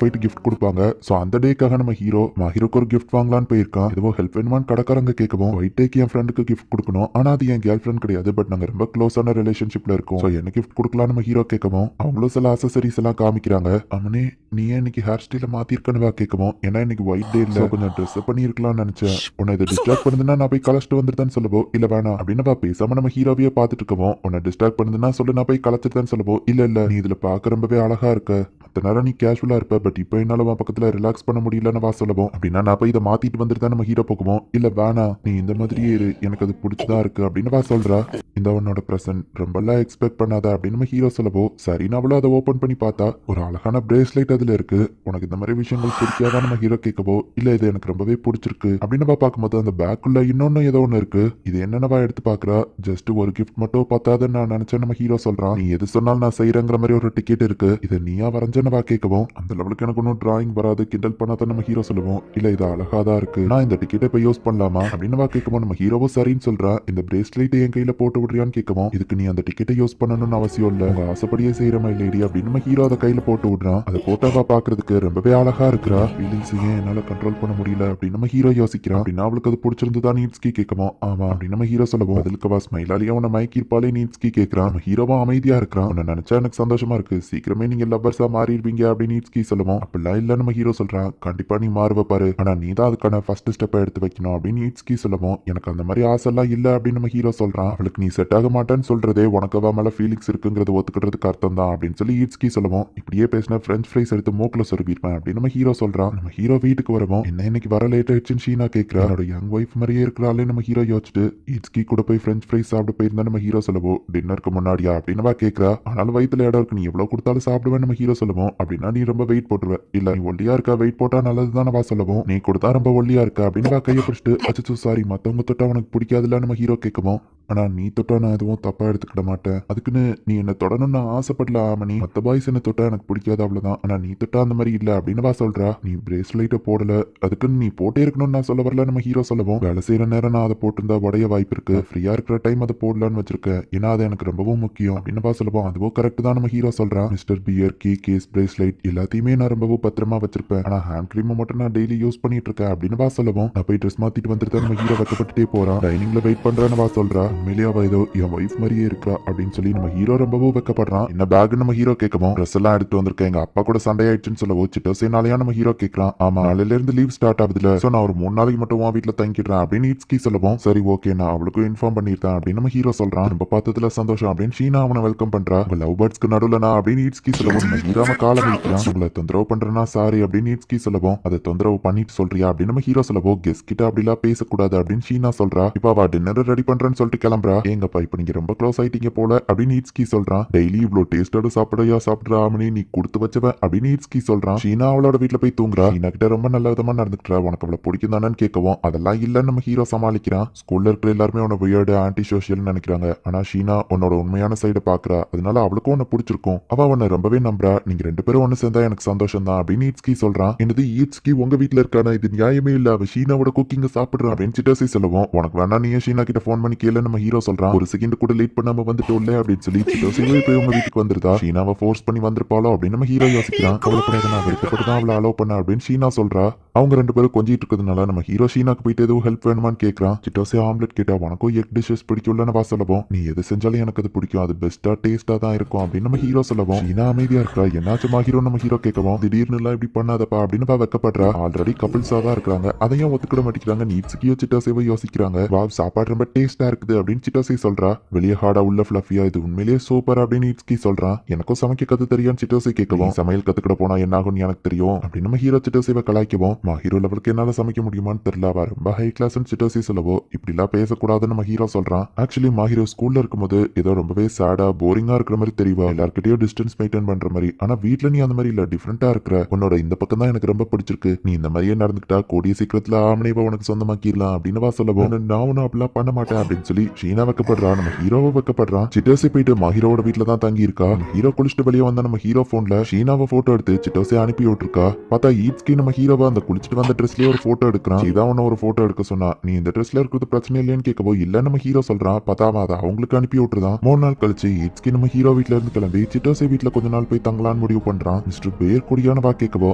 போயிட்டு கிஃப்ட் கொடுப்பாங்க. சோ அந்த டேக்காக நம்ம ஹீரோக்கு ஒரு கிஃப்ட் வாங்கலான்னு போயிருக்கான். எதுவோ ஹெல்ப் வேணுமான்னு கடைக்காரங்க கேட்கவும் ஒயிட் டேக்கு என் ஃப்ரெண்டுக்கு கிஃப்ட் கொடுக்கணும். ஆனா அது என் கேர்ள் ஃப்ரெண்ட் கிடையாது. பட் நாங்க ரொம்ப க்ளோஸான ரிலேஷன்ஷிப்ல இருக்கோம். சோ என்ன கிஃப்ட் கொடுக்கலாம் நம்ம ஹீரோ கேட்கவும் அவங்களும் சில அசசரிஸ் எல்லாம் காமிக்கிறாங்க. அவனே நீ ஏன் இன்னைக்கு ஹேர் ஸ்டைல மாத்திருக்கணுவா கேட்கவும் ஏன்னா இன்னைக்கு ஒயிட் டே இல்ல கொஞ்சம் ட்ரெஸ் பண்ணி இருக்கலாம்னு நினைச்சேன். உன்னை இதை டிஸ்ட்ராக்ட் பண்ணுதுன்னா நான் போய் கலச்சிட்டு வந்துட்டேன்னு சொல்லவோ இல்ல வேணாம் அப்படின்னு பேசாம நம்ம ஹீரோவையே பார்த்துட்டு இருக்கவும் உன்னை டிஸ்ட்ராக்ட் பண்ணுதுன்னா சொல்லு நான் போய் கலச்சிட்டேன்னு சொல்லவோ இல்ல நீ இதுல பார்க்க ரொம்பவே அழகா இருக்க. மத்த நேரம் நீ கேஷுவலா இருப்ப பட் இப்போ என்னால உன் பக்கத்துல ரிலாக்ஸ் பண்ண முடியலன்னு சொல்லவும் அப்படின்னா நான் போய் இதை மாத்திட்டு வந்துட்டு தான் நம்ம ஹீரோ போக்குவோம். இல்ல வேணாம் நீ இந்த மாதிரியே இரு எனக்கு அது பிடிச்சதா இருக்கு அப்படின்னு சொல்றா. இந்த உன்னோட பிரசன்ட் ரொம்பலாம் எக்ஸ்பெக்ட் பண்ணாத அப்படின்னு நம்ம ஹீரோ சொல்லவோ சரின்னு அவளும் அதை ஓபன் பண்ணி பார்த்தா ஒரு அழகான பிரேஸ்லெட் அதுல இருக்கு. உனக்கு இந்த மாதிரி விஷயங்கள் பிடிக்காதான் நம்ம ஹீரோ கேட்கவோ இல்ல இது எனக்கு ரொம்பவே பிடிச்சிருக்கு அப்படின்னு பார்க்கும்போது அந்த பேக்குள்ள இன்னொன்னு ஏதோ ஒண்ணு இருக்கு. இது என்னென்னவா எடுத்து பாக்குறா. ஜஸ்ட் ஒரு கிஃப்ட் மட்டும் பார்த்தாதுன்னு நான் நினைச்சேன் நம்ம ஹீரோ சொல்றான். நீ எது சொன்னாலும் நான் செய்யறேங்கிற மாதிரி ஒரு டிக்கெட் இருக்கு. இதை நீயா வரைஞ்சனவா கேட்கவும் அந்த லெவலுக்கு எனக்கு ஒன்னும் டிராயிங் வராது கிண்டல் பண்ணாத நம்ம ஹீரோ சொல்லுவோம். இல்ல இது அழகாதான் இருக்கு நான் இந்த டிக்கெட்டை இப்ப யூஸ் பண்ணலாமா அப்படின்னு கேட்கவும் நம்ம ஹீரோவும் சரின்னு சொல்றா. இந்த பிரேஸ்லெட் என் கையில போட்டு விடுறியான்னு கேட்கவும் இதுக்கு நீ அந்த டிக்கெட்டை யூஸ் பண்ணணும்னு அவசியம் இல்ல உங்க ஆசைப்படியே செய்யற மாதிரி லேடி அப்படின்னு நம்ம ஹீரோ அதை கையில போட்டு விடுறான். அதை போட்டாவா பாக்குறதுக்கு ரொம்பவே அழகா இருக்கிறா. ஃபீலிங்ஸ் ஏன் என்னால கண்ட்ரோல் பண்ண முடியல அப்படின்னு நம்ம ஹீரோ யோசிக்கிறான். அப்படின்னா அவளுக்கு அது பிடிச்சிருந்துதான் நீட்ஸ்கி கேட்கவும் ஆமா அப்படின்னு நம்ம ஹீரோ சொல்லுவோம். அதுக்கு ஸ்மைலாலியா உன்னை மயக்கிருப்பாலே நீட்ஸ்கி கேட்கிறான். நம்ம ஹீரோவா அமைதியா இருக்கிறான். உன்னை நினைச்சா எனக்கு சந்தோஷமா இருக்கு சீக்கிரமே நீங்க லவ்வர்ஸா மாறிடுவீங்க அப்படின்னு நீட்ஸ்கி சொல்லுவோம். அப்படிலாம் இல்ல நம்ம ஹீரோ சொல்றான். கண்டிப்பா நீ மாறுவ பாரு ஆனா நீ தான் அதுக்கான ஃபர்ஸ்ட் ஸ்டெப்பை எடுத்து வைக்கணும் அப்படின்னு நீட்ஸ்கி சொல்லுவோம். எனக்கு அந்த மாதிரி ஆசை எல்லாம் இல்ல அப்படின்னு நம்ம ஹீரோ சொல்றான். அவளுக்கு நீ செட் ஆக மாட்டேன்னு சொல்றதே உனக்கு அவ மேல ஃபீலிங்ஸ் இருக்குங்கிறது ஒத்துக்கிறதுக்கு அர்த்தம் தான் அப்படின்னு சொல்லி ஈட்ஸ்கி சொல்லுவோம். இப்படியே பேசின பிரெஞ்ச் ஃப்ரைஸ் எடுத்து மூக்குல சொருகிருப்பேன் அப்படின்னு நம்ம ஹீரோ சொல்றான். நம்ம ஹீரோ வீட்டுக்கு வரவும் என்ன இன்னைக்கு வர லேட் ஆயிடுச்சுன்னு ஷீனா கேட்கிறா. என்னோட யங் ஒய்ஃப் மாதிரியே இருக்கிறாளே நம்ம ஹீரோ யோசிச்சுட்டு ஈட்ஸ்கி கூட போய் பிரெஞ்ச் ஃப்ரைஸ் சாப்பிட்டு போயிருந்தா நம்ம ஹீரோ சொல்லுவோம். டின்னருக்கு முன்னாடியா அப்படின்னு கேட்கிறா. ஆனாலும் வயிற்றுல இடம் இருக்கு நீ எவ்வளவு கொடுத்தாலும் சாப்பிடுவேன் நம்ம ஹீரோ சொல்லுவோம். அப்படின்னா நீ ரொம்ப வெயிட் போட்டுருவ இல்ல நீ ஒல்லியா இருக்கா வெயிட் போட்டா நல்லதுதான் சொல்லுவோம். நீ கொடுத்தா ரொம்ப ஒல்லியா இருக்கா அப்படின்னு கையை பிடிச்சிட்டு அச்சோ சாரி மத்தவங்க தொட்டா உனக்கு பிடிக்காதுல நம்ம ஹீரோ கேட்கவும் ஆனா நீ தொட்டா நான் எதுவும் தப்பா எடுத்துக்கிட மாட்டேன். அதுக்குன்னு நீ என்ன தொடணும்னு நான் ஆசைப்படல ஆமணி மத்த பாய்ஸ் என்ன தொட்டா எனக்கு பிடிக்காது அவ்வளவுதான். ஆனா நீ தொட்டா அந்த மாதிரி இல்ல அப்படின்னு சொல்றா. நீ பிரேஸ்லைட்ட போடல அதுக்குன்னு நீ போட்டே இருக்கணும்னு நான் சொல்ல வரல நம்ம ஹீரோ சொல்லுவோம். வேலை செய்யற நேரம் நான் அதை போட்டிருந்தா உடைய வாய்ப்பு இருக்கு. ஃப்ரீயா இருக்கிற டைம் அதை போடலான்னு வச்சிருக்கேன் ஏன்னா அது எனக்கு ரொம்பவும் முக்கியம் அப்படின்னு சொல்லுவோம். அதுவும் கரெக்ட் தான் நம்ம ஹீரோ சொல்றான். மிஸ்டர் பியர் கீ கேஸ் பிரேஸ்லைட் எல்லாத்தையுமே நான் ரொம்பவும் பத்திரமா வச்சிருப்பேன். ஆனா ஹேண்ட் கிரீம் மட்டும் நான் டெய்லி யூஸ் பண்ணிட்டு இருக்கேன் அப்படின்னு சொல்லுவோம். நான் போய் ட்ரெஸ் மாத்திட்டு வந்துட்டு நம்ம ஹீரோ வைக்கப்பட்டுட்டே போறான். டைனிங்ல வெயிட் பண்றான்னு சொல்றா. உண்மையிலேயே அவ ஏதோ என் ஒய்ஃப் மாதிரியே இருக்கா அப்படின்னு சொல்லி நம்ம ஹீரோ ரொம்பவும் வைக்கப்படுறான். என்ன பேக் நம்ம ஹீரோ கேட்கவும் ட்ரெஸ் எல்லாம் எடுத்து வந்திருக்கேன் எங்க அப்பா கூட சண்டை ஆயிடுச்சுன்னு சொல்லவோ சிட்டோசேனாலயா நம்ம ஹீரோ கேட்கறான். ஆமா நாளையில இருந்து லீவ் ஸ்டார்ட் ஆகுதுல சோ நான் ஒரு 3 நாளைக்கு மட்டும் உன் வீட்டுல தங்கிடுறேன் அப்படின்னு ஈட்ஸ்கி சொல்லுவோம். சரி ஓகே நான் அவளுக்கும் இன்ஃபார்ம் பண்ணிருந்தேன் அப்படின்னு நம்ம ஹீரோ சொல்றான். ரொம்ப பார்த்ததுல சந்தோஷம் அப்படின்னு ஷீனா அவனை வெல்கம் பண்றா. உங்க லவ் பேர்ட்ஸ்க்கு நடுவுல நான் அப்படின்னு ஈட்ஸ்கி சொல்லவும் நம்ம ஹீரோ காலம் வைக்கிறான். உங்களை தொந்தரவு பண்றேன்னா சாரி அப்படின்னு ஈட்ஸ்கி சொல்லவும் அதை தொந்தரவு பண்ணிட்டு சொல்றியா அப்படின்னு நம்ம ஹீரோ சொல்லவோ கெஸ்ட் கிட்ட அப்படிலாம் பேசக்கூடாது அப்படின்னு ஷீனா சொல்றா. இப்ப அவ டின்னர் ரெடி பண்றேன்னு சொல்லிட்டு கிளம்புறா. எங்கப்பா இப்ப நீங்க ரொம்ப க்ளோஸ் ஆயிட்டீங்க போல அப்படின்னு ஈட்ஸ்கி சொல்றான். டெய்லி இவ்வளவு டேஸ்டோட சாப்பிடுறா ஆமனி நீ கொடுத்து வச்சவன் அப்படின்னு ஈட்ஸ்கி சொல்றான். ஷீனா அவளோட வீட்டுல போய் தூங்குறா. ஷீனா கிட்ட ரொம்ப நல்ல விதமா நடந்துக்கிறா. உனக்கு அவளை பிடிக்கும் தானு கேட்கவும் அதெல்லாம் இல்லன்னு நம்ம ஹீரோ சமாளிக்கிறான். ஸ்கூல்ல இருக்கிற எல்லாருமே உன்னை வியர்டு ஆன்டி சோஷியல் நினைக்கிறாங்க. ஆனா ஷீனா உன்னோட உண்மையான சைடை பாக்குறா. அதனால அவளுக்கும் உன்னை பிடிச்சிருக்கும். அவ உன்னை ரொம்பவே நம்புறா. நீங்க 2 பேரும் ஒன்னு சேர்ந்தா எனக்கு சந்தோஷம் தான் அப்படின்னு ஈட்ஸ்கி சொல்றான். என்னது ஈட்ஸ்கி உங்க வீட்டுல இருக்கானா இது நியாயமே இல்ல. அவ ஷீனாவோட குக்கிங்க சாப்பிடுறான் அப்படின்னு சிட்டோசி சொல்லுவோம். உனக்கு வேணா நீ ஷீனா கிட்ட போன் பண்ணி கேளு நம்ம ஹீரோ சொல்றான். ஒரு செகண்ட் கூட லேட் பண்ணாம வந்துட்டோம்ல அப்படின்னு சொல்லி சிட்டோசிவே போய் உங்க வீட்டுக்கு வந்துருதா. ஷீனாவை ஃபோர்ஸ் பண்ணி வந்திருப்பாளோ அப்படின்னு நம்ம ஹீரோ யோசிக்கிறான். கவலைப்படாத நான் விருப்பப்பட்டு தான் அவளை அலோவ் பண்ண அப்படின்னு ஷீனா சொல்றா. அவங்க 2 பேரும் கொஞ்சிட்டு இருக்கிறதுனால நம்ம ஹீரோ ஷீனாக்கு போயிட்டு எதுவும் ஹெல்ப் வேணுமான்னு கேட்கறான். சிட்டோசி ஆம்லெட் கேட்டா உனக்கும் எக் டிஷஸ் பிடிக்கும்ல சொல்லவும் நீ எது செஞ்சாலும் எனக்கு அது பிடிக்கும் அது பெஸ்டா டேஸ்டா தான் இருக்கும் அப்படின்னு நம்ம ஹீரோ சொல்லவும் ஷீனா அமைதியா இருக்கா. என்னாச்சுமா ஹீரோ நம்ம ஹீரோ கேட்கவும் திடீர்னு எல்லாம் இப்படி பண்ணாதப்பா அப்படின்னு வெக்கப்படுறா. ஆல்ரெடி கப்பிள்ஸா தான் இருக்காங்க அதையும் ஒத்துக்கிட மாட்டேங்கிறாங்க. நீட்ஸ்கியோ சிட்டோசியோ யோசிக்கிறாங்க. வாவ் சாப்பாடு ரொம்ப டேஸ்டா இருக்குது அப்படின்னு சிட்டோசி சொல்றா. வெளியே ஹார்டா உள்ள ஃபிளஃபியா இது உண்மையிலேயே சூப்பர் அப்படின்னு நீட்ஸ்கி சொல்றான். எனக்கும் சமைக்க கத்து தெரியும் சிட்டோசி கேட்கவும் சமையல் கத்துக்கிட போனா என்ன ஆகும்னு எனக்கு தெரியும் அப்படின்னு நம்ம ஹீரோ சிட்டோசிவை கலாய்க்கவும் ஹீரோ லெவலுக்கு என்னால சமைக்க முடியுமான்னு தெரியல அவ ரொம்ப ஹை கிளாஸ் சிட்டோசி சொல்லவோ இப்படி எல்லாம் பேசக்கூடாதுன்னு நம்ம ஹீரோ சொல்றான். ஆக்சுவலி மாஹீரோ ஸ்கூல்ல இருக்கும்போது ஏதோ ரொம்பவே சேடா போரிங்கா இருக்கிற மாதிரி தெரியவா. எல்லார்கிட்டயும் டிஸ்டன்ஸ் மெயின்டைன் பண்ற மாதிரி. ஆனா வீட்டுல நீ அந்த மாதிரி இல்ல டிஃபரெண்டா இருக்கிற. உன்னோட இந்த பக்கம் தான் எனக்கு ரொம்ப பிடிச்சிருக்கு. நீ இந்த மாதிரியே நடந்துக்கிட்டா கூடிய சீக்கிரத்துல ஆமனைவா உனக்கு சொந்தமாக்கிடலாம் அப்படின்னு சொல்லவும் நான் ஒன்னும் அப்படிலாம் பண்ண மாட்டேன் அப்படின்னு சொல்லி ஷீனா வைக்கப்படுறா. நம்ம ஹீரோவை வைக்கப்படுறான். சிட்டோசி போயிட்டு மாஹீரோட வீட்டுல தான் தங்கி இருக்கா. ஹீரோ குளிச்சுட்டு வெளியே வந்த நம்ம ஹீரோ போன்ல ஷீனாவை போட்டோ எடுத்து சிட்டோசி அனுப்பி விட்டுருக்கா. பார்த்தா ஈட்ஸ்கி நம்ம ஹீரோவா அந்த குளிச்சுட்டு வந்த ட்ரெஸ்லயே ஒரு போட்டோ எடுக்கிறான். இதான் உன்ன ஒரு போட்டோ எடுக்க சொன்னா, நீ இந்த ட்ரெஸ்ல இருக்கிறது பிரச்சனை இல்லையான்னு கேட்கவோ இல்ல நம்ம ஹீரோ சொல்றான். பத்தாம அதை அவங்களுக்கு அனுப்பி விட்டுருதான். 3 நாள் கழிச்சு இட்ஸ்கி நம்ம ஹீரோ வீட்ல இருந்து கிளம்பி சிட்டோசே வீட்ல கொஞ்ச நாள் போய் தங்கலான்னு முடிவு பண்றான். மிஸ்டர் பேர் கூடியான வா கேட்கவோ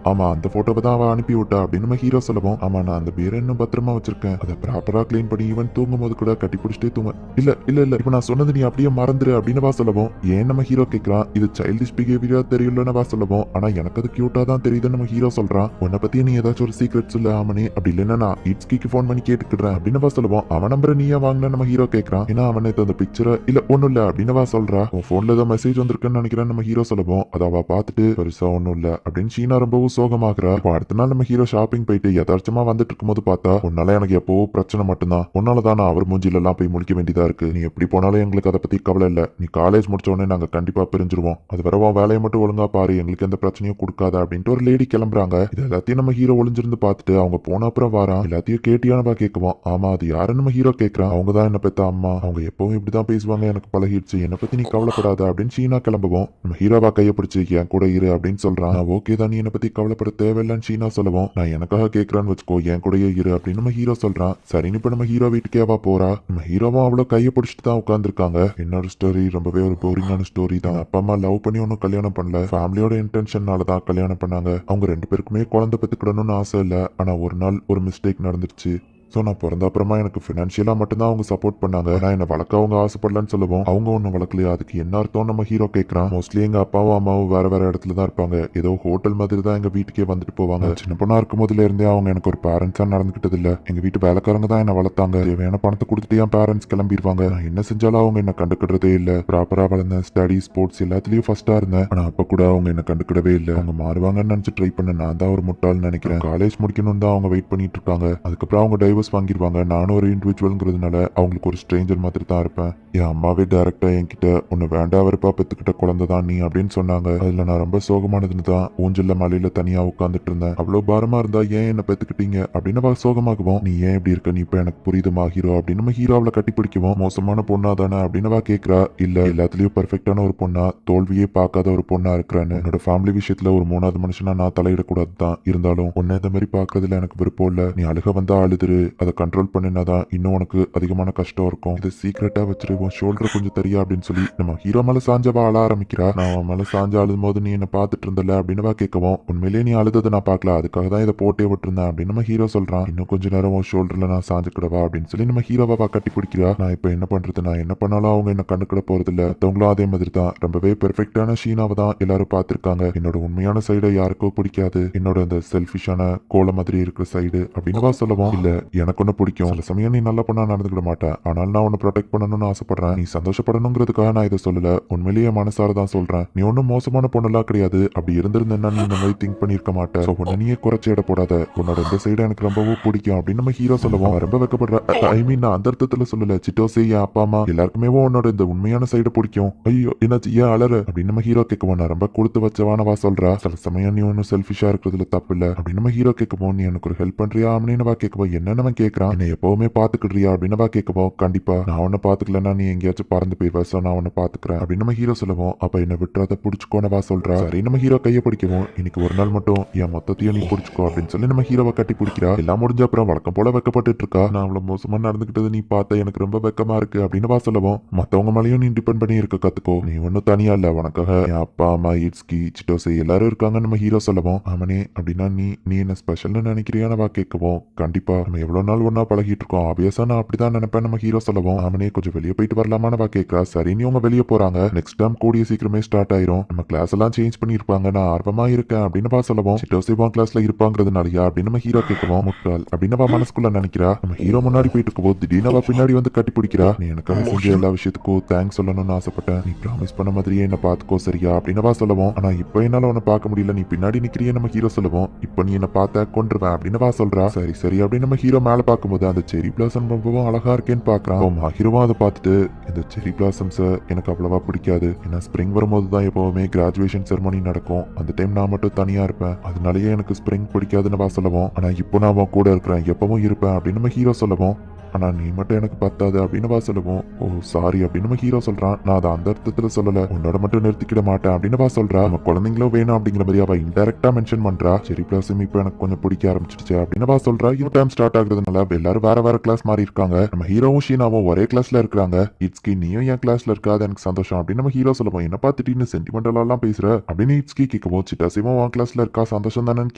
ஆமா அந்த போட்டோவை தான் அவ அனுப்பி விட்டா அப்படின்னு நம்ம ஹீரோ சொல்லவும் ஆமா நான் அந்த பேரை இன்னும் பத்திரமா வச்சிருக்கேன். அதை ப்ராப்பரா கிளீன் பண்ணி ஈவன் தூங்கும் போது கூட கட்டி பிடிச்சிட்டே தூங்க. இல்ல இல்ல இல்ல இப்ப நான் சொன்னது நீ அப்படியே மறந்துரு அப்படின்னு வா சொல்லவும் ஏன் நம்ம ஹீரோ கேட்கறான். இது சைல்டிஷ் பிஹேவியரா தெரியலன்னு வா சொல்லவும் ஆனா எனக்கு அது கியூட்டா தான் தெரியுதுன்னு நம்ம ஹீரோ சொல்றான். உன்னை பத்தி நீ ஏதாச்சும் ஒரு சீக்ரெட் சொல்ல ஆமனே அப்படி இல்லைன்னா நான் இட்ஸ்கிக்கு போன் பண்ணி கேட்டுக்கிறேன் அப்படின்னு வா சொல்லுவோம். அவன் நம்பரை நீயா வாங்கின நம்ம ஹீரோ கேட்கறான். ஏன்னா அவன் அந்த பிக்சரை இல்ல ஒண்ணும் இல்ல அப்படின்னு வா சொல்றா. உன் போன்ல ஏதோ மெசேஜ் வந்திருக்குன்னு நினைக்கிறேன் நம்ம ஹீரோ சொல்லுவோம். அதை அவ பார்த்துட்டு பெருசா ஒண்ணும் இல்ல அப்படின்னு ஷீனா ரொம்பவும் சோகமாகறா. இப்போ அடுத்த நாள் நம்ம ஹீரோ ஷாப்பிங் போயிட்டு யதார்த்தமா வந்துட்டு இருக்கும்போது பார்த்தா உன்னால எனக்கு எப்பவோ பிரச்சனை மட்டும்தான், உன்னாலதான் நான் அவர் மூஞ்சில எல்லாம் போய் முழிக்க வேண்டியதா இருக்கு. நீ எப்படி போனாலும் எங்களுக்கு அதை பத்தி கவலை இல்ல. நீ காலேஜ் முடிச்ச உடனே நாங்க கண்டிப்பா பிரிஞ்சிருவோம். அது வர உன் வேலையை மட்டும் ஒழுங்கா பாரு, எங்களுக்கு எந்த பிரச்சனையும் கொடுக்காத அப்படின்ட்டு ஒரு லேடி கிளம்புறாங்க. இது எல்லாத்தையும் நம்ம ஹீரோ ஒளிஞ்சிருந்து பார்த்துட்டு அவங்க போன அப்புறம் வாரான். எல்லாத்தையும் கேட்டியானவா கேட்குவோம். ஆமா அது யாருன்னு நம்ம ஹீரோ கேட்கறான். அவங்க தான் என்ன பெத்த அம்மா, அவங்க எப்பவும் இப்படிதான் பேசுவாங்க, எனக்கு பழகிடுச்சு, என்னை பத்தி நீ கவலைப்படாத அப்படின்னு ஷீனா கிளம்புவோம். நம்ம ஹீரோவா கையை பிடிச்சி என் கூட இரு அப்படின்னு சொல்றான். ஓகே தான் நீ என்னை பத்தி கவலைப்பட தேவையில்லைன்னு ஷீனா சொல்லுவோம். நான் எனக்காக கேட்கறான்னு வச்சுக்கோ, என் கூடயே இரு அப்படின்னு நம்ம ஹீரோ சொல்றான். சரின்னு இப்ப நம்ம ஹீரோ வீட்டுக்கேவா போறா. நம்ம ஹீரோவும் அவ்வளவு கையை பிடிச்சிட்டு தான் உட்காந்துருக்காங்க. என்னோட ஸ்டோரி ரொம்பவே ஒரு போரிங்கான ஸ்டோரி தான். அப்பா அம்மா லவ் பண்ணி ஒன்னும் கல்யாணம் பண்ணல, ஃபேமிலியோட இன்டென்ஷனால தான் கல்யாணம் பண்ணாங்க. அவங்க 2 பேருக்குமே குழந்தை பெத்துக்கிடணும்னு ஆசை இல்ல. ஆனா ஒரு நாள் ஒரு மிஸ்டேக் நடந்துருச்சு. ஸோ நான் பிறந்த அப்புறமா எனக்கு ஃபினான்ஷியலாக மட்டும்தான் அவங்க சப்போர்ட் பண்ணாங்க. ஆனால் என்னை வளர்க்க அவங்க ஆசைப்படலன்னு சொல்லுவோம். அவங்க ஒன்றும் வளர்க்கலையா, அதுக்கு என்ன அர்த்தம் நம்ம ஹீரோ கேட்குறான். மோஸ்ட்லி எங்கள் அப்பாவும் அம்மாவும் வேற வேற இடத்துல தான் இருப்பாங்க. ஏதோ ஹோட்டல் மாதிரி தான் எங்கள் வீட்டுக்கே வந்துட்டு போவாங்க. சின்ன பொண்ணா இருக்கும் போதுல இருந்தே அவங்க எனக்கு ஒரு பேரண்ட்ஸாக நடந்துக்கிட்டது இல்லை. எங்கள் வீட்டு வேலைக்காரங்க தான் என்னை வளர்த்தாங்க. தேவையான பணத்தை கொடுத்துட்டு என் பேரண்ட்ஸ் கிளம்பிடுவாங்க. நான் என்ன செஞ்சாலும் அவங்க என்ன கண்டுக்கிட்டதே இல்லை. ப்ராப்பராக வளர்ந்தேன், ஸ்டடி ஸ்போர்ட்ஸ் எல்லாத்துலேயும் ஃபர்ஸ்டாக இருந்தேன். ஆனால் அப்போ கூட அவங்க என்ன கண்டுக்கிடவே இல்லை. அவங்க மாறுவாங்கன்னு நினச்சி ட்ரை பண்ண நான் தான் ஒரு முட்டாள்னு நினைக்கிறேன். காலேஜ் முடிக்கணும்னு தான் அவங்க வெயிட் பண்ணிட்டு இருக்காங்க. அதுக்கப்புறம் அவங்க டைவர்ஸ் வாங்கிடுவாங்க. நானும் ஒரு இண்டிவிஜுவல்ங்கிறதுனால அவங்களுக்கு ஒரு ஸ்ட்ரேஞ்சர் மாதிரி தான் இருப்பேன். என் அம்மாவே டைரக்டா என்கிட்ட உன்னை வேண்டாம் வெறுப்பா பெத்துக்கிட்ட குழந்தை தான் நீ அப்படின்னு சொன்னாங்க. அதுல நான் ரொம்ப சோகமானதுன்னு தான் ஊஞ்சல்ல மலையில தனியா உட்காந்துட்டு இருந்தேன். அவ்வளவு பாரமா இருந்தா ஏன் என்ன பெத்துக்கிட்டீங்க அப்படின்னு சோகமாக்குவோம். நீ ஏன் இப்படி இருக்க, நீ இப்ப எனக்கு புரியுதுமா ஹீரோ அப்படின்னு நம்ம ஹீரோவில் கட்டி பிடிக்குவோம். மோசமான பொண்ணா தானே அப்படின்னு கேட்கிறா. இல்ல எல்லாத்துலயும் பெர்ஃபெக்டான ஒரு பொண்ணா, தோல்வியே பார்க்காத ஒரு பொண்ணா இருக்கிறான்னு. என்னோட ஃபேமிலி விஷயத்துல ஒரு 3வது மனுஷனா நான் தலையிடக்கூடாது தான். இருந்தாலும் உன்னை இந்த மாதிரி பாக்குறதுல எனக்கு விருப்பம் இல்ல. நீ அழுக வந்தா அழுதுரு, அதை கண்ட்ரோல் பண்ணினாதான் இன்னும் உனக்கு அதிகமான கஷ்டம் இருக்கும். இதை சீக்கிரட்டா வச்சிருவோம், ஷோல்டர் கொஞ்சம் தெரியா அப்படின்னு சொல்லி நம்ம ஹீரோ மேல சாஞ்சவா அழ ஆரம்பிக்கிறா. நான் அவன் மேல சாஞ்சா அழுதும் போது நீ என்ன பாத்துட்டு இருந்தல அப்படின்னு கேட்கவும் உண்மையிலேயே நீ அழுததை நான் பார்க்கல, அதுக்காக தான் இதை போட்டே விட்டுருந்தேன் அப்படின்னு நம்ம ஹீரோ சொல்றான். இன்னும் கொஞ்ச நேரம் உன் ஷோல்டர்ல நான் சாஞ்சுக்கிடவா அப்படின்னு சொல்லி நம்ம ஹீரோவா கட்டி பிடிக்கிறா. நான் இப்ப என்ன பண்றது, நான் என்ன பண்ணாலும் அவங்க என்ன கண்டுக்கிட போறது இல்ல. மத்தவங்களும் அதே மாதிரி தான் ரொம்பவே பெர்ஃபெக்டான ஷீனாவை தான் எல்லாரும் பார்த்திருக்காங்க. என்னோட உண்மையான சைடை யாருக்கோ பிடிக்காது, என்னோட அந்த செல்ஃபிஷான கோல மாதிரி இருக்கிற சைடு அப்படின்னு சொல்லுவோம். இல்ல எனக்கு ஒண்ணு பிடிக்கும், சில சமயம் நீ நல்ல பொண்ணா நடந்துக்கிட மாட்டேன், ஆனால் நான் உன்னை ப்ரொடெக்ட் பண்ணணும்னு ஆசைப்படுறேன். நீ சந்தோஷப்படணுங்கிறதுக்காக நான் இதை சொல்லல, உண்மையிலேயே மனசார தான் சொல்றேன். நீ ஒன்னும் மோசமான பொண்ணெல்லாம் கிடையாது. அப்படி இருந்திருந்தேன்னா நீ இந்த மாதிரி திங்க் பண்ணிருக்க மாட்டேன். உன்னை நீயே குறைச்சி இட போடாத, உன்னோட இந்த சைடு எனக்கு ரொம்பவும் பிடிக்கும் அப்படின்னு நம்ம ஹீரோ சொல்லுவோம். ரொம்ப வைக்கப்படுற ஐ மீன் நான் அந்த அர்த்தத்துல சொல்லல. சிட்டோசே என் அப்பா அம்மா எல்லாருக்குமே உன்னோட இந்த உண்மையான சைடு பிடிக்கும். ஐயோ என்னாச்சு ஏன் அலறு அப்படின்னு நம்ம ஹீரோ கேட்கவும் நான் ரொம்ப கொடுத்து வச்சவானவா சொல்றா. சில சமயம் நீ ஒன்னும் செல்ஃபிஷா இருக்கிறதுல தப்பு இல்ல அப்படின்னு நம்ம ஹீரோ கேட்கவும் நீ எனக்கு ஒரு ஹெல்ப் பண்றியா அப்படின்னு கேட்கவும் என்னன்னு கேட்கறான். என்ன எப்பவுமே பாத்துக்கிடுறியா அப்படின்னு கேட்கவும் கண்டிப்பா, நான் உன்னை பாத்துக்கலன்னா நீ எங்கேயாச்சும் பறந்து போயிருவ, சோ நான் உன்னை பாத்துக்கிறேன் அப்படின்னு நம்ம ஹீரோ சொல்லுவோம். அப்ப என்ன விட்டுறத புடிச்சுக்கோனவா சொல்றா. சரி நம்ம ஹீரோ கையை பிடிக்கவும் இன்னைக்கு ஒரு நாள் மட்டும் என் மொத்தத்தையும் நீ பிடிச்சுக்கோ அப்படின்னு சொல்லி நம்ம ஹீரோவை கட்டி பிடிக்கிறா. எல்லாம் முடிஞ்ச அப்புறம் வழக்கம் போல வெக்கப்பட்டு இருக்கா. நான் அவ்வளவு மோசமா நடந்துகிட்டது நீ பார்த்த எனக்கு ரொம்ப வெக்கமா இருக்கு அப்படின்னு சொல்லுவோம். மத்தவங்க மேலேயும் நீ டிபெண்ட் பண்ணி இருக்க கத்துக்கோ, நீ ஒன்னும் தனியா இல்ல, உனக்காக என் அப்பா அம்மா இட்ஸ்கி சிட்டோசே எல்லாரும் இருக்காங்க நம்ம ஹீரோ சொல்லுவோம். ஆமனே அப்படின்னா நீ நீ என்ன ஸ்பெஷல்னு நினைக்கிறியானவா கேட்கவும் கண்டிப்பா, நம்ம எவ்வளவு நாள் ஒன்னா பழகிட்டு இருக்கோம், ஆப்வியஸா நான் அப்படிதான் நினைப்பேன் நம்ம ஹீரோ சொல்லுவோம். ஆமனே கொஞ்சம் வெளியே போயிட்டு வரலாமானவா கேட்கறா. சரி நீ உங்க வெளியே போறாங்க, நெக்ஸ்ட் டைம் கூடிய சீக்கிரமே ஸ்டார்ட் ஆயிரும், நம்ம கிளாஸ் எல்லாம் சேஞ்ச் பண்ணிருப்பாங்க, நான் ஆர்வமா இருக்கேன் அப்படின்னு சொல்லுவோம். சிட்டோசே கிளாஸ்ல இருப்பாங்கிறதுனாலயா அப்படின்னு நம்ம ஹீரோ கேட்கவும் முட்டாள் அப்படின்னு மனசுக்குள்ள நினைக்கிறா. நம்ம ஹீரோ முன்னாடி போயிட்டு இருக்கும்போது திடீர்னு பின்னாடி வந்து கட்டி பிடிக்கிறா. நீ எனக்காக செஞ்ச எல்லா விஷயத்துக்கும் தேங்க்ஸ் சொல்லணும்னு ஆசைப்பட்டேன், நீ ப்ராமிஸ் பண்ண மாதிரியே என்ன பாத்துக்கோ சரியா அப்படின்னு சொல்லுவோம். ஆனா இப்ப என்னால உன்னை பார்க்க முடியல, நீ பின்னாடி நிக்கிறிய நம்ம ஹீரோ சொல்லுவோம். இப்ப நீ என்ன பார்த்த கொண்டுருவேன் அப்படின்னு சொல்றா. சரி சரி அப்படின்னு நம்ம ஹீரோ மேல பார்க்கும்போது அந்த செரி பிளாசம் ரொம்பவும் அழகா இருக்கேன்னு பாக்குறான். ஹீரோவும் அதை பார்த்துட்டு இந்த செரி பிளாசம்ஸ் எனக்கு அவ்வளவா பிடிக்காது, ஏன்னா ஸ்ப்ரிங் வரும்போது தான் எப்பவுமே கிராஜுவேஷன் செரமனி நடக்கும், அந்த டைம் நான் மட்டும் தனியா இருப்பேன், அதனாலயே எனக்கு ஸ்ப்ரிங் பிடிக்காதுன்னு சொல்லுவோம். ஆனா இப்போ நான் கூட இருக்கிறேன், எப்பவும் இருப்பேன் அப்படின்னு நம்ம ஹீரோ சொல்லுவோம். ஆனா நீ மட்டும் எனக்கு பத்தாது அப்படின்னு வா சொல்லுவோம். ஓ சாரி அப்படின்னு நம்ம ஹீரோ சொல்றான். நான் அதை அந்த அர்த்தத்துல சொல்லல, உன்னோட மட்டும் நிறுத்திக்கிட மாட்டேன் அப்படின்னு வா சொல்றா. நம்ம குழந்தைங்களும் வேணும் அப்படிங்கிற மாதிரி அவ இன்டெரக்டா மென்ஷன் பண்றா. சரி பிளாசம் இப்போ எனக்கு கொஞ்சம் பிடிக்க ஆரம்பிச்சிடுச்சு அப்படின்னு வா சொல்றா. இந்த டைம் ஸ்டார்ட் ஆகுறதுனால எல்லாரும் வேற வேற கிளாஸ் மாறி இருக்காங்க. நம்ம ஹீரோவும் ஷீனாவும் ஒரே கிளாஸ்ல இருக்காங்க. இட்ஸ்கி நீயும் என் கிளாஸ்ல இருக்காது எனக்கு சந்தோஷம் அப்படின்னு நம்ம ஹீரோ சொல்லுவோம். என்ன பார்த்துட்டு சென்டிமெண்டலாம் பேசுற அப்படின்னு இட்ஸ்கி கேட்கவும், சிட்டாசியும் உன் கிளாஸ்ல இருக்கா சந்தோஷம் தானேன்னு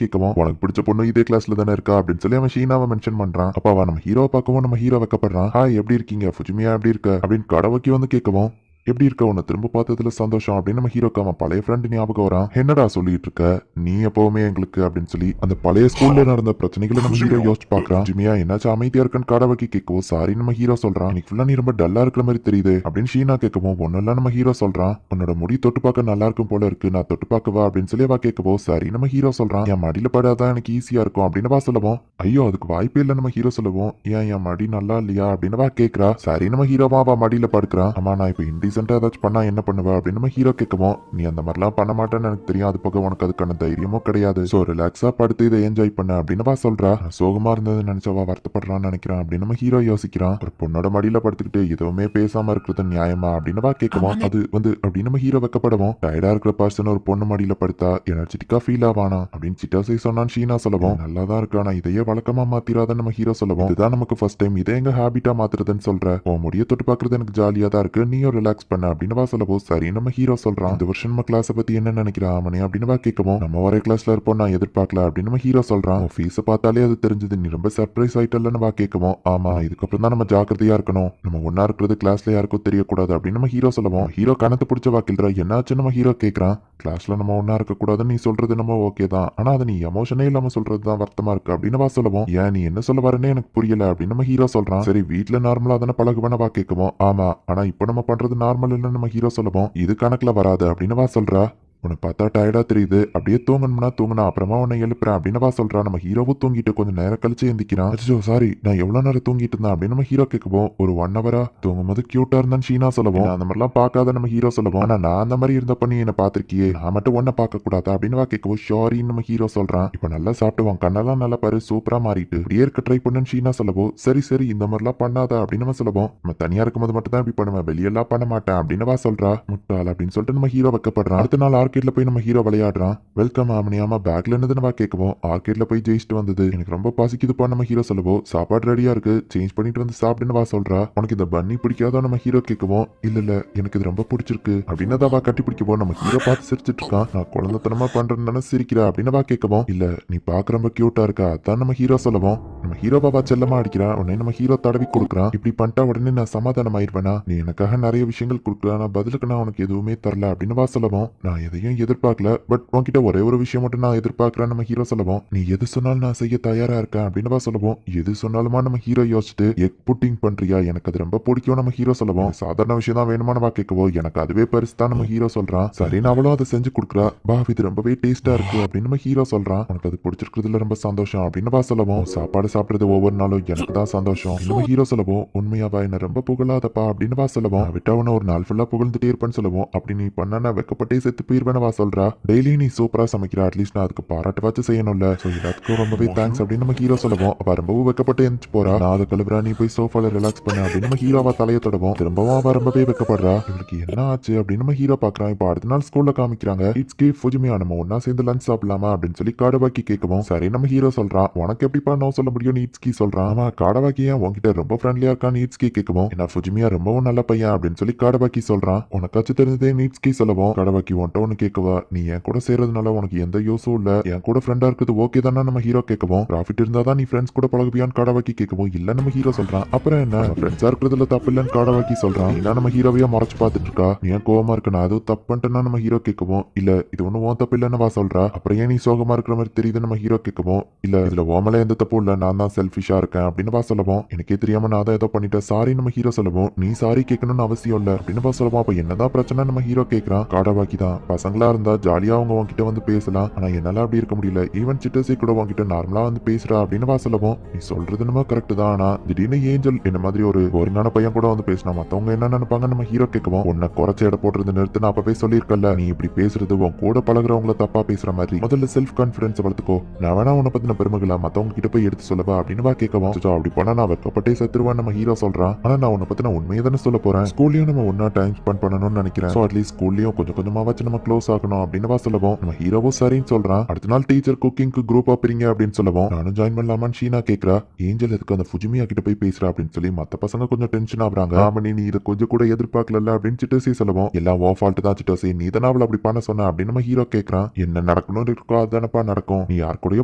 கேட்கவும், உனக்கு பிடிச்ச பொண்ணு இதே கிளாஸ்ல தானே இருக்கா அப்படின்னு சொல்லி அவன் ஷீனாவை மென்ஷன் பண்றான். அப்ப அவ நம்ம ஹீரோ பார்க்கவும் நம்ம ஹீரோ வைக்கப்படுறான். ஹாய் எப்படி இருக்கீங்க ஃபுஜிமியா எப்படி இருக்க அப்படின்னு கடவுக்கி வந்து கேட்கவும், எப்படி இருக்க உன்னை திரும்ப பார்த்ததுல சந்தோஷம் அப்படின்னு நம்ம ஹீரோக்கு அவன் பழைய ஃப்ரெண்ட் ஞாபகம் வரான். என்னடா சொல்லிட்டு இருக்க நீ எப்பவுமே எங்களுக்கு அப்படின்னு சொல்லி அந்த பழைய ஸ்கூல்ல நடந்த பிரச்சனைகளை நம்ம ஹீரோ யோசிச்சு பாக்குறான். ஜிமியா என்னாச்சு அமைதியா இருக்குன்னு கடவுக்கி கேட்கவும், சாரி நம்ம ஹீரோ சொல்றான். இன்னைக்கு ஃபுல்லா நீ ரொம்ப டல்லா இருக்கிற மாதிரி தெரியுது அப்படின்னு ஷீனா கேட்கவும், ஒன்னெல்லாம் நம்ம ஹீரோ சொல்றான். உன்னோட முடி தொட்டு பார்க்க நல்லா இருக்கும் போல இருக்கு, நான் தொட்டு பார்க்கவா அப்படின்னு சொல்லி அவ கேட்கவும், சரி நம்ம ஹீரோ சொல்றான். என் மடியில படாதான் எனக்கு ஈஸியா இருக்கும் அப்படின்னு வா சொல்லுவோம். ஐயோ அதுக்கு வாய்ப்பே இல்லை நம்ம ஹீரோ சொல்லுவோம். ஏன் என் மடி நல்லா இல்லையா அப்படின்னு வா கேட்கறா. சரி நம்ம ஹீரோவா அவ மடியில படுக்கிறான். ஆமா நான் இப்ப இன்டீசென்டா ஏதாச்சும் பண்ணா என்ன பண்ணுவ அப்படின்னு நம்ம ஹீரோ கேட்கவும், நீ அந்த மாதிரிலாம் பண்ண மாட்டேன்னு எனக்கு தெரியும், அது போக உனக்கு அதுக்கான தைரியமும் கிடையாது, சோ ரிலாக்ஸா படுத்து இதை என்ஜாய் பண்ண அப்படின்னு வா சொல்றா. சோகமா இருந்தது நினைச்சவா வருத்தப்படுறான்னு நினைக்கிறான் அப்படின்னு நம்ம ஹீரோ யோசிக்கிறான். ஒரு பொண்ணோட மடியில படுத்துக்கிட்டு எதுவுமே பேசாம இருக்கிறது நியாயமா அப்படின்னு வா கேட்கவும், அது வந்து அப்படின்னு நம்ம ஹீரோ வைக்கப்படவும், டயர்டா இருக்கிற பர்சன் ஒரு பொண்ணு மடியில படுத்தா எனர்ஜெட்டிக்கா ஃபீல் ஆவானா அப்படின்னு சிட்டாசை சொன்னான் ஷீனா சொல்லவும், நல்லா தான் இருக்கா நான் இதையே வழக்கமா மாத்திராத நம்ம ஹீரோ சொல்லவும், இதுதான் நமக்கு ஃபர்ஸ்ட் டைம் இதை எங்க ஹேபிட்டா மாத்துறதுன்னு சொல்ற, உன் முடிய தொட்டு பாக்குறது எனக்கு ஜாலியா தான் இருக்கு, நீயும் ரிலாக்ஸ் பண்ண அப்படின்னு வா சொல்லவும், சரி நம்ம ஹீரோ சொல்றான். இந்த வருஷம் நம்ம கிளாஸை பத்தி என்ன நினைக்கிறா அவனே அப்படின்னு வா கேட்கவும், நம்ம ஒரே கிளாஸ்ல இருப்போம் நான் எதிர்பார்க்கல அப்படின்னு நம்ம ஹீரோ சொல்றான். ஃபீஸை பார்த்தாலே அது தெரிஞ்சது, நீ ரொம்ப சர்ப்ரைஸ் ஆயிட்டல்லன்னு வா கேட்கவும், ஆமா இதுக்கப்புறம் தான் நம்ம ஜாக்கிரதையா இருக்கணும், நம்ம ஒன்னா இருக்கிறது கிளாஸ்ல யாருக்கும் தெரியக்கூடாது அப்படின்னு நம்ம ஹீரோ சொல்லுவோம். ஹீரோ கணத்து பிடிச்ச வாக்கில்றா. என்னாச்சு நம்ம ஹீரோ கேட்கறான். கிளாஸ்ல நம்ம ஒன்னா இருக்க கூடாதுன்னு நீ சொல்றது நம்ம ஓகே தான், ஆனா அது நீ எமோஷனே இல்லாம சொல்றது தான் வருத்தமா இருக்கு அப்படின்னு வா சொல்லுவோம். ஏன் நீ என்ன சொல்ல வரேன்னு எனக்கு புரியல அப்படின்னு நம்ம ஹீரோ சொல்றான். சரி வீட்டுல நார்மலா தானே பழகுவேன்னு வா கேட்கவும், ஆமா ஆனா இப்போ நம்ம பண்றது நார்மல் இல்லைன்னு நம்ம ஹீரோ சொல்லுவோம். இது கணக்குல வராது அப்படின்னு வா சொல்றா. உன்னை பார்த்தா டயர்டா தெரியுது, அப்படியே தூங்கணும்னா தூங்கினா அப்புறமா உன்னை எழுப்புறேன் அப்படின்னு வா சொல்றா. நம்ம ஹீரோவும் தூங்கிட்டு கொஞ்சம் நேரம் கழிச்சு எந்திக்கிறான். அச்சோ சாரி நான் எவ்வளவு நேரம் தூங்கிட்டு இருந்தேன் அப்படின்னு நம்ம ஹீரோ கேட்கவும், ஒரு 1 ஹவரா தூங்கும் போது கியூட்டா இருந்தான்னு ஷீனா சொல்லவும், அந்த மாதிரிலாம் பார்க்காத நம்ம ஹீரோ சொல்லுவோம். ஆனா நான் அந்த மாதிரி இருந்தப்ப நீ என்ன பாத்திருக்கியே, நான் மட்டும் ஒன்ன பார்க்க கூடாதா அப்படின்னு வா கேட்கவும், ஷாரின்னு நம்ம ஹீரோ சொல்றான். இப்ப நல்லா சாப்பிட்டுவான், கண்ணெல்லாம் நல்லா பாரு சூப்பரா மாறிட்டு அப்படியே இருக்க ட்ரை பண்ணுன்னு ஷீனா சொல்லவும், சரி சரி இந்த மாதிரிலாம் பண்ணாத அப்படின்னு நம்ம சொல்லுவோம். நம்ம தனியா இருக்கும்போது மட்டும் தான் இப்படி பண்ணுவேன், வெளியெல்லாம் பண்ண மாட்டேன் அப்படின்னு வா சொல்றா. முட்டாள் அப்படின்னு சொல்லிட்டு நம்ம ஹீரோ வைக்கப்படுறான். அடுத்த நாள் ஆர்கேட்ல போய் நம்ம ஹீரோ விளையாடுறான். வெல்கம் ஆமனியாமா பேக்ல என்னதுன்னு கேட்கவும், ஆர்கேட்ல போய் ஜெயிச்சுட்டு வந்தது எனக்கு ரொம்ப பசிக்குதுப்பா நம்ம ஹீரோ சொல்லவும், சாப்பாடு ரெடியா இருக்கு சேஞ்ச் பண்ணிட்டு வந்து சாப்பிடுன்னு வா சொல்றா. உனக்கு இந்த பன்னி பிடிக்காதோ நம்ம ஹீரோ கேட்கவும், இல்ல இல்ல எனக்கு இது ரொம்ப பிடிச்சிருக்கு அப்படின்னு தான் வா கட்டி பிடிக்கவும், நம்ம ஹீரோ பார்த்து சிரிச்சிட்டு இருக்கான். நான் குழந்தைத்தனமா பண்றேன்னு சிரிக்கிறா அப்படின்னு வா கேட்கவும், இல்ல நீ பார்க்க ரொம்ப கியூட்டா இருக்கா அதான் நம்ம ஹீரோ சொல்லவும், நம்ம ஹீரோ பாபா செல்லமா அடிக்கிறா. உடனே நம்ம ஹீரோ தடவி கொடுக்குறான். இப்படி பண்ணிட்டா உடனே நான் சமாதானம் ஆயிடுவேனா, நீ எனக்காக நிறைய விஷயங்கள் கொடுக்குறா, நான் பதிலுக்கு நான் உனக்கு எதுவுமே தரல அப்படின்னு வா சொல்லவும், நான் எதையும் எதிர்பார்க்கல பட் உன்கிட்ட ஒரே ஒரு விஷயம் மட்டும் நான் எதிர்பார்க்கிறேன் நம்ம ஹீரோ சொல்லவும், நீ எது சொன்னாலும் நான் செய்ய தயாரா இருக்கேன் அப்படின்னு வா சொல்லவும், எது சொன்னாலுமா நம்ம ஹீரோ யோசிச்சுட்டு, எக் புட்டிங் பண்றியா எனக்கு அது ரொம்ப பிடிக்கும் நம்ம ஹீரோ சொல்லவும், சாதாரண விஷயம் தான் வேணுமான வா கேட்கவோ எனக்கு அதுவே பரிசு தான் நம்ம ஹீரோ சொல்றான். சரின்னு அவளும் அதை செஞ்சு கொடுக்குறா. பா இது ரொம்பவே டேஸ்டா இருக்கு அப்படின்னு நம்ம ஹீரோ சொல்றான். உனக்கு அது பிடிச்சிருக்கிறதுல ரொம்ப சந்தோஷம் அப்படின்னு வா சொல்லவும், சாப்பாடு சாப்பிடுறது ஒவ்வொரு நாளும் எனக்கு தான் சந்தோஷம் நம்ம ஹீரோ சொல்லவும், உண்மையாவா என்ன ரொம்ப புகழாதப்பா அப்படின்னு வா சொல்லவும், விட்டா உன ஒரு நாள் ஃபுல்லா புகழ்ந்துட்டே இருப்பேன்னு சொல்லவும், அப்படி நீ பண்ணா வெக்கப்பட்டே செத்து போயிருவேன்னு வா சொல்றா. டெய்லி நீ சூப்பரா சமைக்கிற, அட்லீஸ்ட் நான் அதுக்கு பாராட்டுவாச்சும் செய்யணும்ல, சோ எல்லாத்துக்கும் ரொம்பவே தேங்க்ஸ் அப்படின்னு நம்ம ஹீரோ சொல்லவும், அவ ரொம்பவும் வெக்கப்பட்டு எந்திச்சு போறா. நான் அதை கழுவுறா நீ போய் சோஃபால ரிலாக்ஸ் பண்ண அப்படின்னு நம்ம ஹீரோவா தலையை தொடவும், திரும்பவும் அவ ரொம்பவே வெக்கப்படுறா. இவளுக்கு என்ன ஆச்சு அப்படின்னு நம்ம ஹீரோ பாக்குறான். இப்போ அடுத்த நாள் ஸ்கூல்ல காமிக்கிறாங்க. இட்ஸ்கி ஃபுஜிமியா நம்ம ஒன்னா சேர்ந்து லஞ்ச் சாப்பிடலாமா அப்படின்னு சொல்லி காடவாக்கி கேட்கவும், சரி நம்ம ஹீரோ சொல்றான். உனக்கு எப்படிப்பா நோ சொல்ல முடியும் இட்ஸ்கி சொல்றான். ஆமா காடவாக்கி ஏன் உன்கிட்ட ரொம்ப ஃப்ரெண்ட்லியா இருக்கான்னு இட்ஸ்கி கேட்கவும், என்ன ஃபுஜிமியா ரொம்பவும் நல்ல பையன் அப்படின்னு சொல்லி காடவாக்கி சொல்றான். உனக்காச்சும் தெரிஞ்சதே இட்ஸ்கி சொல்லவும், காடவாக்கி உன்ட்ட ஒன்னு கேட்கவா, நீ என் கூட சேர்றதுனால உனக்கு எந்த யூஸும் இல்ல, என் கூட ஃப்ரெண்டா இருக்குது ஓகே தானே நம்ம ஹீரோ கேட்கவும், ப்ராஃபிட் இருந்தா தான் நீ ஃப்ரெண்ட்ஸ் கூட பழகுவியான்னு காடவாக்கி கேட்கவும், இல்ல நம்ம ஹீரோ சொல்றான். அப்புறம் என்ன ஃப்ரெண்ட்ஸா இருக்கிறதுல தப்பு இல்லன்னு காடவாக்கி சொல்றான். நீ நம்ம ஹீரோவையா மறைச்சு பார்த்துட்டு இருக்கா, நீ ஏன் கோவமா இருக்க, நான் அதுவும் தப்பு பண்ணிட்டேன்னா நம்ம ஹீரோ கேட்கவும், இல்ல இது ஒன்னும் உன் தப்பு இல்லன்னு வா சொல்றா. அப்புறம் ஏன் நீ சோகமா இருக்கிற மாதிரி தெரியுது நம்ம ஹீரோ கேட்கவும், இல்ல இதுல ஓமல எந்த தப்பும் இல்ல, நான் தான் செல்ஃபிஷா இருக்கேன் அப்படின்னு வா சொல்லவும், எனக்கே தெரியாம நான் தான் ஏதோ பண்ணிட்டேன் சாரி நம்ம ஹீரோ சொல்லவும், நீ சாரி கேட்கணும்னு அவசியம் இல்ல அப்படின்னு வா சொல்லவும். அப்ப என்னதான் பிரச்சனை நம்ம ஹீரோ கேட்கறான். காடவாக்கி தான் பசங்களா இருந்தா ஜாலியா அவங்க உன்கிட்ட வந்து பேசலாம், ஆனா என்னால அப்படி இருக்க முடியல, ஈவன் சிட்டசி கூட உன்கிட்ட நார்மலா வந்து பேசுறா அப்படின்னு வா சொல்லவும், நீ சொல்றது நம்ம கரெக்ட் தான், ஆனா திடீர்னு ஏஞ்சல் என்ன மாதிரி ஒரு போரிங்கான பையன் கூட வந்து பேசினா மத்தவங்க என்ன நினைப்பாங்க நம்ம ஹீரோ கேட்கவும், உன்னை குறைச்ச எடை போட்டுருந்து நிறுத்து, நான் அப்பவே சொல்லியிருக்கல, நீ இப்படி பேசுறது உன் கூட பழகுறவங்கள தப்பா பேசுற மாதிரி, முதல்ல செல்ஃப் கான்பிடன்ஸ் வளர்த்துக்கோ, நான் வேணா உன்னை பத்தின பெருமைகளை மத்தவங்க கிட்ட போய் எடுத்து சொல்ல சொல்லவா அப்படின்னு கேட்கவும் அப்படி பண்ணா நான் வெக்கப்பட்டே செத்துருவேன் நம்ம ஹீரோ சொல்றான். ஆனா நான் உன்னை பத்தி நான் உண்மையை தானே சொல்ல போறேன். ஸ்கூல்லயும் நம்ம ஒன்னா டைம் ஸ்பெண்ட் பண்ணணும்னு நினைக்கிறேன். சோ அட்லீஸ்ட் ஸ்கூல்லயும் கொஞ்சம் கொஞ்சமா வச்சு நம்ம க்ளோஸ் ஆகணும் அப்படின்னு சொல்லவும் நம்ம ஹீரோவும் சரின்னு சொல்றான். அடுத்த நாள் டீச்சர் குக்கிங்க்கு குரூப் பிரிங்க அப்படின்னு சொல்லவும் நானும் ஜாயின் பண்ணலாமான்னு ஷீனா கேக்குறா. ஏஞ்சல் எதுக்கு அந்த ஃபுஜிமியா கிட்ட போய் பேசுறா அப்படின்னு சொல்லி மத்த பசங்க கொஞ்சம் டென்ஷன் ஆகுறாங்க. ஆமணி நீ இதை கொஞ்சம் கூட எதிர்பார்க்கல அப்படின்னு சிட்டோசி சொல்லவும் எல்லாம் ஓ ஃபால்ட் தான் சிட்டோசி, நீ தானே அவளை அப்படி பண்ண சொன்ன அப்படின்னு நம்ம ஹீரோ கேட்கறான். என்ன நடக்கணும் இருக்கோ அதுதானப்பா நடக்கும், நீ யார் கூடயோ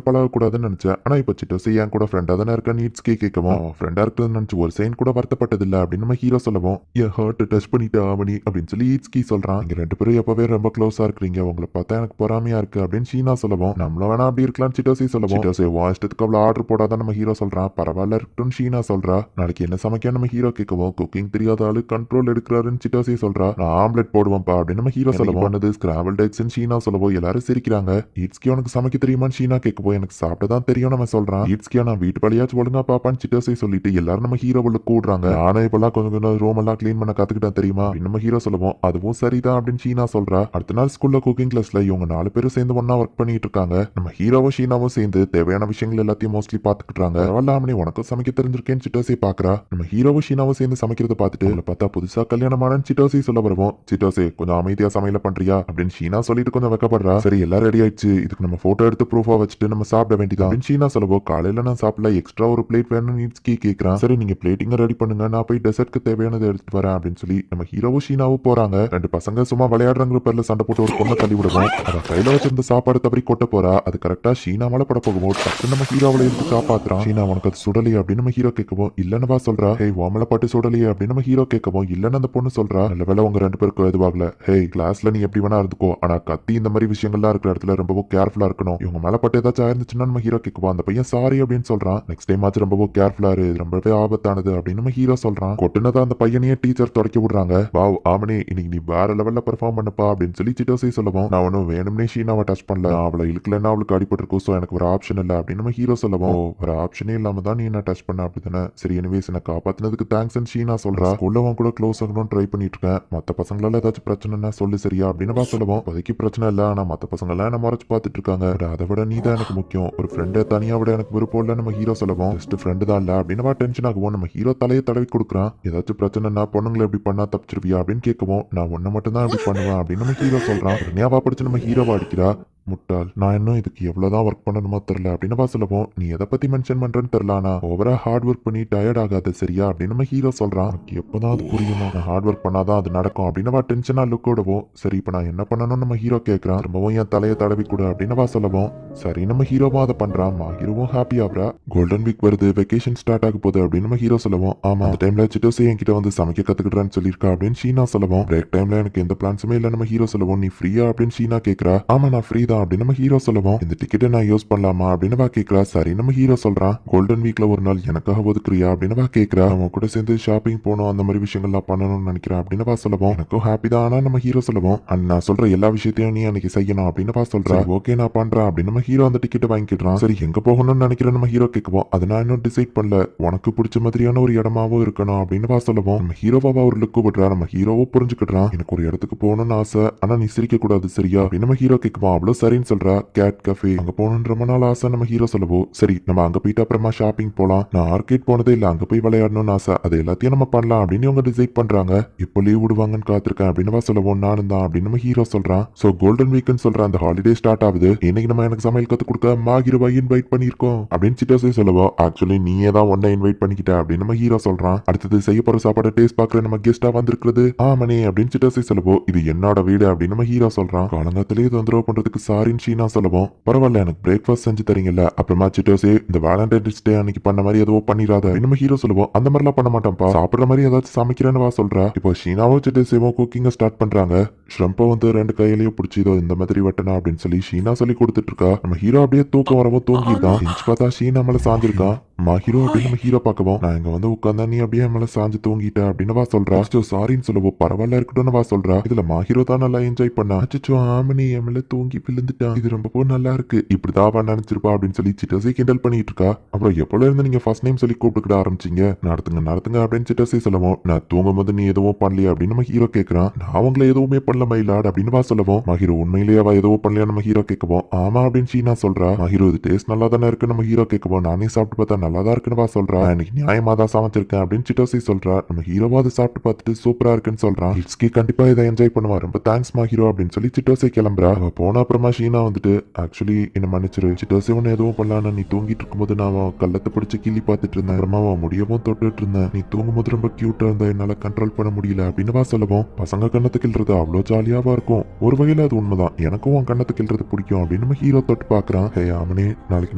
பழக கூடாதுன்னு நினைச்ச, ஆனா இப்ப சிட்டோசி என் கூட ஃப்ரெண்டா தானே இருக்க நீட்ஸ்கே கேட்கவும் ஃப்ரெண்டா இருக்குன்னு நினைச்சு ஒரு சைன் கூட வருத்தப்பட்டது இல்ல அப்படின்னு நம்ம ஹீரோ சொல்லவும் என் ஹர்ட் டச் பண்ணிட்டு ஆமணி அப்படின்னு சொல்லி ஈட்ஸ்கி சொல்றான். நீங்க ரெண்டு பேரும் எப்பவே ரொம்ப க்ளோஸா இருக்கிறீங்க, உங்களை பார்த்தா எனக்கு பொறாமையா இருக்கு அப்படின்னு ஷீனா சொல்லவும் நம்மள வேணா அப்படி இருக்கலாம் சிட்டோசி சொல்லவும் சிட்டோசி வாஷ்டத்துக்கு அவ்வளவு ஆர்டர் போடாதான் நம்ம ஹீரோ சொல்றான். பரவாயில்ல இருக்கட்டும் ஷீனா சொல்றா. நாளைக்கு என்ன சமைக்க நம்ம ஹீரோ கேட்கவும் குக்கிங் தெரியாத ஆளு கண்ட்ரோல் எடுக்கிறாருன்னு சிட்டோசி சொல்றா. நான் ஆம்லெட் போடுவேன்ப்பா அப்படின்னு நம்ம ஹீரோ சொல்லவும் பண்ணது ஸ்கிராபிள் எக்ஸ்ன்னு ஷீனா சொல்லவும் எல்லாரும் சிரிக்கிறாங்க. ஈட்ஸ்கி உனக்கு சமைக்க தெரியுமான்னு ஷீனா கேட்கவும் எனக்கு சாப்பிட்டதான் தெரியும் நம்ம சொல்றான். ஈட்ஸ்கியா நான் வீட்டு வழியாச்சும் ஒழுங்கா பாப்பான்னு சிட்டோசி சொல்லிட்டு எல்லாரும் நம்ம ஹீரோ உள்ள கூடுறாங்க. நானே இப்பெல்லாம் கொஞ்சம் கொஞ்சம் ரூம் எல்லாம் கிளீன் பண்ண கத்துக்கிட்டேன் தெரியுமா அப்படின்னு நம்ம ஹீரோ சொல்லுவோம். அதுவும் சரிதான் அப்படின்னு ஷீனா சொல்றா. அடுத்த நாள் ஸ்கூல்ல குக்கிங் கிளாஸ்ல இவங்க 4 பேரும் சேர்ந்து ஒன்னா ஒர்க் பண்ணிட்டு இருக்காங்க. நம்ம ஹீரோவும் ஷீனாவும் சேர்ந்து தேவையான விஷயங்கள் எல்லாத்தையும் மோஸ்ட்லி பாத்துக்கிட்டாங்க. பரவாயில்லாமனே உனக்கும் சமைக்க தெரிஞ்சிருக்கேன்னு சிட்டோசி பாக்குறா. நம்ம ஹீரோவும் ஷீனாவும் சேர்ந்து சமைக்கிறத பார்த்துட்டு அவளை பார்த்தா புதுசா கல்யாணமான சிட்டோசி சொல்ல வருவோம். சிட்டோசி கொஞ்சம் அமைதியா சமையல பண்றியா அப்படின்னு ஷீனா சொல்லிட்டு கொஞ்சம் வெக்கப்படுறா. சரி எல்லாம் ரெடி ஆயிடுச்சு, இதுக்கு நம்ம போட்டோ எடுத்து ப்ரூஃபா வச்சுட்டு நம்ம சாப்பிட வேண்டியதான் அப்படின்னு ஷீனா சொல்லவும் காலையில நான் சாப்பிடல, எக்ஸ்ட்ரா ஒரு பிளேட் வேணும்னு நீட்ஸ்கி கேட்கறான். சரி நீங்க பிளேட்டிங்க ரெடி பண்ணுங்க, நான் போய் டெசர்ட்க்கு தேவையானதை எடுத்துட்டு வரேன் அப்படின்னு சொல்லி நம்ம ஹீரோவும் ஷீனாவும் போறாங்க. ரெண்டு பசங்க சும்மா விளையாடுறங்கிற பேர்ல சண்டை போட்டு ஒரு பொண்ணை தள்ளி விடுவோம். அவன் கையில வச்சிருந்த சாப்பாடு தவறி கொட்ட போறா. அது கரெக்டா ஷீனா மேல பட போகும்போது டக்கு நம்ம ஹீரோவை எடுத்து காப்பாத்துறான். ஷீனா உனக்கு அது சுடலையே அப்படின்னு நம்ம ஹீரோ கேட்கவும் இல்லன்னு சொல்றா. ஹே வாமல பாட்டு சுடலையே அப்படின்னு நம்ம ஹீரோ கேட்கவும் இல்லன்னு அந்த பொண்ணு சொல்றா. நல்ல வேலை உங்க ரெண்டு பேருக்கு எதுவாகல. ஹே கிளாஸ்ல நீ எப்படி வேணா இருந்துக்கோ, ஆனா கத்தி இந்த மாதிரி விஷயங்கள்லாம் இருக்கிற இடத்துல ரொம்பவும் கேர்ஃபுல்லா இருக்கணும். இவங்க மேல பட்டு ஏதாச்சும் ஆயிருந்துச்சுன்னா நம்ம ஹீரோ கேட்குவோம். அந்த பையன் சாரி அப்படின்னு சொல்றான். நெக்ஸ்ட் டைம் ஆச்சு ரொம்பவும் கேர்ஃபுல்லா இரு, ரொம்பவே ஆபத்தானது அப்படின்னு நம்ம ஹீரோ சொல்றான். கொட்டுனதா அந்த பையனையே டீச்சர் தொடக்கி விடுறாங்க. வாவ் ஆமனே இன்னைக்கு நீ வேற லெவல்ல பெர்ஃபார்ம் பண்ணப்பா அப்படின்னு சொல்லி சிட்டோசி சொல்லவும் நான் ஒன்னும் வேணும்னே ஷீனாவை டச் பண்ணல, நான் அவளை இழுக்கலன்னா அவளுக்கு அடிபட்டிருக்கும், ஸோ எனக்கு ஒரு ஆப்ஷன் இல்லை அப்படின்னு நம்ம ஹீரோ சொல்லவும் ஒரு ஆப்ஷனே இல்லாம தான் நீ என்ன டச் பண்ண அப்படித்தானே, சரி எனிவேஸ் என்ன காப்பாத்தினதுக்கு தேங்க்ஸ் ஷீனா சொல்றா. ஸ்கூல்ல கூட க்ளோஸ் ஆகணும்னு ட்ரை பண்ணிட்டு இருக்கேன், மத்த பசங்களால ஏதாச்சும் பிரச்சனைனா சொல்லு சரியா அப்படின்னு சொல்லவும் இப்போதைக்கு பிரச்சனை இல்லை, ஆனா மத்த பசங்க எல்லாம் என்ன மறைச்சு பார்த்துட்டு இருக்காங்க, அதை விட நீ தான் எனக்கு முக்கியம், ஒரு ஃப்ரெண்டை தனியா விட எனக்கு விருப்பம் இல்லை நம்ம ஹீரோ சொல்லவும் ஜஸ்ட் ஃப்ரெண்டு தான் இல்ல அப்படின்னு டென்ஷன் ஆகுவோம். நம்ம ஹீரோ தலையை தடவி கொடுக்குறான். ஏதாச்சும் பிரச்சனைனா பொண்ணுங்களை எப்படி பண்ணா தப்பிச்சிருவியா அப்படின்னு கேட்கவும் நான் ஒன்ன மட்டும் தான் எப்படி பண்ணுவேன் அப்படின்னு நம்ம ஹீரோ சொல்றான். உடனே படிச்சு நம்ம ஹீரோவா அடிக்கிறா. முட்டாள், நான் இன்னும் இதுக்கு எவ்வளவுதான் ஒர்க் பண்ணணுமோ தெரியல அப்படின்னு சொல்லவும் நீ எதை பத்தி மென்ஷன் பண்றேன்னு தெரியல, ஆனா ஓவரா ஹார்ட் ஒர்க் பண்ணி டயர்ட் ஆகாது சரியா அப்படின்னு நம்ம ஹீரோ சொல்றான். எனக்கு எப்பதான் அது புரியுமா, நான் ஹார்ட் ஒர்க் பண்ணாதான் அது நடக்கும் அப்படின்னு டென்ஷனா லுக்கோடவும் சரி இப்ப நான் என்ன பண்ணணும்னு நம்ம ஹீரோ கேட்கறான். திரும்பவும் என் தலையை தடவி கூட அப்படின்னு சொல்லவும் சரி நம்ம ஹீரோவும் அதை பண்றான். ஹீரோவும் ஹாப்பி ஆகுறா. கோல்டன் வீக் வருது, வெக்கேஷன் ஸ்டார்ட் ஆக போகுது அப்படின்னு நம்ம ஹீரோ சொல்லவும் ஆமா அந்த டைம்ல சிட்டோசி என்கிட்ட வந்து சமைக்க கத்துக்கிட்டான்னு சொல்லியிருக்கா அப்படின்னு ஷீனா சொல்லவும் பிரேக் டைம்ல எனக்கு எந்த பிளான்ஸுமே இல்லை நம்ம ஹீரோ சொல்லவும் நீ ஃப்ரீயா அப்படின்னு ஷீனா கேட்கறா. ஆமா நான் ஃப்ரீ அப்படின்னு நம்ம ஹீரோ சொல்லவும் இந்த டிக்கெட்டை நான் யூஸ் பண்ணலாமா அப்படின்னு கேட்கறா. சரி நம்ம ஹீரோ சொல்றான். கோல்டன் வீக்ல ஒரு நாள் எனக்காக ஒதுக்குறியா அப்படின்னு கேட்கறா. அவன் கூட சேர்ந்து ஷாப்பிங் போகணும், அந்த மாதிரி விஷயங்கள்லாம் பண்ணணும்னு நினைக்கிறேன் அப்படின்னு சொல்லவும் எனக்கும் ஹாப்பி தான், ஆனா நம்ம ஹீரோ சொல்லவும் நான் சொல்ற எல்லா விஷயத்தையும் நீ அன்னைக்கு செய்யணும் அப்படின்னு சொல்றா. ஓகே நான் பண்றேன் அப்படின்னு நம்ம ஹீரோ அந்த டிக்கெட்டை வாங்கிக்கிறான். சரி எங்க போகணும்னு நினைக்கிறேன் நம்ம ஹீரோ கேட்கவும் அது நான் இன்னும் டிசைட் பண்ணல, உனக்கு பிடிச்ச மாதிரியான ஒரு இடமாவும் இருக்கணும் அப்படின்னு சொல்லவும் நம்ம ஹீரோவா ஒரு லுக்கு விடுறா. நம்ம ஹீரோவோ புரிஞ்சுக்கிட்டான். எனக்கு ஒரு இடத்துக்கு போகணும்னு ஆசை, ஆனா நீ சிரிக்க கூடாது சரியா அப்படின்னு நம்ம ஹீரோ கேட்குவோம். அவ்வளவு சரின்னு சொல்றா. கேட் கஃபே அங்க போகணுன்ற ரொம்ப நாள் ஆசை நம்ம ஹீரோ சொல்லவும் சரி நம்ம அங்க போயிட்டு அப்புறமா ஷாப்பிங் போலாம், நான் ஆர்கேட் போனதே இல்ல, அங்க போய் விளையாடணும்னு ஆசை, அது எல்லாத்தையும் நம்ம பண்ணலாம் அப்படின்னு இவங்க டிசைட் பண்றாங்க. இப்போ லீவ் விடுவாங்கன்னு காத்திருக்கேன் அப்படின்னு சொல்லவும் நானும் தான் அப்படின்னு நம்ம ஹீரோ சொல்றான். சோ கோல்டன் வீக்னு சொல்ற அந்த ஹாலிடே ஸ்டார்ட் ஆகுது. இன்னைக்கு நம்ம எனக்கு சமையல் கத்து கொடுக்க மாஹீரோவை இன்வைட் பண்ணிருக்கோம் அப்படின்னு சிட்டோசி சொல்லவும் ஆக்சுவலி நீயே தான் ஒன்ன இன்வைட் பண்ணிக்கிட்ட அப்படின்னு நம்ம ஹீரோ சொல்றான். அடுத்தது செய்ய போற சாப்பாடு டேஸ்ட் பாக்குற நம்ம கெஸ்டா வந்திருக்கிறது ஆமனே அப்படின்னு சிட்டோசி சொல்லவும் இது என்னோட வீடு அப்படின்னு நம்ம ஹீரோ சொல்றான். காலங்காத்திலேயே தொந்தரவு பண்றதுக்கு சாரின்னு ஷீனா சொல்லவும் பரவாயில்ல எனக்கு பிரேக்ஃபாஸ்ட் செஞ்சு தரீங்கல்ல, அப்புறமா சிட்டோசி இந்த வேலண்டைன்ஸ் டே அன்னைக்கு பண்ண மாதிரி எதுவும் பண்ணிடாத நம்ம ஹீரோ சொல்லுவோம். அந்த மாதிரிலாம் பண்ண மாட்டேன்ப்பா, சாப்பிடுற மாதிரி ஏதாச்சும் சமைக்கிறேன்னு சொல்றா. இப்போ ஷீனாவும் சிட்டோசியும் குக்கிங்க ஸ்டார்ட் பண்றாங்க. ஷ்ரம்பை வந்து 2 கையிலையும் பிடிச்சி இதோ இந்த மாதிரி வெட்டணும் அப்படின்னு சொல்லி ஷீனா சொல்லி கொடுத்துட்டு இருக்கா. நம்ம ஹீரோ அப்படியே தூக்கம் வரவும் தூங்கிருக்கான். இன்ச் பார்த்தா ஷீனா மேல சாஞ்சிருக்கான். ஹீரோ அப்படின்னு நம்ம ஹீரோ பார்க்கவும் நான் இங்க வந்து உட்காந்தா நீ அப்படியே மேல சாஞ்சு தூங்கிட்ட அப்படின்னு சொல்றா. சாரின்னு சொல்லுவோம். பரவாயில்ல இருக்கட்டும்னு சொல்றா. இதுல ஹீரோ தான் நல்லா என்ஜாய் பண்ணா. அச்சோ ஆமனி என் மேல தூங்கி விழுந்துட்டான், இது ரொம்ப நல்லா இருக்கு, இப்படிதான் நினைச்சிருப்பா அப்படின்னு சொல்லி சிட்டோசி கிண்டல் பண்ணிட்டு இருக்கா. அப்புறம் எப்போல இருந்து நீங்க ஃபர்ஸ்ட் நேம் சொல்லி கூப்பிட்டுக்கிட ஆரம்பிச்சீங்க, நடத்துங்க அப்படின்னு சிட்டோசி சொல்லவும் நான் தூங்கும் போது நீ எதுவும் பண்ணலையா அப்படின்னு நம்ம ஹீரோ கேட்கறான். நான் அவங்கள எதுவுமே பண்ணல மயிலாட் அப்படின்னு சொல்லவும் ஹீரோ உண்மையிலேயே அவ எதுவும் பண்ணலையா நம்ம ஹீரோ கேட்கவும் ஆமா அப்படின்னு ஷீனா சொல்றா. ஹீரோ இது டேஸ்ட் நல்லா தானே இருக்கு நம்ம ஹீரோ கேட்கவும் நானே சாப்பிட்டு பார்த்தா நல்லா தான் இருக்குன்னு சொல்றா. நான் இன்னைக்கு நியாயமா தான் சமைச்சிருக்கேன் அப்படின்னு சிட்டோசி சொல்றா. நம்ம ஹீரோவா அதை சாப்பிட்டு பார்த்துட்டு சூப்பரா இருக்குன்னு சொல்றான். இட்ஸ்கி கண்டிப்பா இதை என்ஜாய் பண்ணுவா. ரொம்ப தேங்க்ஸ்மா ஹீரோ அப்படின்னு சொல்லி சிட்டோசி கிளம்புறா. அவ போன அப்புறமா ஷீனா வந்துட்டு ஆக்சுவலி என்ன மன்னிச்சிரு, சிட்டோசி ஒன்னு எதுவும் பண்ணலாம், நீ தூங்கிட்டு இருக்கும்போது நான் கள்ளத்தை பிடிச்சி கிள்ளி பார்த்துட்டு இருந்தேன். அப்புறமா முடியவும் தொட்டுட்டு இருந்தேன். நீ தூங்கும் போது ரொம்ப கியூட்டா இருந்தா என்னால கண்ட்ரோல் பண்ண முடியல அப்படின்னு சொல்லவும், பசங்க கண்ணத்தை கிள்றது அவ்வளோ ஜாலியாவா இருக்கும். ஒரு வகையில அது உண்மைதான், எனக்கும் உன் கண்ணத்தை கிள்றது பிடிக்கும் அப்படின்னு நம்ம ஹீரோ தொட்டு பாக்குறான். ஹே ஆமனே, நாளைக்கு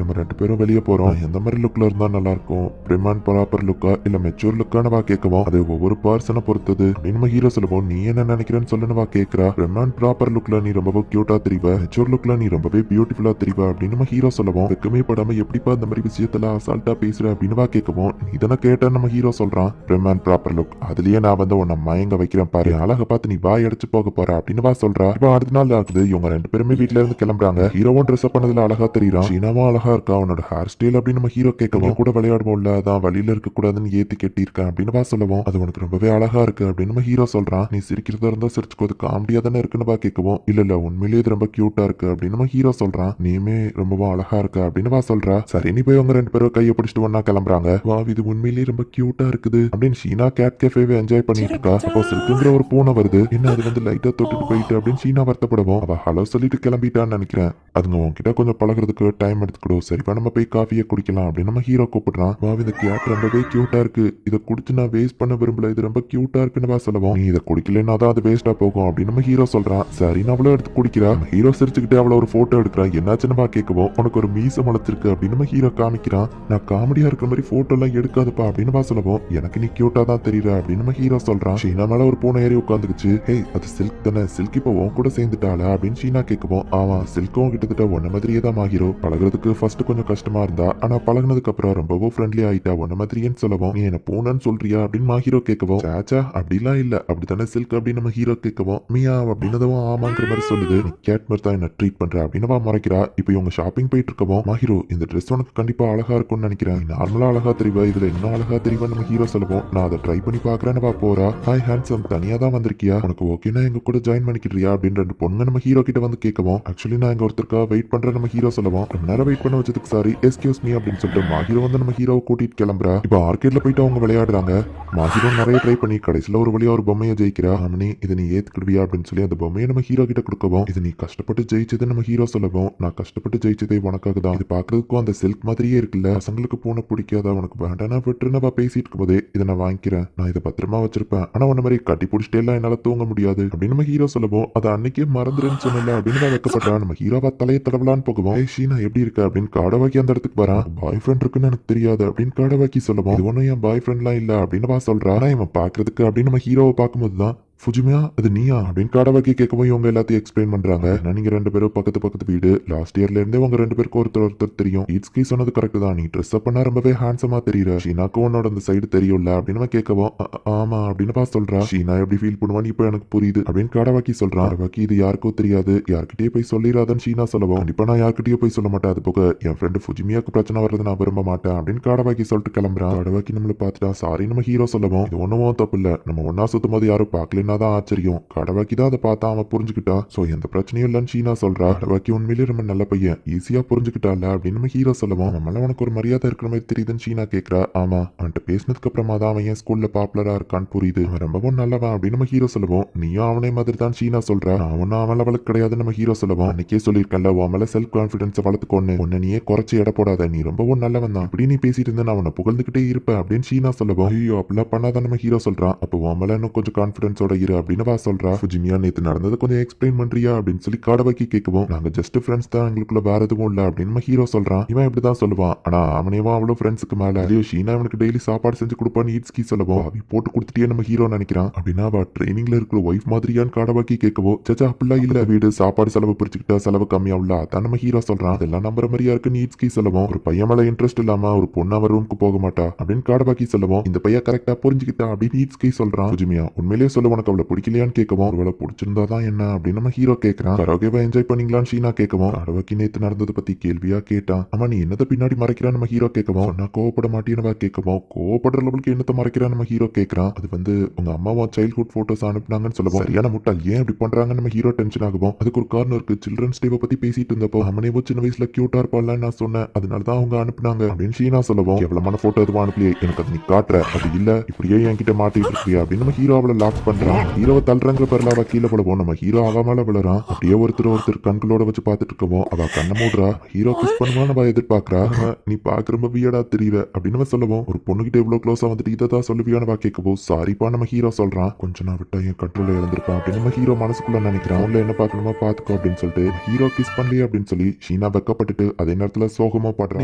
நம்ம 2 பேரும் வெளியே போறோம். எந்த மாதிரி லுக்ல இருந்தா நல்லா இருக்கும், பிரிமான் ப்ராப்பர் லுக்கா இல்ல மெச்சூர் லுக்கானவா கேட்கவும், அது ஒவ்வொரு பர்சனை பொறுத்தது அப்படின்னு நம்ம ஹீரோ சொல்லுவோம். நீ என்ன நினைக்கிறேன்னு சொல்லுவா கேட்கிறா. பிரிமான் ப்ராப்பர் லுக்ல நீ ரொம்ப கியூட்டா தெரிவ, மெச்சூர் லுக்ல நீ ரொம்பவே பியூட்டிஃபுல்லா தெரிவ அப்படின்னு நம்ம ஹீரோ சொல்லுவோம். வெக்கமே படாம எப்படிப்பா இந்த மாதிரி விஷயத்துல அசால்ட்டா பேசுற அப்படின்னு கேட்கவும், நீ தானே கேட்ட நம்ம ஹீரோ சொல்றான். பிரிமான் ப்ராப்பர் லுக், அதுலயே நான் உன்னை மயங்க வைக்கிறேன் பாரு, அழக பார்த்து நீ வாய் அடிச்சு போக போற அப்படின்னு சொல்றா. இப்போ அடுத்த நாள் ஆகுது. இவங்க 2 பேருமே வீட்டுல இருந்து கிளம்புறாங்க. ஹீரோவும் ட்ரெஸ் அப் பண்ணதுல அழகா தெரியுறான். ஷீனாவும் அழகா இருக்கா. அவனோட ஹேர் ஸ்டைல் அப்படின்னு நம்ம ஹீரோ கேட்கவும், கூட விளையாடுவோம்ல, அதான் வழியில இருக்க கூடாதுன்னு ஏத்தி கட்டியிருக்கேன் அப்படின்னு சொல்லுவோம். அது உனக்கு ரொம்பவே அழகா இருக்கு அப்படின்னு நம்ம ஹீரோ சொல்றான். நீ சிரிக்கிறதா இருந்தா சிரிச்சுக்கோ, அது காமெடியா தானே இருக்குன்னு கேட்கவும், இல்ல உண்மையிலேயே இது ரொம்ப கியூட்டா இருக்கு அப்படின்னு நம்ம ஹீரோ சொல்றான். நீமே ரொம்பவும் அழகா இருக்கு அப்படின்னு சொல்றா. சரி நீ போய் அவங்க 2 பேரும் கையை பிடிச்சிட்டு ஒன்னா கிளம்புறாங்க. வா, இது உண்மையிலேயே ரொம்ப கியூட்டா இருக்குது அப்படின்னு ஷீனா கேட் கேஃபேவை என்ஜாய் பண்ணிட்டு இருக்கா. அப்போ சில்க்குங்கிற ஒரு பூனை வருது. என்ன அது லைட்டா தொட்டுட்டு போயிட்டு அப்படின்னு ஷீனா வருத்தப்படுவோம். அவ ஹலோ சொல்லிட்டு கிளம்பிட்டான்னு நினைக்கிறேன். அதுங்க உன்கிட்ட கொஞ்சம் பழகிறதுக்கு டைம் எடுத்துக்கிடும். சரிப்பா நம்ம போய் காஃபியை குடிக்கலாம் அப்படின்னு நம்ம ஹீரோ கூப்பிடுறான். வா, இந்த கேட் ரொம்பவே கியூட்டா இருக்கு, இதை குடிச்சு நான் வேஸ்ட் பண்ண விரும்பல, இது ரொம்ப கியூட்டா இருக்குன்னு சொல்லுவோம். நீ இதை குடிக்கலன்னா தான் அது வேஸ்டா போகும் அப்படின்னு நம்ம ஹீரோ சொல்றான். சரி அவளும் எடுத்து குடிக்கிறா. ஹீரோ சிரிச்சுக்கிட்டே அவளை ஒரு போட்டோ எடுக்கிறான். என்னாச்சுன்னு கேட்கவும், உனக்கு ஒரு மீச முளைச்சிருக்கு அப்படின்னு நம்ம ஹீரோ காமிக்கிறான். நான் காமெடியா இருக்கிற மாதிரி போட்டோ எல்லாம் எடுக்காதுப்பா அப்படின்னு சொல்லுவோம். எனக்கு நீ கியூட்டா தான் தெரியற அப்படின்னு நம்ம ஹீரோ சொல்றான். ஷீனா மேல ஒரு பூனை ஏறி உட்காந்துக்குச்சு. ஹே, அது சில்க் தானே, சில்க் இப்போ உன் கூட சேர்ந்துட்டாளா அப்படின்னு ஷீனா கேட்கவும், ஆமா சில்க்கும் கிட்டத்தட்ட ஒன்ன மாதிரியே தான் ஹீரோ. பழகிறதுக்கு ஃபர்ஸ்ட் கொஞ்சம் கஷ்டமா இருந்தா, ஆனா பழகினதுக்கு அப்புறம் ரொம்பவும் ஃப்ரெண்ட்லி ஆயிட்டா ஒன்ன மாதிரியேன்னு சொல்லவும், நீ என்ன பூனைன்னு சொல்றியா அப்படின்னு ஹீரோ கேட்கவும், சாச்சா அப்படிலாம் இல்ல, அப்படித்தானே சில்க் அப்படின்னு நம்ம ஹீரோ கேட்கவும், மியா அப்படின்னதும் ஆமாங்கிற மாதிரி சொல்லுது. நீ கேட் மாதிரி தான் என்ன ட்ரீட் பண்ற அப்படின்னு மறைக்கிறா. இப்போ இவங்க ஷாப்பிங் போயிட்டு இருக்கவும், மாஹீரோ இந்த ட்ரெஸ் உனக்கு கண்டிப்பா அழகா இருக்கும்னு நினைக்கிறேன், நார்மலா அழகா தெரிவா, இதுல இன்னும் அழகா தெரிவா நம்ம ஹீரோ சொல்லுவோம். நான் அதை ட்ரை பண்ணி பாக்குறேன்னு போறா. ஹாய் ஹேண்ட்ஸம், தனியா தான் வந்திருக்கியா, உனக்கு ஓகேனா எங்க கூட ஜாயின் பண்ணிக்கிறியா அப்படின்னு 2 பொண்ணுங்க நம்ம ஹீரோ கிட்ட வந்து கேட்கவும், ஆக்சுவலி நான் எங்க ஒருத்தருக்கா வெயிட் பண்றேன் நம்ம ஹீரோ சொல்லுவோம். ரொம்ப நேரம் வெயிட் பண்ண வச்சதுக்கு சாரி, எஸ்கியூஸ் மீ அப்படின்னு சொல்லிட்டு மாஹீரோ வந்து நம்ம ஹீரோவை கூட்டிட்டு கிளம்புறா. இப்போ ஆர்கேட்ல போயிட்டு அவங்க விளையாடுறாங்க. மாஹீரோ நிறைய ட்ரை பண்ணி கடைசியில ஒரு வழியா ஒரு பொம்மையை ஜெயிக்கிறா. அம்மனி இதை நீ ஏத்துக்கிடுவியா அப்படின்னு சொல்லி அந்த பொம்மையை நம்ம ஹீரோ கிட்ட கொடுக்கவும், இது நீ கஷ்டப்பட்டு ஜெயிச்சது நம்ம ஹீரோ சொல்லவும், நான் கஷ்டப்பட்டு ஜெயிச்சதே உனக்காக தான், இது பாக்குறதுக்கும் அந்த சில்க் மாதிரியே இருக்குல்ல, பசங்களுக்கு பூனை பிடிக்காதா, உனக்கு வேண்டானா விட்டுருன்னு பேசிட்டு இருக்கும் போதே இதை நான் வாங்கிக்கிறேன், நான் இதை பத்திரமா வச்சிருப்பேன், ஆனா உன்ன மாதிரி கட்டி பிடிச்சிட்டே எல்லாம் என்னால தூங்க முடியாது அப்படின்னு நம்ம ஹீரோ சொல்லவும், அதை அன்னைக்கே மறந்துருன்னு சொன்னல அப்படின்னு தான் வைக்கப்படுறா. நம்ம ஹீரோவா தலையை தடவலான்னு போகவும், ஷீனா எப்படி இருக்க அப்படின்னு காடவாக்கி அந்த இடத்துக்கு வரான். பாய் ஃப்ரெண்ட் இருக்குன்னு எனக்கு தெரியாது அப்படின்னு காடவாக்கி சொல்லவும், இது ஒன்னும் என் பாய் ஃப்ரெண்ட்லாம் இல்ல அப்படின்னு சொல்றா. ஆனா இவன் பாக்குறதுக்கு அப்படின்னு நம்ம ஹீரோவை பார்க்கும்போது தான், ஃபுஜிமியா அது நீயா அப்படின்னு காடவாக்கி கேட்கவும் இவங்க எல்லாத்தையும் எக்ஸ்பிளைன் பண்றாங்க. நீங்க 2 பேரும் பக்கத்து வீடு, லாஸ்ட் இயர்ல இருந்தே உங்க 2 பேருக்கு ஒருத்தர் தெரியும். இட்ஸ்கி சொன்னது கரெக்ட் தான், நீ ட்ரெஸ் அப் பண்ணா ரொம்பவே ஹேண்ட்ஸமா தெரியுற, ஷீனாக்கு உன்னோட அந்த சைடு தெரியும்ல அப்படின்னு கேட்கவும், ஆமா அப்படின்னு சொல்றா. ஷீனா எப்படி ஃபீல் பண்ணுவான்னு இப்போ எனக்கு புரியுது அப்படின்னு காடவாக்கி சொல்றான். காடவாக்கி இது யாருக்கும் தெரியாது, யார்கிட்டயே போய் சொல்லிடாதன்னு ஷீனா சொல்லவும், கண்டிப்பா நான் யார்கிட்டயும் போய் சொல்ல மாட்டேன், அது போக என் ஃப்ரெண்டு ஃபுஜிமியாக்கு பிரச்சனை வர்றது நான் விரும்ப மாட்டேன் அப்படின்னு காடவாக்கி சொல்லிட்டு கிளம்புறான். காடவாக்கி நம்மள பார்த்துட்டா சாரி நம்ம ஹீரோ சொல்லவும், இது ஒண்ணும் தப்பு இல்ல, நம்ம ஒன்னா சுத்தும் போது யாரும் பார்க்கல தான் ஆச்சரியம், காடவாக்கி தான் அதை பார்த்தா அவன் புரிஞ்சுக்கிட்டா, சோ எந்த பிரச்சனையும் இல்லைன்னு ஷீனா சொல்றா. காடவாக்கி உண்மையிலேயே ரொம்ப நல்ல பையன், ஈஸியா புரிஞ்சுக்கிட்டால அப்படின்னு நம்ம ஹீரோ சொல்லுவோம். நம்மள உனக்கு ஒரு மரியாதை இருக்கிற மாதிரி தெரியுதுன்னு ஷீனா கேட்கிறா. ஆமா, அவன்கிட்ட பேசினதுக்கு அப்புறமா தான் அவன் என் ஸ்கூல்ல பாப்புலரா இருக்கான்னு புரியுது, அவன் ரொம்பவும் நல்லவன் அப்படின்னு நம்ம ஹீரோ சொல்லுவோம். நீயும் அவனே மாதிரி தான் ஷீனா சொல்றா. அவனும் அவன் லெவலுக்கு கிடையாதுன்னு நம்ம ஹீரோ சொல்லுவோம். அன்னைக்கே சொல்லியிருக்கல, உன் மேல செல்ஃப் கான்பிடன்ஸ் வளர்த்துக்கொண்டு உன்னை நீயே குறைச்சி எடை போடாத, நீ ரொம்பவும் நல்லவன் தான், அப்படி நீ பேசிட்டு இருந்த நான் அவனை புகழ்ந்துகிட்டே இருப்பேன் அப்படின்னு ஷீனா சொல்லுவோம். ஐயோ அப்படிலாம் பண்ணாதான் நம்ம ஹீரோ சொல்றான். அப்போ உன் மேல இன்னும் கொஞ்சம் கான்பிடன்ஸோட இரு அப்படின்னு சொல்றா. ஃபுஜிமியா நேத்து நடந்தது கொஞ்சம் எக்ஸ்பிளைன் பண்றியா அப்படின்னு சொல்லி காடவாக்கி கேட்கவும், நாங்க ஜஸ்ட் ஃப்ரெண்ட்ஸ் தான், எங்களுக்குள்ள வேற எதுவும் இல்ல அப்படின்னு நம்ம ஹீரோ சொல்றான். இவன் இப்படிதான் சொல்லுவான், ஆனா அவனேவா அவ்வளவு ஃப்ரெண்ட்ஸுக்கு மேல ஷீனா அவனுக்கு டெய்லி சாப்பாடு செஞ்சு கொடுப்பான்னு இட்ஸ்கி சொல்லவும், அவ போட்டு கொடுத்துட்டே நம்ம ஹீரோ நினைக்கிறான். அப்படின்னா அவ ட்ரைனிங்ல இருக்கிற ஒய்ஃப் மாதிரியான்னு காடவாக்கி கேட்கவும், சச்சா அப்படிலாம் இல்ல, வீடு சாப்பாடு செலவு பிரிச்சுக்கிட்டா செலவு கம்மியாவுல, அதான் நம்ம ஹீரோ சொல்றான். அதெல்லாம் நம்புற மாதிரியா இருக்குன்னு இட்ஸ்கி சொல்லவும், ஒரு பையன் மேல இன்ட்ரெஸ்ட் இல்லாம ஒரு பொண்ணு அவர் ரூமுக்கு போக மாட்டா அப்படின்னு காடவாக்கி சொல்லவும், இந்த பையன் கரெக்டா புரிஞ்சுக்கிட்டா அப்படின்னு இட்ஸ்கி சொல்றான். ஃபுஜிமியா உண்மையிலேயே சொல்ல உனக்கு உனக்கு அவளை பிடிக்கலையான்னு கேட்கவும் ஒருவேளை பிடிச்சிருந்தா தான் என்ன அப்படின்னு நம்ம ஹீரோ கேட்கறான். கரோகேவா என்ஜாய் பண்ணீங்களான்னு ஷீனா கேட்கவும் கரோக்கி நேத்து நடந்ததை பத்தி கேள்வியா கேட்டான். ஆமா நீ என்னத்தை பின்னாடி மறைக்கிறான்னு நம்ம ஹீரோ கேட்கவும் சொன்னா கோவப்பட மாட்டேன்னு கேட்கவும் கோவப்படுற லெவலுக்கு என்னத்தை மறைக்கிறான்னு நம்ம ஹீரோ கேட்கறான். அது வந்து உங்க அம்மாவும் சைல்ட்ஹுட் போட்டோஸ் அனுப்புனாங்கன்னு சொல்லவும் சரியான முட்டாள் ஏன் இப்படி பண்றாங்கன்னு நம்ம ஹீரோ டென்ஷன் ஆகும். அதுக்கு ஒரு காரணம் இருக்கு. சில்ட்ரன்ஸ் டேவை பத்தி பேசிட்டு இருந்தப்போ அம்மனேவோ சின்ன வயசுல கியூட்டா இருப்பாள்ல நான் சொன்னேன், அதனாலதான் அவங்க அனுப்புனாங்க அப்படின்னு ஷீனா சொல்லவும் எவ்வளமான போட்டோ எதுவும் அனுப்பலையே, எனக்கு அது நீ காட்டுற, அது இல்ல இப்படியே என்கிட்ட மாட்டிட்டு இருக்கியா அப்படின்னு நம்ம ஹீரோ அவளை லாக் பண்றான். ஹீரோவை தள்ளுறங்க பேர்ல அவ கீழே போலவும் நம்ம ஹீரோ அவ மேல விழுறான். அப்படியே ஒருத்தர் கண்களோட வச்சு பார்த்துட்டு இருக்கவும் அவ கண்ணை மூடுறா. ஹீரோ கிஸ் பண்ணுவான்னு அவ எதிர்பார்க்கறா. நீ பாக்க ரொம்ப வியடா தெரியுற அப்படின்னு நம்ம சொல்லவும் ஒரு பொண்ணுகிட்ட இவ்வளவு க்ளோஸா வந்துட்டு இதை தான் சொல்லுவியான்னு வா கேட்கவும் சாரிப்பா நம்ம ஹீரோ சொல்றான். கொஞ்சம் நான் விட்டா என் கண்ட்ரோல இழந்திருப்பான் அப்படின்னு நம்ம ஹீரோ மனசுக்குள்ள நினைக்கிறான். உள்ள என்ன பார்க்கணுமோ பாத்துக்கோ அப்படின்னு சொல்லிட்டு ஹீரோ கிஸ் பண்ணலையே அப்படின்னு சொல்லி ஷீனா வெக்கப்பட்டுட்டு அதே நேரத்துல சோகமா பாடுறான்.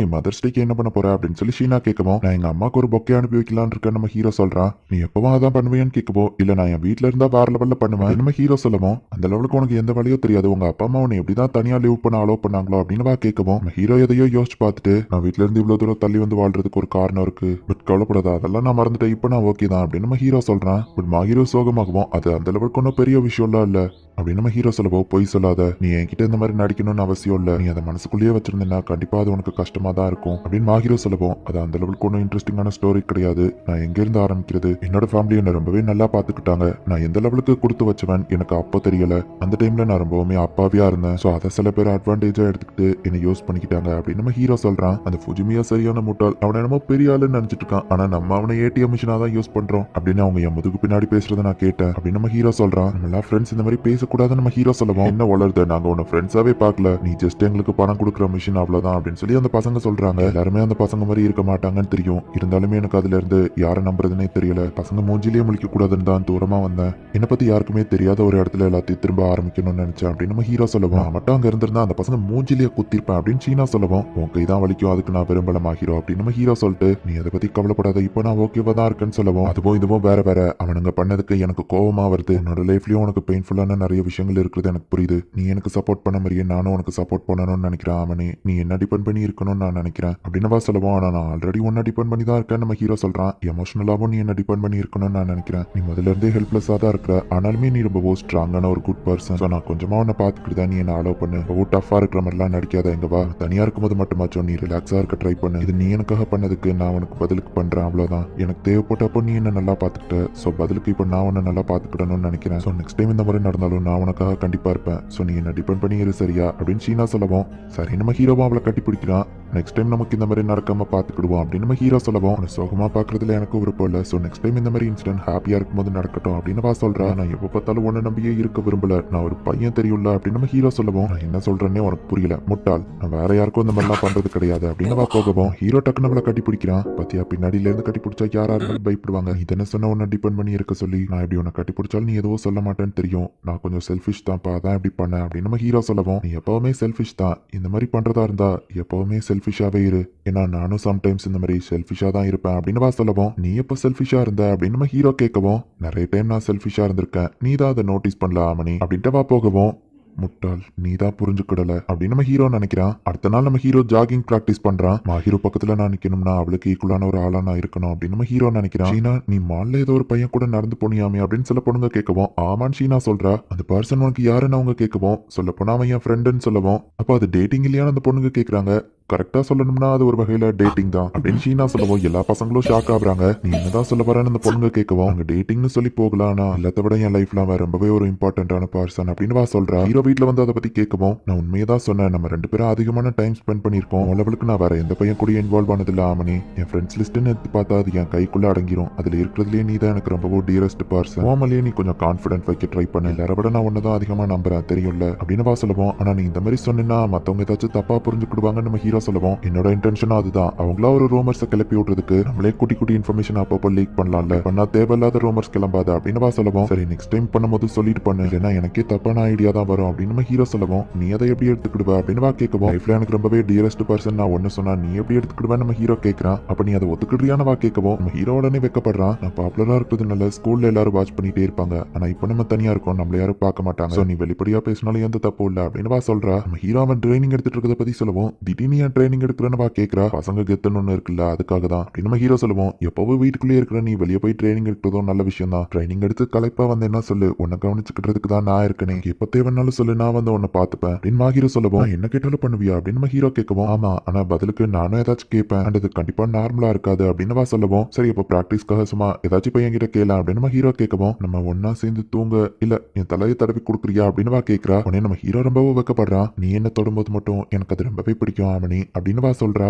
நீ மதர்ஸ் டேக்கு என்ன பண்ண போற அப்படின்னு சொல்லி ஷீனா கேட்கவும் நான் எங்க அம்மாக்கு ஒரு பொக்கே அனுப்பி வைக்கலான்னு இருக்கேன் நம்ம ஹீரோ சொல்றான். நீ எப்பவும் அதான் பண்ணுவேன்னு கேட்கவோ இல்ல நான் என் வீட்டுல இருந்தா வேற லெவல்ல பண்ணுவேன் நம்ம ஹீரோ சொல்லவும் அந்த லெவலுக்கு உனக்கு எந்த வழியோ தெரியாது, உங்க அப்பா அம்மா உன்னை எப்படிதான் தனியா லீவ் பண்ண அலோ பண்ணாங்களோ அப்படின்னு வா கேட்கவும் நம்ம ஹீரோ எதையோ யோசிச்சு பார்த்துட்டு நான் வீட்டுல இருந்து இவ்வளவு தூரம் தள்ளி வந்து வாழ்றதுக்கு ஒரு காரணம் இருக்கு, பட் கவலைப்படாத அதெல்லாம் நான் மறந்துட்டேன், இப்ப நான் ஓகே தான் அப்படின்னு நம்ம ஹீரோ சொல்றான். பட் மா ஹீரோ சோகமாகவும் அது அந்த லெவலுக்கு ஒன்றும் பெரிய விஷயம்லாம் இல்ல அப்படின்னு நம்ம ஹீரோ சொல்லவும் பொய் சொல்லாத, நீ என்கிட்ட இந்த மாதிரி நடிக்கணும்னு அவசியம் இல்ல, நீ அதை மனசுக்குள்ளேயே வச்சிருந்தா கண்டிப்பா அது உனக்கு கஷ்டமா தான் இருக்கும் அப்படின்னு மா ஹீரோ சொல்லவும் அது அந்த லெவலுக்கு ஒன்றும் இன்ட்ரெஸ்டிங்கான ஸ்டோரி கிடையாது, நான் எங்க இருந்து ஆரம்பிக்கிறது, என்னோட ஃபேமிலி என்ன ரொம்பவே நல்லா பாத்துக்கிட்டாங்க, நான் எந்த லெவலுக்கு கொடுத்து வச்சவன் எனக்கு அப்போ தெரியல, அந்த டைம்ல நான் ரொம்பவுமே அப்பாவியா இருந்தேன், ஸோ அதை சில பேர் அட்வான்டேஜா எடுத்துக்கிட்டு என்ன யூஸ் பண்ணிக்கிட்டாங்க அப்படின்னு நம்ம ஹீரோ சொல்றான். அந்த ஃபுஜிமியா சரியான முட்டாள், அவனை என்னமோ பெரிய ஆளுன்னு நினைச்சிட்டு இருக்கான், ஆனா நம்ம அவனை ஏடிஎம் மிஷினா தான் யூஸ் பண்றோம் அப்படின்னு அவங்க என் முதுகு பின்னாடி பேசுறதை நான் கேட்டேன் அப்படின்னு நம்ம ஹீரோ சொல்றான். நம்ம எல்லாம் ஃப்ரெண்ட்ஸ் இந்த மாதிரி பேசக்கூடாதுன்னு நம்ம ஹீரோ சொல்லுவோம். என்ன வளருது, நாங்க உன்னை ஃப்ரெண்ட்ஸாவே பார்க்கல, நீ ஜஸ்ட் எங்களுக்கு பணம் கொடுக்குற மிஷின் அவ்வளவுதான் அப்படின்னு சொல்லி அந்த பசங்க சொல்றாங்க. எல்லாருமே அந்த பசங்க மாதிரி இருக்க மாட்டாங்கன்னு தெரியும், இருந்தாலுமே எனக்கு அதுல இருந்து யாரை நம்புறதுன்னே தெரியல, பசங்க மூஞ்சிலேயே முழிக்க கூடாதுன்னு தான் தூரமா வந்தேன், என்னை பத்தி யாருக்குமே தெரியாத ஒரு இடத்துல எல்லாத்தையும் திரும்ப ஆரம்பிக்கணும்னு நினைச்சேன் அப்படின்னு நம்ம ஹீரோ சொல்லுவோம். மட்டும் அங்க இருந்திருந்தா அந்த பசங்க மூஞ்சிலேயே குத்திருப்பேன் அப்படின்னு சீனா சொல்லுவோம். உன் கைதான் வலிக்கும், அதுக்கு நான் விரும்பலமா ஹீரோ அப்படின்னு நம்ம ஹீரோ சொல்லிட்டு நீ அதை பத்தி கவலைப்படாத, இப்போ நான் ஓகேவா தான் இருக்கேன்னு சொல்லுவோம். அதுவும் இதுவும் வேற வேற, அவனுங்க பண்ணதுக்கு எனக்கு கோவமா வருது, உன்னோட லைஃப்லயும் உனக்கு பெயின்ஃபுல்லான நிறைய விஷயங்கள் இருக்கிறது எனக்கு புரியுது, நீ எனக்கு சப்போர்ட் பண்ண மாதிரியே நானும் உனக்கு சப்போர்ட் பண்ணணும்னு நினைக்கிறேன், அவனே நீ என்ன டிபெண்ட் பண்ணி இருக்கணும்னு நான் நினைக்கிறேன் அப்படின்னு சொல்லுவோம். ஆனா நான் ஆல்ரெடி உன்னை டிபெண்ட் பண்ணி தான் இருக்கேன் நம்ம ஹீரோ சொல்றான். எமோஷனலாவும் நீ என்ன டிபெண்ட் பண்ணி இருக்கணும்னு நான் நினைக்கிறேன், நீ முதல்ல இருந்தே ஹெல்ப்லெஸ்ஸா தான் இருக்கிற, ஆனாலுமே நீ ரொம்ப ஸ்ட்ராங்கான ஒரு குட் பர்சன், ஸோ நான் கொஞ்சமா உன்னை பார்த்துக்கிட்டு நீ என்ன அலோவ் பண்ணு, ரொம்ப டஃபா இருக்கிற மாதிரிலாம் நடிக்காத, எங்க வா தனியா இருக்கும்போது மட்டுமாச்சும் நீ ரிலாக்ஸா இருக்க ட்ரை பண்ணு, இது நீ எனக்காக பண்ணதுக்கு நான் உனக்கு பதிலுக்கு பண்றேன் அவ்வளவுதான், எனக்கு தேவைப்பட்டப்போ நீ என்ன நல்லா பார்த்துக்கிட்ட, ஸோ பதிலுக்கு இப்போ நான் உன்னை நல்லா பார்த்துக்கிடணும்னு நினைக்கிறேன், ஸோ நெக்ஸ்ட் டைம் இந்த மாதிரி நடந்தாலும் நான் உனக்காக கண்டிப்பா இருப்பேன், ஸோ நீ என்ன டிபெண்ட் பண்ணி இரு சரியா அப்படின்னு சீனா சொல்லவும் சரி நம்ம ஹீரோவா அவளை கட்டி பிடிக்கிறான். நெக்ஸ்ட் டைம் நமக்கு இந்த மாதிரி நடக்காம பார்த்துக்கிடுவோம் அப்படின்னு நம்ம ஹீரோ சொல்லவும் உன்னை சோகமா பார்க்கறதுல எனக்கு விருப்பம் இல்லை, ஸோ நெக்ஸ்ட் டைம் இந்த மாதிரி இன்சிடென்ட் ஹாப்பியா இருக்கும்போது நடக்கட்டும் அப்படின்னு வா சொல்றா. நான் எப்போ பார்த்தாலும் உன்னை நம்பியே இருக்க விரும்பல, நான் ஒரு பையன் தெரியும்ல அப்படின்னு நம்ம ஹீரோ சொல்லவும் நான் என்ன சொல்றேன்னே உனக்கு புரியல முட்டாள், நான் வேற யாருக்கும் இந்த மாதிரிலாம் பண்றது கிடையாது அப்படின்னு வா போகவும் ஹீரோ டக்குன்னு அவளை கட்டி பிடிக்கிறான். பத்தியா பின்னாடியில இருந்து கட்டி பிடிச்சா யாரா இருந்தாலும் பயப்படுவாங்க, இதென்ன சொன்ன உன்னை டிபெண்ட் பண்ணி இருக்க சொல்லி, நான் இப்படி உன்னை கட்டி பிடிச்சாலும் நீ எதுவும் சொல்ல மாட்டேன்னு தெரியும், நான் கொஞ்சம் செல்ஃபிஷ் தான்ப்பா அதான் இப்படி பண்ண அப்படின்னு நம்ம ஹீரோ சொல்லவும் நீ எப்பவுமே செல்ஃபிஷ் தான், இந்த மாதிரி பண்றதா இருந்தா எப்பவுமே செல்ஃபிஷாவே இரு, ஏன்னா நானும் சம்டைம்ஸ் இந்த மாதிரி செல்ஃபிஷா தான் இருப்பேன் அப்படின்னு வா சொல்லவும் நீ எப்ப செல்ஃபிஷா இருந்த அப்படின்னு நம்ம ஹீரோ கேட்கவும் நிறைய டைம் நான் செல்ஃபிஷா இருந்திருக்கேன், நீ தான் அதை நோட்டீஸ் பண்ணல ஆமணி அப்படின்ட்டு வா போகவும் முட்டாள் நீ தான் புரிஞ்சுக்கிடல அப்படின்னு நம்ம ஹீரோ நினைக்கிறான். அடுத்த நாள் நம்ம ஹீரோ ஜாகிங் பிராக்டிஸ் பண்றான். மா ஹீரோ பக்கத்துல நான் நிக்கணும்னா அவளுக்கு ஈக்குவலான ஒரு ஆளா நான் இருக்கணும் அப்படின்னு நம்ம ஹீரோ நினைக்கிறான். ஷீனா நீ மால்ல ஏதோ ஒரு பையன் கூட நடந்து போனியாமே அப்படின்னு சில பொண்ணுங்க கேட்கவும் ஆமான்னு ஷீனா சொல்றா. அந்த பர்சன் உனக்கு யாருன்னு அவங்க கேட்கவும் சொல்ல போனா அவன் என் ஃப்ரெண்டுன்னு சொல்லவும் அப்போ அது டேட்டிங் இல்லையான்னு அந்த பொண்ணுங்க கேட்கறாங்க. கரெக்டா சொல்லணும்னா அது ஒரு வகையில டேட்டிங் தான் அப்படின்னு ஷீனா சொல்லவும் எல்லா பசங்களும் ஷாக் ஆகுறாங்க. நீ என்னதான் சொல்ல வரேன்னு அந்த பொண்ணுங்க கேட்கவும் அங்க டேட்டிங்னு சொல்லி போகலாம், எல்லாத்த விட என் லைஃப்ல அவன் ரொம்பவே ஒரு இம்பார்ட்டன்டான பர்சன் அப்படின்னு வா சொல்றா. ஹீரோ வீட்டுல வந்து அதை பத்தி கேட்கவும் நான் உண்மையை தான் சொன்னேன், நம்ம ரெண்டு பேரும் அதிகமான டைம் ஸ்பெண்ட் பண்ணிருக்கோம், லெவலுக்கு நான் வேற எந்த பையன் கூட இன்வால்வ் ஆனதில்ல ஆமனி, என் ஃப்ரெண்ட்ஸ் லிஸ்ட்னு எடுத்து பார்த்தா அது என் கைக்குள்ள அடங்கிரும், அதுல இருக்கிறதுலயே நீ தான் எனக்கு ரொம்ப டியரஸ்ட் பர்சன், ஓமலையே நீ கொஞ்சம் கான்ஃபிடென்ட் வைக்க ட்ரை பண்ண, எல்லார விட நான் ஒன்னதான் அதிகமா நம்புறேன் தெரியும்ல அப்படின்னு வா சொல்லுவோம். ஆனா நீ இந்த மாதிரி சொன்னா மத்தவங்க ஏதாச்சும் தப்பா புரிஞ்சுக்கிடுவாங்கன்னு நம்ம ஹீரோ சொல்லுவோம். என்னோட இன்டென்ஷனும் அதுதான், அவங்களா ஒரு ரூமர்ஸை கிளப்பி விட்டுறதுக்கு நம்மளே குட்டி குட்டி இன்ஃபர்மேஷன் அப்பப்போ லீக் பண்ணலாம்ல, பண்ணா தேவையில்லாத ரூமர்ஸ் கிளம்பாத அப்படின்னு வா சொல்லுவோம். சரி நெக்ஸ்ட் டைம் பண்ணும்போது சொல்லிட்டு பண்ணு, இல்லைன்னா எனக்கே தப்பான ஐடியா தான் வரும் அப்படின்னு நம்ம ஹீரோ சொல்லவும் நீ அதை எப்படி எடுத்துக்கிடுவ அப்படின்னு வா கேட்கவும் லைஃப்ல எனக்கு ரொம்பவே டியரஸ்ட் பர்சன் நான் ஒன்னு சொன்னா நீ எப்படி எடுத்துக்கிடுவேன் நம்ம ஹீரோ கேட்கறான். அப்ப நீ அதை ஒத்துக்கிடுறியான வா கேட்கவும் நம்ம ஹீரோ உடனே வெக்கப்படுறான். நான் பாப்புலரா இருக்கிறதுனால ஸ்கூல்ல எல்லாரும் வாட்ச் பண்ணிட்டே இருப்பாங்க. ஆனா இப்ப நம்ம தனியா இருக்கோம் நம்மள யாரும் பார்க்க மாட்டாங்க. சோ நீ வெளிப்படையா பேசினாலும் எந்த தப்பு இல்ல அப்படின்னு வா சொல்றா. நம்ம ஹீரோ அவன் ட்ரைனிங் எடுத்துட்டு இருக்கிறத பத்தி சொல்லுவோம். திடீர்னு ஏன் ட்ரைனிங் எடுக்கிறன்னு வா கேட்கறா. பசங்க கெத்துன்னு ஒண்ணு இருக்குல்ல அதுக்காக தான் அப்படின்னு நம்ம ஹீரோ சொல்லுவோம். எப்பவும் வீட்டுக்குள்ளே இருக்கிற நீ வெளியே போய் ட்ரைனிங் எடுக்கிறதும் நல்ல விஷயம் தான். ட்ரைனிங் எடுத்து கலைப்பா வந்து என்ன சொல்லு உன்னை கவனிச்சுக்கிறதுக்கு தான் நான் இருக்கேன். எப்ப தேவைன்னாலும் சொல்லு நான் வந்து உன்னை பார்த்துப்பேன் அப்படின்னு ஹீரோ சொல்லுவோம். என்ன கேட்டாலும் பண்ணுவியா அப்படின்னு நம்ம ஹீரோ கேட்கவும் ஆமா ஆனா பதிலுக்கு நானும் ஏதாச்சும் கேட்பேன் அது கண்டிப்பா நார்மலா இருக்காது அப்படின்னு வா சொல்லுவோம். சரி இப்போ பிராக்டிஸ்க்காக சும்மா ஏதாச்சும் போய் என்கிட்ட கேட்கலாம் அப்படின்னு நம்ம ஹீரோ கேட்கவும் நம்ம ஒன்னா சேர்ந்து தூங்க இல்ல என் தலையை தடவி கொடுக்குறியா அப்படின்னு வா கேட்கறா. உடனே நம்ம ஹீரோ ரொம்பவும் வைக்கப்படுறான். நீ என்ன தொடும்போது மட்டும் எனக்கு அது ரொம்பவே பிடிக்கும் ஆமணி அப்படின்னு வா சொல்றா.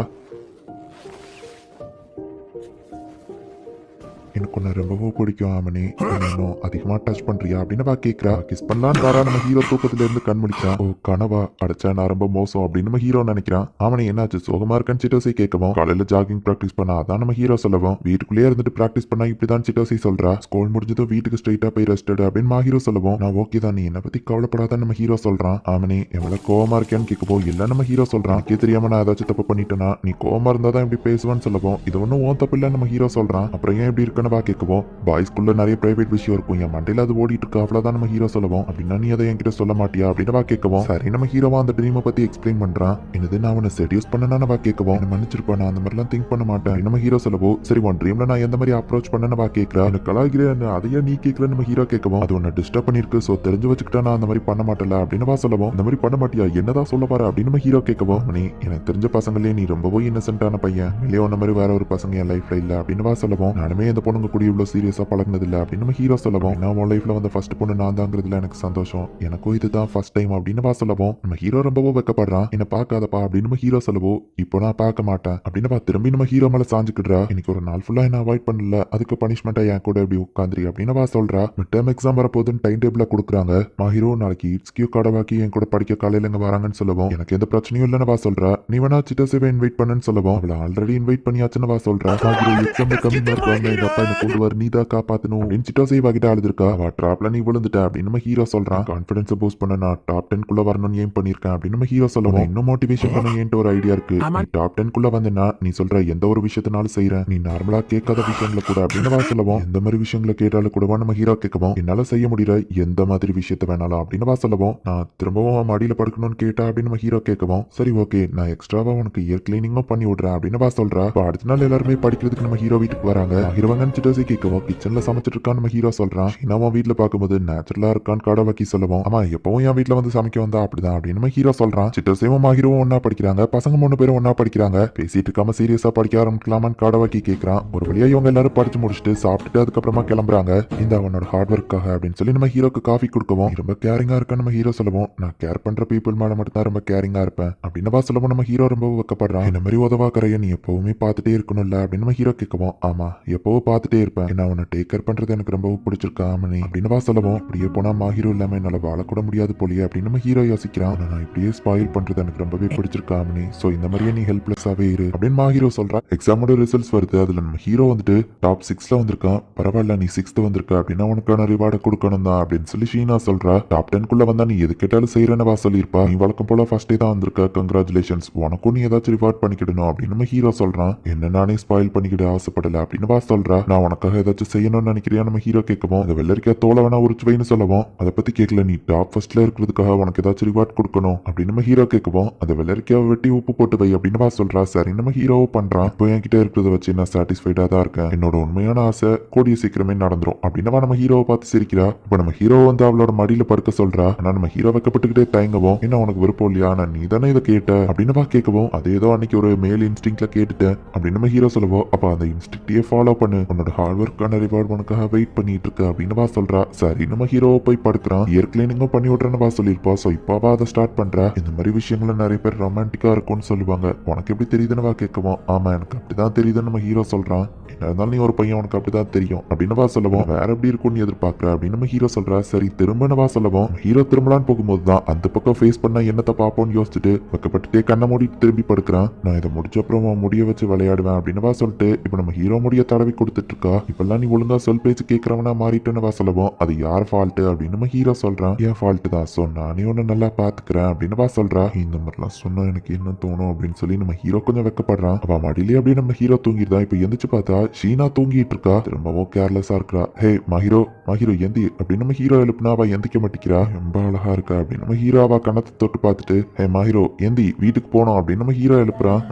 எனக்கு ஒன்று ரொம்பவும் பிடிக்கும் ஆமனி இன்னும் அதிகமா டச் பண்றியா அப்படின்னு வா கேட்கறா. கிஸ் பண்ணலான்னு வரா. நம்ம ஹீரோ தூக்கத்துல இருந்து கண் முடிக்கிறான். ஓ கனவா அடைச்சா நான் ரொம்ப மோசம் அப்படின்னு நம்ம ஹீரோ நினைக்கிறான். ஆமனி என்னாச்சு சோகமா இருக்கான்னு சிட்டோசி கேட்கவும் காலையில ஜாகிங் ப்ராக்டிஸ் பண்ணா அதான் நம்ம ஹீரோ சொல்லவும் வீட்டுக்குள்ளேயே இருந்துட்டு ப்ராக்டிஸ் பண்ணா இப்படிதான் சிட்டோசி சொல்றா. ஸ்கூல் முடிஞ்சதும் வீட்டுக்கு ஸ்ட்ரைட்டா போய் ரெஸ்டட் அப்படின்னு மா ஹீரோ சொல்லவும் நான் ஓகே தான் நீ என்ன பத்தி கவலைப்படாதான் நம்ம ஹீரோ சொல்றான். ஆமனி எவ்வளவு கோவமா இருக்கேன்னு கேட்கவும் இல்ல நம்ம ஹீரோ சொல்றான். கே தெரியாம நான் ஏதாச்சும் தப்பு பண்ணிட்டேன்னா நீ கோவமா இருந்தா தான் இப்படி பேசுவான்னு சொல்லவும் இது ஒன்னும் ஓன் தப்பு இல்ல நம்ம ஹீரோ சொல்றான். அப்புறம் ஏன் இப்படி இருக்குன்னு வா கேட்கவும் பாய்ஸ்குள்ள நிறைய பிரைவேட் விஷயம் இருக்கும் என் மண்டையில அது ஓடிட்டு இருக்கு அவ்வளவுதான் நம்ம ஹீரோ சொல்லவும் அப்படின்னா நீ அதை என்கிட்ட சொல்ல மாட்டியா அப்படின்னு வா கேட்கவும் சரி நம்ம ஹீரோவா அந்த ட்ரீமை பத்தி எக்ஸ்பிளைன் பண்றான். என்னது நான் அவனை செடியூஸ் பண்ணனா வா கேட்கவும் என்ன மன்னிச்சிருப்பா நான் அந்த மாதிரிலாம் திங்க் பண்ண மாட்டேன் நம்ம ஹீரோ சொல்லவும் சரி உன் ட்ரீம்ல நான் எந்த மாதிரி அப்ரோச் பண்ணனு வா கேட்கறா. எனக்கு கலாகிறேன் அதையே நீ கேட்கல நம்ம ஹீரோ கேட்கவும் அது உன்னை டிஸ்டர்ப் பண்ணிருக்கு சோ தெரிஞ்சு வச்சுக்கிட்டா நான் அந்த மாதிரி பண்ண மாட்டேன்ல அப்படின்னு வா சொல்லவும் இந்த மாதிரி பண்ண மாட்டியா என்னதான் சொல்ல பாரு அப்படின்னு நம்ம ஹீரோ கேட்கவும் நீ எனக்கு தெரிஞ்ச பசங்களே நீ ரொம்பவும் இன்னசென்ட்டான பையன் இல்லையோ அந்த மாதிரி வேற ஒரு பசங்க என் லைஃப்ல இல்ல அப்படின்னு வா சொல்லவும் நானுமே இந்த பொண்ணுங்க கூட இவ்வளவு சீரியஸா பழகினது இல்ல அப்படின்னு நம்ம ஹீரோ சொல்லவும் நான் உன் லைஃப்ல வந்து ஃபர்ஸ்ட் பொண்ணு நான் தாங்கிறதுல எனக்கு சந்தோஷம் எனக்கும் இதுதான் ஃபர்ஸ்ட் டைம் அப்படின்னு வா சொல்லவும் நம்ம ஹீரோ ரொம்பவும் வெக்கப்படுறான். என்ன பார்க்காதப்பா அப்படின்னு நம்ம ஹீரோ சொல்லவும் இப்போ நான் பார்க்க மாட்டேன் அப்படின்னு திரும்பி நம்ம ஹீரோ மேல சாஞ்சுக்கிடுறா. இன்னைக்கு ஒரு நாள் ஃபுல்லா என்ன அவாய்ட் பண்ணல அதுக்கு பனிஷ்மெண்டா என் கூட எப்படி உட்காந்துரி அப்படின்னு வா சொல்றா. மிட் டேர்ம் எக்ஸாம் வரப்போதுன்னு டைம் டேபிள கொடுக்குறாங்க. மா ஹீரோ நாளைக்கு இட்ஸ்கியூ கடவாக்கி என் கூட படிக்க காலையில இங்க வராங்கன்னு சொல்லவும் எனக்கு எந்த பிரச்சனையும் இல்லைன்னு வா சொல்றா. நீ வேணா சிட்டோசேவை இன்வைட் பண்ணுன்னு சொல்லவும் அவளை ஆல்ரெடி இன்வைட் பண்ணியாச்சுன்னு வா சொல்றா. மா ஹீரோ எக்ஸாம்ல கம்மி மார்க் வாங்க எங்க அப்பா என்ன கொண்டு வர நீதா காப்பாத்தணும் அப்படின்னு சிட்டோசேவா கிட்ட அழுதுருக்கா. அவ ட்ராப்ல நீ விழுந்துட்ட அப்படின்னு நம்ம ஹீரோ சொல்றான். கான்ஃபிடன்ஸ் பூஸ்ட் பண்ண நான் டாப் 10 குள்ள வரணும்னு ஏம் பண்ணிருக்கேன் அப்படின்னு நம்ம ஹீரோ சொல்லுவோம். இன்னும் மோட்டிவேஷன் பண்ண ஏன்ட்டு ஒரு ஐடியா இருக்கு. நீ டாப் 10 குள்ள வந்தனா நீ சொல்ற எந்த ஒரு விஷயத்தினாலும் செய்யறேன் நீ நார்மலா கேட்காத விஷயங்களை கூட அப்படின்னு வா சொல்லுவோம். எந்த மாதிரி விஷயங்களை கேட்டாலும் கூடவா நம்ம ஹீரோ கேட்கவும் என்னால செய்ய முடியற எந்த மாதிரி விஷயத்த வேணாலும் அப்படின்னு வா சொல்லுவோம். நான் திரும்பவும் மடியில படுக்கணும்னு கேட்டா அப்படின்னு நம்ம ஹீரோ கேட்கவும் சரி ஓகே நான் எக்ஸ்ட்ராவா உனக்கு இயர் கிளீனிங்கும் பண்ணி விடுறேன் அப்படின்னு வா சொல்றா. அடுத்த நாள் எல்லாருமே படிக்கிறதுக்கு நம்ம ஹீரோ வீட்டுக்கு வராங்க. ஹீரோவங்கன்னு சிட்டோசி கேட்கவும் கிச்சன்ல சமைச்சிட்டு இருக்கான்னு நம்ம ஹீரோ சொல்றான். நம்ம வீட்டுல பார்க்கும்போது நேச்சுரலா இருக்கான்னு கடவாக்கி சொல்லுவோம். ஆமா எப்பவும் என் வீட்டுல வந்து சமைக்க வந்தா அப்படிதான் அப்படின்னு நம்ம ஹீரோ சொல்றான். சிட்டோசேவும் ஹீரோவும் ஒன்னா படிக்கிறாங்க. பசங்க 3 பேரும் ஒன்னா படிக்கிறாங்க. பேசிட்டு இருக்காம சீரியஸா படிக்க ஆரம்பிக்கலாமான்னு கடவாக்கி கேட்கறான். ஒரு வழியா இவங்க எல்லாரும் படிச்சு முடிச்சுட்டு சாப்பிட்டுட்டு அதுக்கப்புறமா கிளம்புறாங்க. இந்த அவனோட ஹார்ட் ஒர்க்காக அப்படின்னு சொல்லி நம்ம ஹீரோக்கு காஃபி கொடுக்கவும் ரொம்ப கேரிங்கா இருக்கான்னு நம்ம ஹீரோ சொல்லுவோம். நான் கேர் பண்ற பீப்புள் மேல மட்டும் தான் ரொம்ப கேரிங்கா இருப்பேன் அப்படின்னு சொல்லுவோம். நம்ம ஹீரோ ரொம்ப வைக்கப்படுறான். இந்த மாதிரி உதவாக்கறைய நீ எப்பவுமே பார்த்துட்டே இருக்கணும்ல அப்படின்னு நம்ம ஹீரோ கேட்கவும் ஆமா எப்பவும் பார்த்துட்டே இருப்பேன் என்ன அவனை டேக் கேர் பண்றது எனக்கு ரொம்ப பிடிச்சிருக்கா ஆமனி அப்படின்னு சொல்லவும் அப்படியே போனா மா ஹீரோ இல்லாம என்னால வாழக்கூட முடியாது போலியே அப்படின்னு நம்ம ஹீரோ யோசிக்கிறான். நான் இப்படியே ஸ்பாயில் பண்றது எனக்கு ரொம்பவே பிடிச்சிருக்கா ஆமனி சோ இந்த மாதிரியே நீ ஹெல்ப்லெஸ்ஸாவே இரு அப்படின்னு மா ஹீரோ சொல்றான். எக்ஸாமோட ரிசல்ட்ஸ் வருது. அதுல நம்ம ஹீரோ வந்துட்டு டாப் 6ல வந்திருக்கான். பரவாயில்ல நீ 6th வந்திருக்க அப்படின்னா உனக்கான ரிவார்டை கொடுக்கணும் தான் அப்படின்னு சொல்லி ஷீனா சொல்றா. டாப் 10 குள்ள வந்தா நீ எது கேட்டாலும் செய்யறேன்னு வா சொல்லியிருப்பா. நீ வழக்கம் போல ஃபர்ஸ்டே தான் வந்திருக்க கங்க்ராச்சுலேஷன்ஸ் உனக்கும் நீ ஏதாச்சும் ரிவார்ட் பண்ணிக்கிடணும் அப்படின்னு நம்ம ஹீரோ சொல்றான். என்ன நானே ஸ்பாயில் பண்ணிக்கிட ஆசைப்படல அப்படின்னு வா சொல்றா. நான் உனக்காக ஏதாச்சும் செய்யணும்னு நினைக்கிறியா நம்ம ஹீரோ கேட்கவும் அந்த வெள்ளரிக்கா தோலை வேணா உரிச்சு வைன்னு சொல்லவும் அதை பத்தி கேட்கல நீ டாப் ஃபர்ஸ்ட்ல இருக்கிறதுக்காக உனக்கு ஏதாச்சும் ரிவார்ட் கொடுக்கணும் அப்படின்னு நம்ம ஹீரோ கேட்கவும் அந்த வெள்ளரிக்காவை வெட்டி உப்பு போட்டு வை அப்படின்னு வா சொல்றா. சரி நம்ம ஹீரோவை பண்றான். இப்போ என்கிட்ட இருக்கிறத வச்சு நான் சாட்டிஸ்ஃபைடா தான் இருக்கேன். என்னோட உண்மையான ஆசை கூடிய சீக்கிரமே நடந்துரும் அப்படின்னு நம்ம ஹீரோவை பார்த்து சிரிக்கிறா. இப்போ நம்ம ஹீரோ வந்து அவளோட மடியில படுக்க சொல்றா. ஆனா நம்ம ஹீரோ வைக்கப்பட்டுக்கிட்டே தயங்கவும் என்ன உனக்கு விருப்பம் இல்லையா நான் நீ தானே இதை கேட்ட அப்படின்னு வா கேட்கவும் அது ஏதோ அன்னைக்கு ஒரு மேல் இன்ஸ்டிங்க்ட்ல கேட்டுட்டேன் அப்படின்னு நம்ம ஹீரோ சொல்லுவோம். அப்ப அந்த இன்ஸ்டிங்க்டையே ஃபாலோ பண்ணு உன்னோட ஹார்ட் ஒர்க்கான ரிவார்ட் உனக்காக வெயிட் பண்ணிட்டு இருக்கு அப்படின்னு வா சொல்றா. சரி நம்ம ஹீரோவை போய் படுக்கிறான். இயர் கிளீனிங்கும் பண்ணி விட்றேன்னு வா சொல்லியிருப்பா. ஸோ இப்போவா அதை ஸ்டார்ட் பண்றா. இந்த மாதிரி விஷயங்கள நிறைய பேர் ரொமான்டிக்கா இருக்கும்னு சொல்லுவாங்க. உனக்கு எப்படி தெரியுதுன்னு வா கேட்கவும் ஆமா எனக்கு அப்படிதான் தெரியுதுன்னு நம்ம ஹீரோ சொல்றான். இருந்தாலும் நீ ஒரு பையன், உனக்கு அப்படிதான் தெரியும் அப்படின்னு வா சொல்லவும், வேற எப்படி இருக்கும்னு எதிர்பார்க்கற அப்படின்னு நம்ம ஹீரோ சொல்றா. சரி திரும்ப வா சொல்லவும், ஹீரோ திரும்பலான்னு போகும்போது தான் அந்த பக்கம் ஃபேஸ் பண்ணா என்னத்தை பார்ப்போம்னு யோசிச்சுட்டு வெக்கப்பட்டுட்டே கண்ணை மூடிட்டு திரும்பி படுக்கிறான். நான் இதை முடிச்ச அப்புறம் முடிய வச்சு விளையாடுவேன் அப்படின்னு வா சொல்லிட்டு இப்ப நம்ம ஹீரோ முடிய தடவி கொடுத்துட்டு இருக்கா. இப்பெல்லாம் நீ ஒழுங்கா சொல் பேச்சு கேட்கறவனா மாறிட்டுன்னு வா சொல்லவும், அது யார் ஃபால்ட் அப்படின்னு நம்ம ஹீரோ சொல்றான். என் ஃபால்ட் தான், ஸோ நானே ஒன்னு நல்லா பாத்துக்கிறேன் அப்படின்னு வா சொல்றா. இந்த மாதிரிலாம் சொன்னா எனக்கு என்ன தோணும் அப்படின்னு சொல்லி நம்ம ஹீரோ கொஞ்சம் வெக்கப்படுறான். அவ மடியிலே அப்படியே நம்ம ஹீரோ தூங்கிடுதா. இப்ப எந்திரிச்சு பார்த்தா ஷீனா தூங்கிட்டு இருக்கா. திரும்பவும் கேர்லெஸ்ஸா இருக்கா. ஹே மஹீரோ மஹீரோ எந்தி அப்படின்னு நம்ம ஹீரோ எழுப்புனா அவ எந்திக்க மாட்டேங்கிறா. ரொம்ப அழகா இருக்கா அப்படின்னு நம்ம ஹீரோ அவ கண்ணத்தை தொட்டு பார்த்துட்டு, ஹே மஹீரோ எந்தி வீட்டுக்கு போனோம் அப்படின்னு நம்ம ஹீரோ எழுப்புறான்.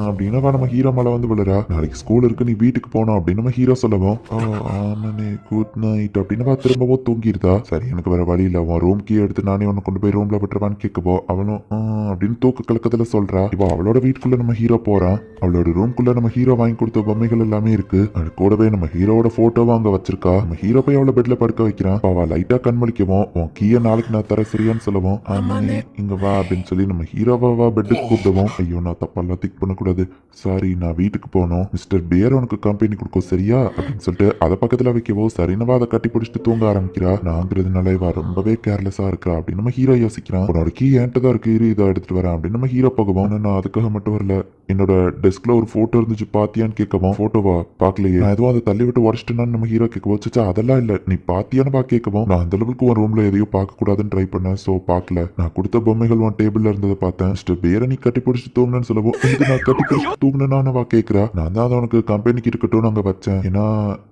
அப்படின்னு அவ நம்ம ஹீரோ மேல வந்து விழுறா. நாளைக்கு ஸ்கூல் இருக்கு, நீ வீட்டுக்கு போனோம் அப்படின்னு நம்ம ஹீரோ சொல்லவும், ஆமாண்ணே குட் நைட் அப்படின்னு அவ திரும்பவும் தூங்கிடுதா. சரி எனக்கு வேற வழி இல்ல, உன் ரூம் கீ எடுத்து நானே ஒன்னு கொண்டு போய் ரூம்ல விட்டுருவான்னு கேட்கவோ அவளும் அப்படின்னு தூக்க கலக்கத்துல சொல்றா. இப்போ அவளோட வீட்டுக்குள்ள நம்ம ஹீரோ போறான். அவளோட ரூம்குள்ள நம்ம ஹீரோ வாங்கி கொடுத்த பொம்மைகள் எல்லாமே இருக்கு. அது கூடவே நம்ம ஹீரோட போட்டோவை அங்க வச்சிருக்கா. நம்ம ஹீரோ போய் அவளை பெட்ல படுக்க வைக்கிறான். அவ லைட்டா கண்மொழிக்கவும், உன் கீயை நாளைக்கு நான் தர சரியான்னு சொல்லவும், ஆமாண்ணே இங்க வா அப்படின்னு சொல்லி நம்ம ஹீரோவா பெட்டுக்கு கூப்பிடுவோம். ஐயோ நான் தப்பெல்லாம் திக் பண்ணக்கூடாது, சாரி நான் வீட்டுக்கு போனோம், மிஸ்டர் பியர் உனக்கு கம்பெனி கொடுக்கும் சரியா அப்படின்னு சொல்லிட்டு அதை பக்கத்துல வைக்கவோ சரினவா அதை கட்டி பிடிச்சிட்டு தூங்க ஆரம்பிக்கிறா. நாங்கிறதுனால இவ ரொம்பவே கேர்லெஸ்ஸா இருக்கா அப்படின்னு நம்ம ஹீரோ யோசிக்கிறான். உன்னோட கீ என்கிட்ட தான் இருக்கு, இதை எடுத்துட்டு வரேன் அப்படின்னு நம்ம ஹீரோ போகவும், நான் அதுக்காக மட்டும் வரல, என்னோட டெஸ்க்ல ஒரு போட்டோ இருந்துச்சு பாத்தியான்னு கேட்கவும், போட்டோவா பாக்கலையே, நான் எதுவும் அதை தள்ளி விட்டு உடச்சிட்டேன்னு நம்ம ஹீரோ கேட்கவும், சச்சா அதெல்லாம் இல்ல நீ பாத்தியான்னு கேட்கவும், நான் அந்த அளவுக்கு ஒரு ரூம்ல எதையும் பார்க்க கூடாதுன்னு ட்ரை பண்ணேன், சோ பாக்கல, நான் கொடுத்த பொம்மைகள் உன் டேபிள்ல இருந்ததை பார்த்தேன், மிஸ்டர் பேரை நீ கட்டி பிடிச்சி தூங்குனு சொல்லவும், இது நான் கட்டி பிடிச்சி தூங்குனேன்னு கேட்கிறா. நான் தான் அதை உனக்கு கம்பெனிக்கு இருக்கட்டும் அங்க வச்சேன், ஏன்னா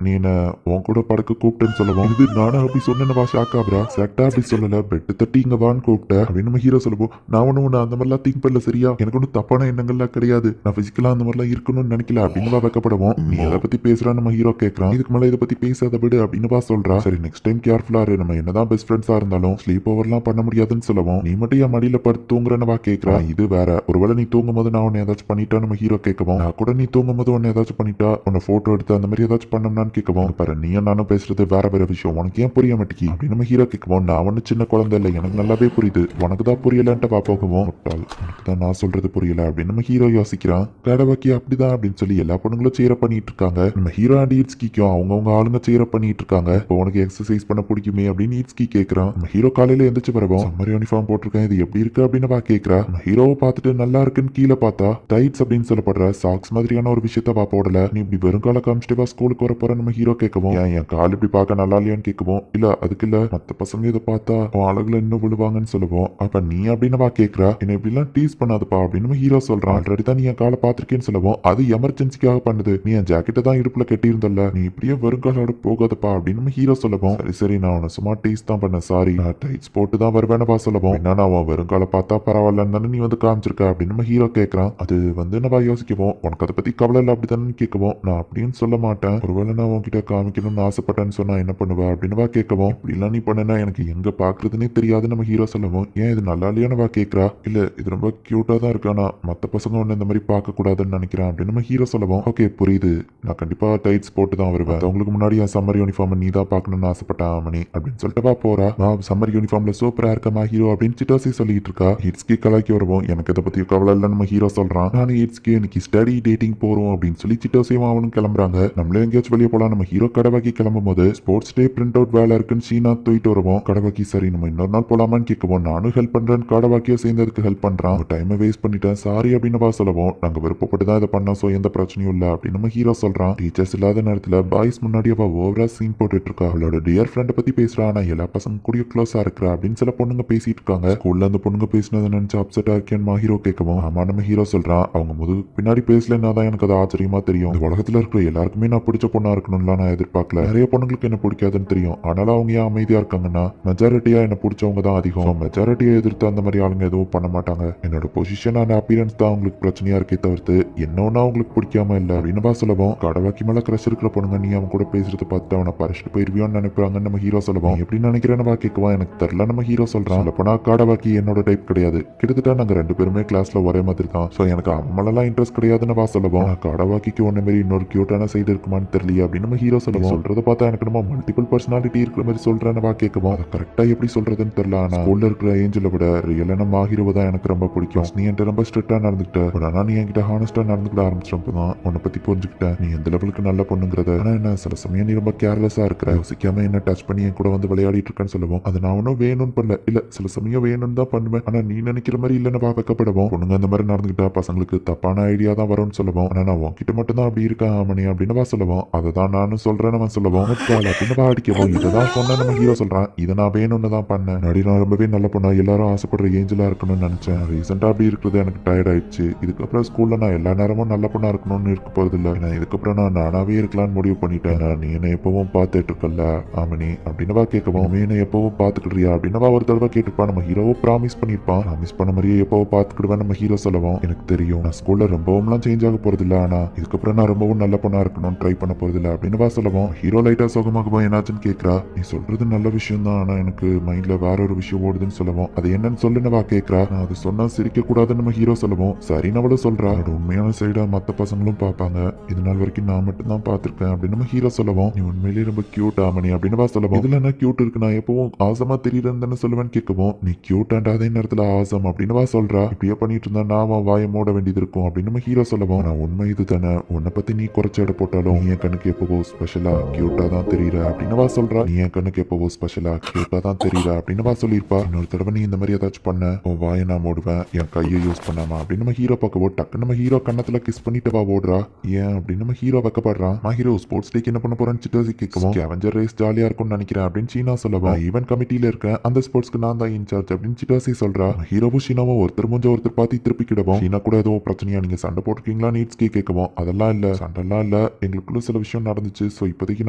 நீ என்ன உன் கூட படுக்க கூப்பிட்டேன்னு சொல்லவும், இது நானும் அப்படி சொன்னேன்னு ஷாக்காப்ரா. செட்டா அப்படி சொல்லல, பெட்டு தட்டி இங்க வான்னு கூப்பிட்ட அப்படின்னு நம்ம ஹீரோ சொல்லவும், நான் ஒண்ணு அந்த மாதிரிலாம் திங்க் பண்ணல சரியா, எனக்கு ஒன்றும் தப்பான எண்ணங்கள்லாம் கிடையாது, நான் பிசிக்கலா அந்த மாதிரிலாம் இருக்கணும்னு நினைக்கல அப்படின்னு வைக்கப்படவும், நீ எதை பத்தி பேசுறான்னு நம்ம ஹீரோ கேட்கறான். இதுக்கு மேல இதை பத்தி பேசாத விடு அப்படின்னு சொல்றா. சரி நெக்ஸ்ட் டைம் கேர்ஃபுல்லா இரு, நம்ம என்னதான் பெஸ்ட் ஃப்ரெண்ட்ஸா இருந்தாலும் ஸ்லீப் ஓவர்லாம் பண்ண முடியாதுன்னு சொல்லவும், நீ மட்டும் என் மடியில படுத்து தூங்குறன்னு கேட்கறா. இது வேற, ஒருவேளை நீ தூங்கும் போது நான் உன்னை ஏதாச்சும் பண்ணிட்டா நம்ம ஹீரோ கேட்கவும், நான் கூட நீ தூங்கும் போது உன்னை ஏதாச்சும் பண்ணிட்டா உன்னை போட்டோ எடுத்து அந்த மாதிரி ஏதாச்சும் பண்ணணும்னு கேட்கவும், பாரு நீ நானும் பேசுறது வேற வேற விஷயம், உனக்கு ஏன் புரிய மாட்டேங்கி அப்படின்னு நம்ம ஹீரோ கேட்கவும், நான் ஒன்னும் சின்ன குழந்தை இல்லை, எனக்கு நல்லாவே புரியுது, உனக்கு தான் புரியலன்ட்டு போகவும், உனக்கு தான் நான் சொல்றது புரியல அப்படின்னு நம்ம ஹீரோ யோசிக்கிறான். கடவாக்கி அப்படிதான் அப்படின்னு சொல்லி எல்லா பொண்ணுங்களும் சேர பண்ணிட்டு இருக்காங்க. நம்ம ஹீரோ அண்ட் ஈட்ஸ்கிக்கும் அவங்கவுங்க ஆளுங்க சேர பண்ணிட்டு இருக்காங்க. இப்போ உனக்கு எக்ஸசைஸ் பண்ண பிடிக்குமே அப்படின்னு ஈட்ஸ்கி கேட்கறான். நம்ம ஹீரோ காலையில எந்திரிச்சு வரவும், சம்மர் யூனிஃபார்ம் போட்டிருக்கேன், இது எப்படி இருக்கு அப்படின்னு கேட்கறா. நம்ம ஹீரோவை பார்த்துட்டு நல்லா இருக்குன்னு கீழே பார்த்தா டைட்ஸ் அப்படின்னு சொல்லப்படுற சாக்ஸ் மாதிரியான ஒரு விஷயத்த போடல, நீ இப்படி வெறும் கால காமிச்சிட்டு ஸ்கூலுக்கு வர போற நம்ம ஹீரோ கேட்கவும், என் கால் இப்படி பார்க்க நல்லா இல்லையான்னு கேட்கவும், இல்ல அதுக்கு இல்ல மத்த பசங்க இதை பார்த்தா உன் அழகுல இன்னும் விழுவாங்கன்னு சொல்லுவோம், அப்ப நீ அப்படின்னு கேட்கறா. என்ன இப்படி எல்லாம் டீஸ் பண்ணாதுப்பா அப்படின்னு நம்ம ஹீரோ சொல்றான். ஆல்ரெடி தான் நீ என் காலை பார்த்திருக்கேன்னு சொல்லவும், அது எமர்ஜென்சிக்காக பண்ணுது, நீ என் ஜாக்கெட்டை தான் இடுப்புல கட்டி இருந்தல்ல, நீ இப்படியே வருங்காலோட போகாதப்பா அப்படின்னு நம்ம ஹீரோ சொல்லவும், சரி சரி நான் உன சும்மா டீஸ் தான் பண்ண, சாரி நான் டைட்ஸ் போட்டு தான் வருவேன்னு சொல்லவும், என்ன அவன் வருங்கால பார்த்தா பரவாயில்லன்னு தானே நீ வந்து காமிச்சிருக்க அப்படின்னு நம்ம ஹீரோ கேட்கறான். அது வந்து நம்ம யோசிக்கவும், உனக்கு அதை பத்தி கவலை இல்லை அப்படித்தானு கேட்கவும், நான் அப்படின்னு சொல்ல மாட்டேன், ஒருவேளை நான் உன்கிட்ட காமிக்கணும்னு ஆசைப்பட்டேன்னு சொன்னா என்ன பண்ணுவா அப்படின்னு கேட்கவும், இப்படிலாம் நீ பண்ணனா எனக்கு எங்க பாக்குறதுன்னே தெரியாது நம்ம ஹீரோ சொல்லவும், ஏன் இது நல்லா இல்லையான்னு கேட்கறா. இல்ல இது ரொம்ப கியூட்டா தான் இருக்கானா, மத்த பசங்க ஒண்ணு இந்த மாதிரி பார்க்க கூடாதுன்னு நினைக்கிறேன் அப்படின்னு நம்ம ஹீரோ சொல்லவும், ஓகே புரியுது, நான் கண்டிப்பா டைட்ஸ் போட்டு தான் வருவேன், அவங்களுக்கு முன்னாடி என் சம்மர் யூனிஃபார்ம் நீ தான் பார்க்கணும்னு ஆசைப்பட்டேன் மணி அப்படின்னு சொல்லிட்டு போறா. சம்மர் யூனிஃபார்ம்ல சூப்பரா இருக்கமா ஹீரோ அப்படின்னு சிட்டாசி சொல்லிட்டு இருக்கா. ஹிட்ஸ்கி கலாக்கி வருவோம், எனக்கு இதை பத்தி கவலை இல்லை நம்ம ஹீரோ சொல்றான். நானும் ஹிட்ஸ்கி இன்னைக்கு ஸ்டடி டேட்டிங் போறோம் அப்படின்னு சொல்லி சிட்டாசியும் அவனும் கிளம்புறாங்க. நம்மளே எங்கேயாச்சும் வெளியே போலாம் நம்ம ஹீரோ கடவாக்கி கிளம்பும் போது, ஸ்போர்ட்ஸ் டே பிரிண்ட் அவுட் வேலை இருக்குன்னு சீனா தூக்கிட்டு வருவோம். கடவாக்கி சரி நம்ம இன்னொரு நாள் போலாமான்னு கேட்கவும், நானும் ஹெல்ப் பண்றேன்னு கடவாக்கியோ சேர்ந்ததுக்கு ஹெல்ப் பண்றான், டைமை வேஸ்ட் பண்ணிட்டேன் சாரி அப்படின்னு சொல்லவும், நாங்க விருப்பப்பட்டு தான் இதை பண்ணோம், சோ எந்த பிரச்சனையும் இல்லை அப்படின்னு நம்ம ஹீரோ சொல்றான். டீச்சர்ஸ் இல்லாத நேரத்துல பாய்ஸ் முன்னாடி அவ ஓவரா சீன் போட்டுட்டு இருக்கா. அவளோட டியர் ஃப்ரெண்டை பத்தி பேசுறா, ஆனா எல்லா பசங்க கூடிய க்ளோஸா இருக்கிறா அப்படின்னு சில பொண்ணுங்க பேசிட்டு இருக்காங்க. ஸ்கூல்ல அந்த பொண்ணுங்க பேசினதை நினைச்சு அப்செட்டா இருக்கேன்னு ஹீரோ கேட்கவும், ஆமா நம்ம ஹீரோ சொல்றான், அவங்க முதுகு பின்னாடி பேசலன்னா தான் எனக்கு அது ஆச்சரியமா தெரியும், இந்த உலகத்துல இருக்கிற எல்லாருக்குமே நான் பிடிச்ச பொண்ணா இருக்கணும்லாம் நான் எதிர்பார்க்கல, நிறைய பொண்ணுங்களுக்கு என்ன பிடிக்காதுன்னு தெரியும், ஆனாலும் அவங்க ஏன் அமைதியா இருக்காங்கன்னா மெஜாரிட்டியா என்ன பிடிச்சவங்க தான் அதிகம், மெஜாரிட்டியை எதிர்த்து அந்த மாதிரி ஆளுங்க எதுவும் பண்ண மாட்டாங்க, என்னோட பொசிஷன் அண்ட் அப்பியரன்ஸ் தான் அவங்களுக்கு பிரச்சனையா இருக்கே தவிர்த்து என்னன்னா அவங்களுக்கு பிடிக்காம இல்ல அப்படின்னு சொல்லவும், கடவாக்கி மேல கிரஷ் இருக்கிற பொண்ணுங்க நீ அவன் கூட பேசுறது பார்த்து அவனை பறிச்சுட்டு போயிருவியோன்னு நினைப்பாங்கன்னு நம்ம ஹீரோ சொல்லவும், எப்படி நினைக்கிறேன்னு கேட்குவான், எனக்கு தெரியல நம்ம ஹீரோ சொல்றான். சொல்லப்போனா கடவாக்கி என்னோட டைப் கிடையாது, கிட்டத்தட்ட நாங்க ரெண்டு பேருமே கிளாஸ்ல ஒரே மாதிரி தான், சோ எனக்கு அவங்களெல்லாம் இன்ட்ரெஸ்ட் கிடையாதுன்னு சொல்லவும், கடவாக்கிக்கு ஒன்னு மாதிரி இன்னொரு கியூட்டான சைடு இருக்குமான்னு தெரியல அப்படின்னு நம்ம ஹீரோ சொல்லுவோம். சொல்றத பார்த்தா எனக்கு நம்ம மல்டிபிள் பர்சனாலிட்டி இருக்கிற மாதிரி சொல்றேன்னு கேட்கவும், அதை கரெக்டா எப்படி சொல்றதுன்னு தெரியல, ஆனா ஸ்கூல்ல இருக்கிற ஏஞ்சலை விட ரியலா நம்ம ஹீரோவை தான் எனக்கு ரொம்ப பிடிக்கும், நீ என்கிட்ட ரொம்ப ஸ்ட்ரிக்டா நடந்துக்கிட்ட, ஆனா நீ என்கிட்ட ஹானஸ்டா நடந்துக்கிட்ட ஆரம்பிச்சப்பதான் உன்னை பத்தி புரிஞ்சுக்கிட்டேன் புரிஞ்சுக்கிட்டேன் நீ எந்த லெவலுக்கு நல்ல பொண்ணுங்கிறத. ஆனா என்ன சில சமயம் நீ ரொம்ப கேர்லெஸ்ஸா இருக்கிற, யோசிக்காம என்ன டச் பண்ணி என் கூட வந்து விளையாடிட்டு இருக்கேன்னு சொல்லுவோம். அது நான் ஒன்றும் வேணும்னு பண்ணல, இல்ல சில சமயம் வேணும்னு தான் பண்ணுவேன். ஆனா நீ நினைக்கிற மாதிரி இல்லைன்னு வைக்கப்படுவோம். பொண்ணுங்க அந்த மாதிரி நடந்துகிட்டா பசங்களுக்கு தப்பான ஐடியா தான் வரும்னு சொல்லுவோம். ஆனா நான் உன்கிட்ட மட்டும் தான் அப்படி இருக்கேன் ஆமணி அப்படின்னு சொல்லுவோம். அதை தான் நானும் சொல்றேன் நம்ம சொல்லுவோம். அப்படின்னு அடிக்கவும் இதைதான் சொன்ன நம்ம ஹீரோ சொல்றான், இதை நான் வேணும்னு தான் பண்ணேன். நடி நான் ரொம்பவே நல்ல பொண்ணா எல்லாரும் ஆசைப்படுற ஏஞ்சலா இருக்கணும்னு நினைச்சேன். ரீசெண்டா அப்படி இருக்கிறது எனக்கு டயர்ட் ஆயிடுச்சு. இதுக்கப்புறம் ஸ்கூல்ல நான் எல்லா நேரமும் நல்ல பொண்ணா இருக்கணும்னு இருக்க போறது இல்ல. நான் இதுக்கப்புறம் நான் நானாவே இருக்கலாம்னு முடிவு பண்ணிட்டேன். நீ என்ன எப்பவும் பார்த்துட்டு இருக்கல ஆமணி அப்படின்னு கேட்கவும், நீ என்ன எப்பவும் பார்த்துக்கிறியா அப்படின்னு ஒரு தடவை கேட்டுப்பா. நம்ம ஹீரோவை ப்ராமிஸ் பண்ணிருப்பான். ப்ராமிஸ் பண்ண மாதிரியே எப்பவும் பார்த்துக்கிடுவேன் நம்ம ஹீரோ சொல்லுவோம். எனக்கு தெரியும் நான் ஸ்கூல்ல ரொம்பவும்லாம் சேஞ்ச் ஆக போறது இல்ல, ஆனா இதுக்கப்புறம் நான் ரொம்பவும் நல்ல பொண்ணா இருக்கணும்னு ட்ரை பண்ண போறது இல்ல அப்படின்னு சொல்லுவோம். ஹீரோ லைட்டா சோகமாக என்னாச்சுன்னு கேட்கறா. நீ சொல்றது நல்ல விஷயம் தான், ஆனா எனக்கு மைண்ட்ல வேற ஒரு விஷயம் ஓடுதுன்னு சொல்லுவோம். அது என்னன்னு சொல்லுன்னு கேட்கறா. நான் அது சொன்னா சிரிக்க கூடாதுன்னு நம்ம ஹீரோ சொல்லுவோம். சரின்னு அவளும் சொல்றா. உண்மையான சைடா மத்த பசங்களும் பார்ப்பாங்க, இது நாள் வரைக்கும் நான் மட்டும் தான் பார்த்திருக்கேன் அப்படின்னு நம்ம ஹீரோ சொல்லுவோம். நீ உண்மையிலேயே ரொம்ப கியூட் ஆமணி அப்படின்னு சொல்லுவோம். இதுல என்ன கியூட் இருக்கு, நான் எப்பவும் ஆசமா தெரியுறேன்னு சொல்லுவேன்னு கேட்கவும், நீ கியூட் அண்ட் அதே நேரத்துல ஆசம் அப்படின்னு சொல்றா. இப்படியே பண்ணிட்டு இருந்தா நான் வாயை மூட வேண்டியது இருக்கும் அப்படின்னு நம்ம ஹீரோ சொல்லுவோம். நான் உண்மை இது தானே, உன்னை பத்தி நீ குறைச்ச இட போட்டாலும் நீ என் கண்ணுக்கு எப்பவோ ஸ்பெஷலா கியூட்டா தான் தெரியுற அப்படின்னு சொல்றா. நீ என் கண்ணுக்கு எப்பவோ ஸ்பெஷலா கியூட்டா தான் தெரியுற அப்படின்னு சொல்லியிருப்பா. இன்னொரு தடவை நீ இந்த மாதிரி ஏதாச்சும் பண்ண உன் வாயை நான் மூடுவேன், என் கையை யூஸ் பண்ணாமா அப்படின்னு நம்ம ஹீரோ பார்க்கவோ டக்கு நம்ம ஹீரோ கண்ணத்துல கிஸ் பண்ணிட்டு ஓடுறா. ஏன் அப்படின்னு நம்ம ஹீரோ வைக்கப்படுறான். நான் ஹீரோ ஸ்போர்ட்ஸ் டேக்கு என்ன பண்ண போறேன்னு சிட்டோசி கேட்கவும், ஸ்கேவெஞ்சர் ரேஸ் ஜாலியா இருக்கும்னு நினைக்கிறேன் அப்படின்னு சீனா சொல்லுவா. ஈவென்ட் கமிட்டியில இருக்கேன், அந்த ஸ்போர்ட்ஸ்க்கு நான் தான் இன்சார்ஜ் அப்படின்னு சிட்டோசி சொல்றா. ஹீரோவும் ஷீனாவும் ஒருத்தர் முடிஞ்ச ஒருத்தர் பார்த்து திருப்பிக்கிடுவோம். ஷீனா கூட ஏதோ பிரச்சனையா, நீங்க சண்டை போட்டுருக்கீங்களா நீட்ஸ்கே கேட்கவும், அதெல்லாம் இல்ல சண்டைலாம் இல்ல, எங்களுக்குள்ள சில விஷயம் நடந்துச்சு, ஸோ இப்போதைக்கு